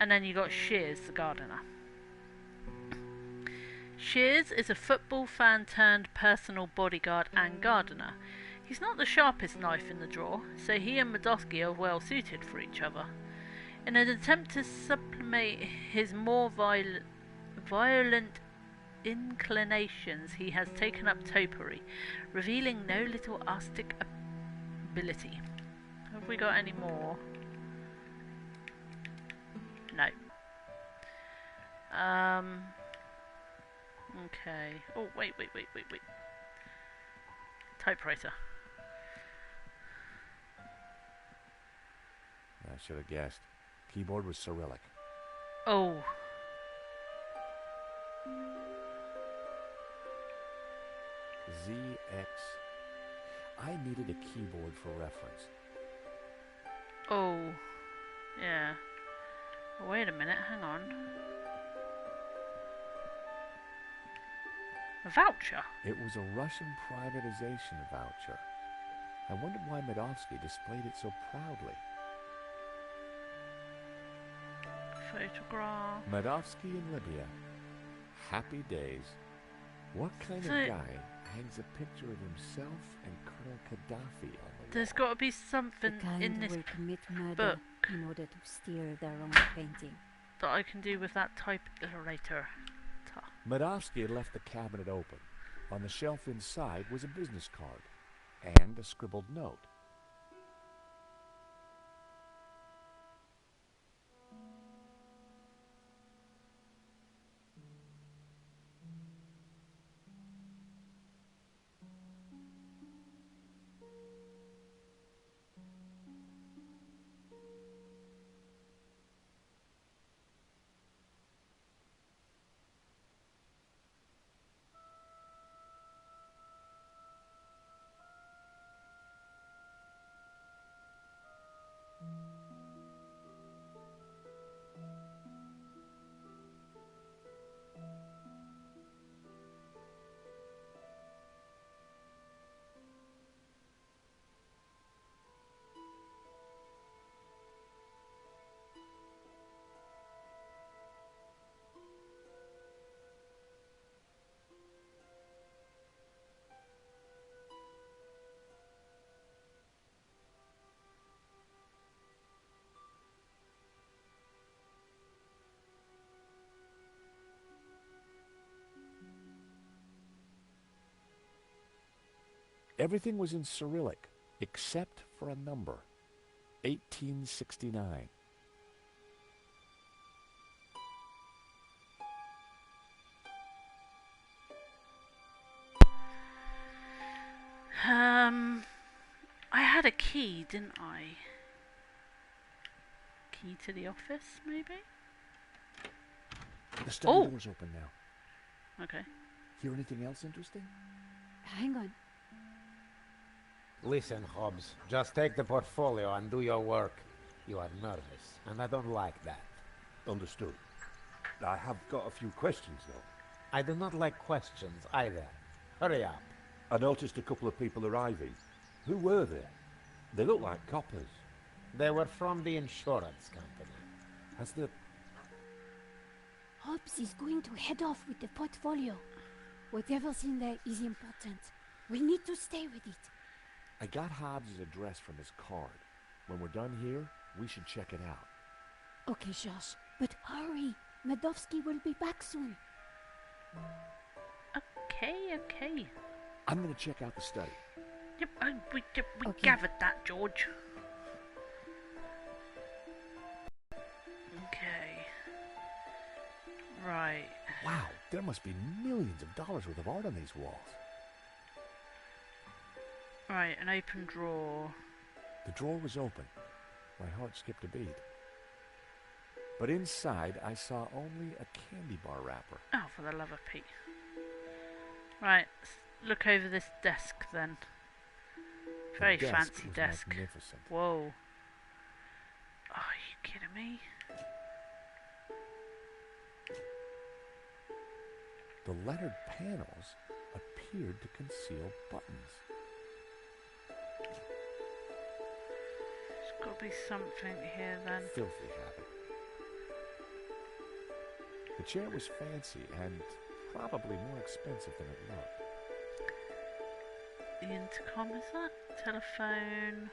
And then you got Shears, the gardener. Shears is a football fan turned personal bodyguard and gardener. He's not the sharpest knife in the drawer, so he and Medovsky are well suited for each other. In an attempt to sublimate his more violent inclinations, he has taken up topiary, revealing no little artistic ability. Have we got any more? No. Okay. Oh, wait. Typewriter. I should have guessed. Keyboard was Cyrillic. Oh. ZX. I needed a keyboard for reference. Oh. Yeah. Wait a minute, hang on. A voucher? It was a Russian privatization voucher. I wondered why Medovsky displayed it so proudly. Photograph. Medovsky in Libya. Happy days. What kind of guy hangs a picture of himself and Colonel Gaddafi on the There's got to be something the kind in this will commit murder book. in order to steal their own painting. that I can do with that typewriter. Medovsky had left the cabinet open. On the shelf inside was a business card and a scribbled note. Everything was in Cyrillic, except for a number, 1869. I had a key, didn't I? Key to the office, maybe? The study door's open now. Okay. Hear anything else interesting? Hang on. Listen, Hobbs, just take the portfolio and do your work. You are nervous, and I don't like that. Understood. I have got a few questions, though. I do not like questions either. Hurry up. I noticed a couple of people arriving. Who were they? They look like coppers. They were from the insurance company. Has the... Hobbs is going to head off with the portfolio. Whatever's in there is important. We need to stay with it. I got Hobbs' address from his card. When we're done here, we should check it out. Okay, Josh, but hurry. Medovsky will be back soon. Okay. I'm going to check out the study. Yep, we gathered that, George. Okay. Right. Wow, there must be millions of dollars worth of art on these walls. Right, an open drawer. The drawer was open. My heart skipped a beat. But inside, I saw only a candy bar wrapper. Oh, for the love of Pete. Right, look over this desk then. Very fancy desk. Magnificent. Whoa. Oh, are you kidding me? The lettered panels appeared to conceal buttons. There's got to be something here then. Filthy habit. The chair was fancy and probably more expensive than it looked. The intercom, is that? Telephone.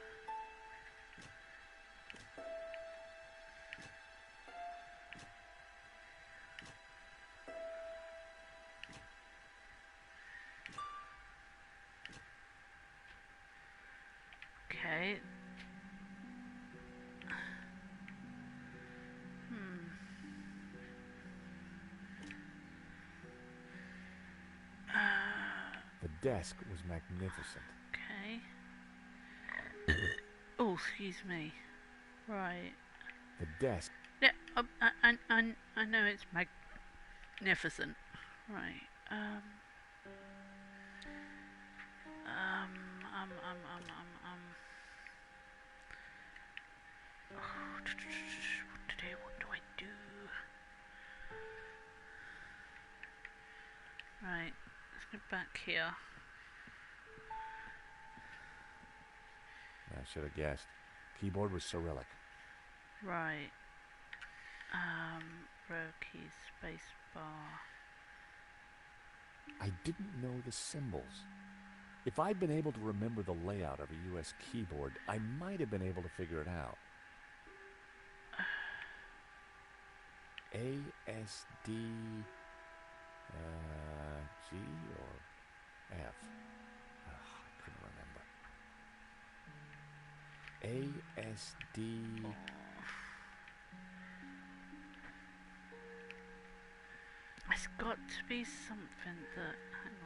Okay. The desk was magnificent. Okay. Oh, excuse me. Right. The desk. Yeah, I know it's magnificent. Right. What do I do? Right. Let's go back here. I should have guessed. Keyboard was Cyrillic. Right. Row keys, space bar. I didn't know the symbols. If I'd been able to remember the layout of a US keyboard, I might have been able to figure it out. ASD G or F? I couldn't remember. ASD. It's got to be something that. Hang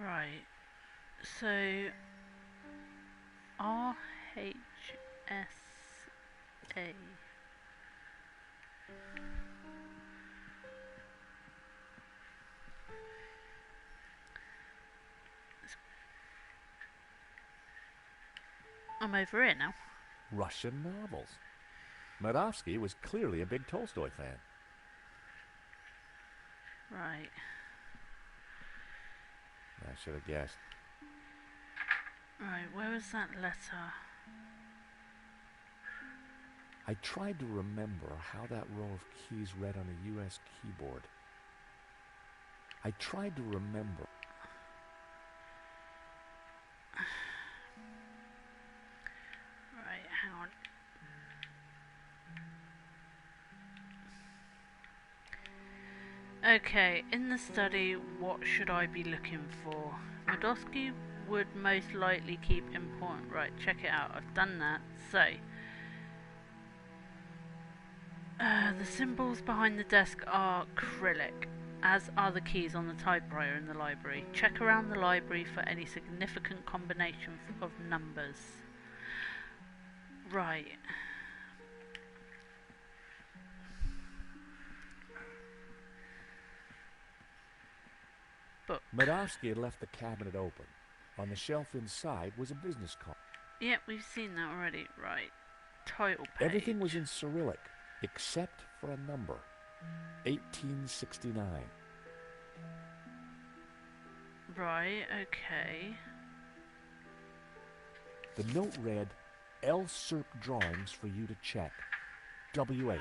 on. Right. So RHSA. I'm over here now. Russian novels. Medovsky was clearly a big Tolstoy fan. Right. I should have guessed. Right, where was that letter? I tried to remember how that row of keys read on a US keyboard. I tried to remember. Right, hang on. Okay, in the study, what should I be looking for? Medovsky would most likely keep important. Right, check it out. I've done that. So, the symbols behind the desk are Cyrillic, as are the keys on the typewriter in the library. Check around the library for any significant combination of numbers. Right. Book. Medovsky had left the cabinet open. On the shelf inside was a business card. Yep, we've seen that already. Right. Title page. Everything was in Cyrillic, except for a number. 1869. Right, okay. The note read, L-SERP drawings for you to check. W.H.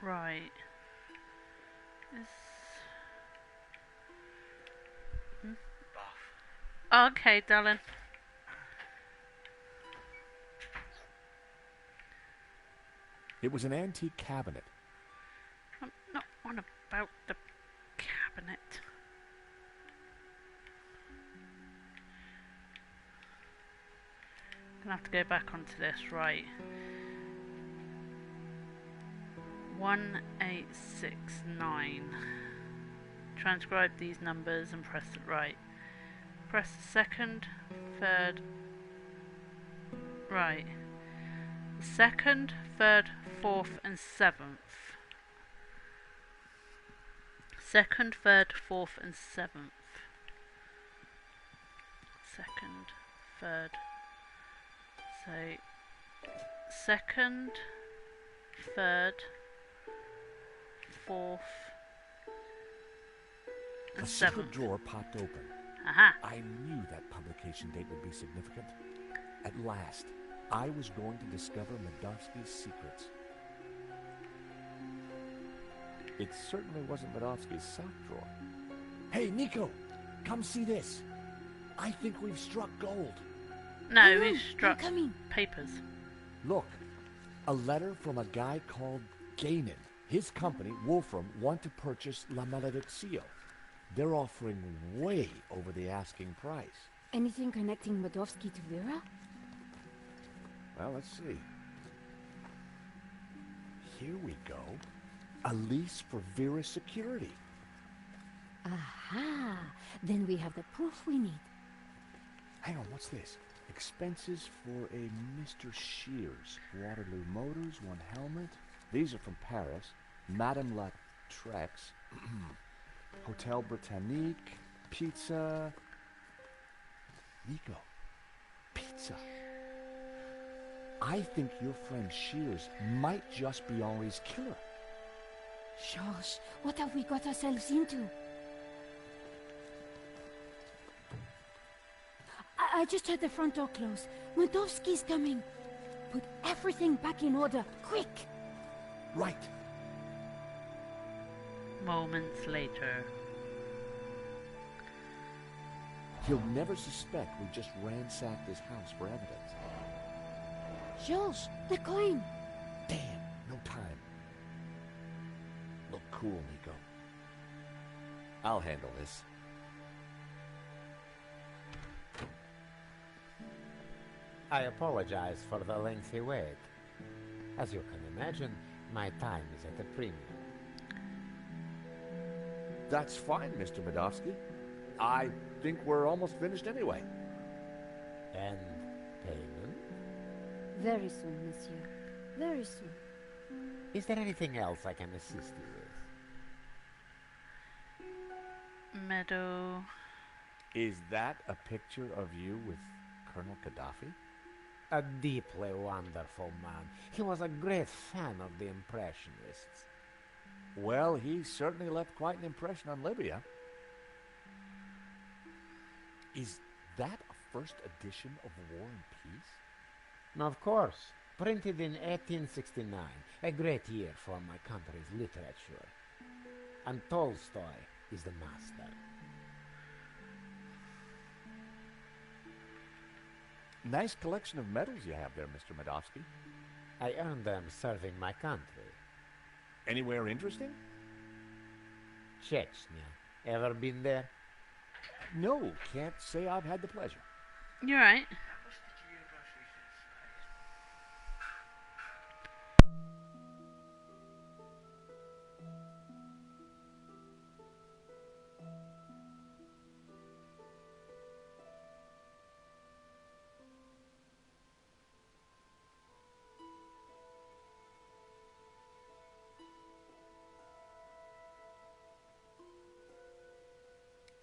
Right. Okay, darling. It was an antique cabinet. I'm not on about the cabinet. Gonna have to go back onto this, right. 1869. Transcribe these numbers and press it right. Press the second, third, right. Second, third, fourth and seventh. Second, third, fourth and seventh. Second, third. So, second, third, fourth and A seventh. secret drawer popped open. Aha. I knew that publication date would be significant. At last, I was going to discover Medovsky's secrets. It certainly wasn't Medovsky's sock drawer. Hey, Nico, come see this. I think we've struck gold. No, we've struck papers. Look, a letter from a guy called Gainan. His company, Wolfram, want to purchase La Malediccio. They're offering way over the asking price. Anything connecting Medovsky to Vera? Well, let's see. Here we go. A lease for Vera's security. Aha! Then we have the proof we need. Hang on, what's this? Expenses for a Mr. Shears. Waterloo Motors, one helmet. These are from Paris. Madame La Trex. Hotel Britannique. Pizza. Nico. Pizza. I think your friend Shears might just be Henri's killer. Georges, what have we got ourselves into? I just heard the front door close. Medovsky's coming. Put everything back in order, quick! Right. Moments later. He'll never suspect we just ransacked his house for evidence. Georges, the coin! Damn, no time. Look cool, Nico. I'll handle this. I apologize for the lengthy wait. As you can imagine, my time is at a premium. That's fine, Mr. Medovsky. I think we're almost finished anyway. And payment? Very soon, monsieur. Very soon. Is there anything else I can assist you with? Meadow. Is that a picture of you with Colonel Gaddafi? A deeply wonderful man. He was a great fan of the Impressionists. Well, he certainly left quite an impression on Libya. Is that a first edition of War and Peace? Of course. Printed in 1869. A great year for my country's literature. And Tolstoy is the master. Nice collection of medals you have there, Mr. Medovsky. I earned them serving my country. Anywhere interesting? Chechnya. Ever been there? No, can't say I've had the pleasure. You're right.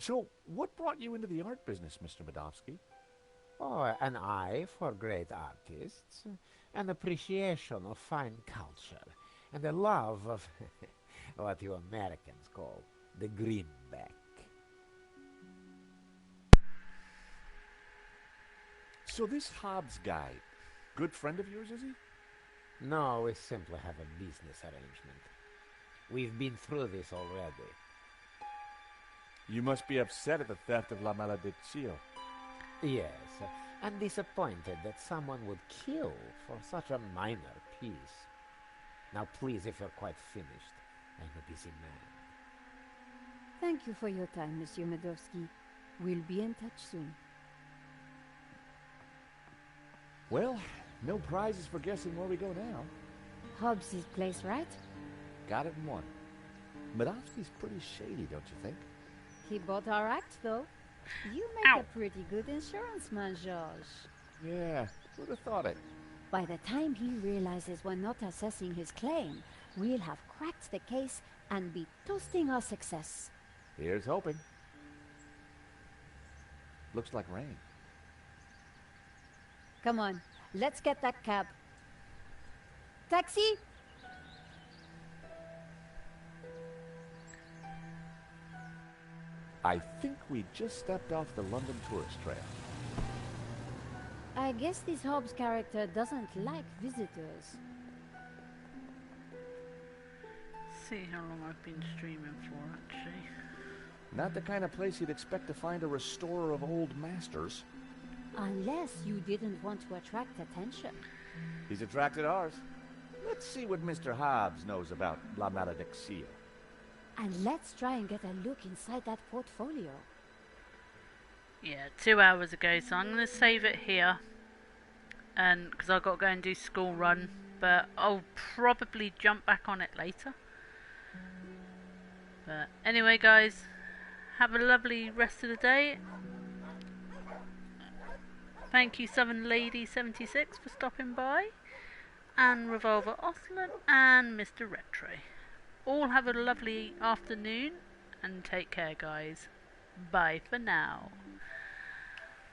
So, what brought you into the art business, Mr. Medovsky? Oh, an eye for great artists, an appreciation of fine culture, and a love of what you Americans call the greenback. So this Hobbs guy, good friend of yours, is he? No, we simply have a business arrangement. We've been through this already. You must be upset at the theft of La Malediction. Yes, and disappointed that someone would kill for such a minor piece. Now please, if you're quite finished, I'm a busy man. Thank you for your time, Monsieur Medovsky. We'll be in touch soon. Well, no prizes for guessing where we go now. Hobbs' place, right? Got it in one. Medovsky's pretty shady, don't you think? He bought our act, though. You make a pretty good insurance man, Georges. Yeah, who'd have thought it? By the time he realizes we're not assessing his claim, we'll have cracked the case and be toasting our success. Here's hoping. Looks like rain. Come on, let's get that cab. Taxi! I think we just stepped off the London tourist trail. I guess this Hobbs character doesn't like visitors. See how long I've been streaming for, actually. Not the kind of place you'd expect to find a restorer of old masters. Unless you didn't want to attract attention. He's attracted ours. Let's see what Mr. Hobbs knows about La Malediction. And let's try and get a look inside that portfolio. Yeah, 2 hours ago, so I'm going to save it here. And because I've got to go and do school run. But I'll probably jump back on it later. But anyway, guys, have a lovely rest of the day. Thank you, Southern Lady 76, for stopping by. And Revolver Oslan and Mr. Retro. All have a lovely afternoon and take care, guys. Bye for now.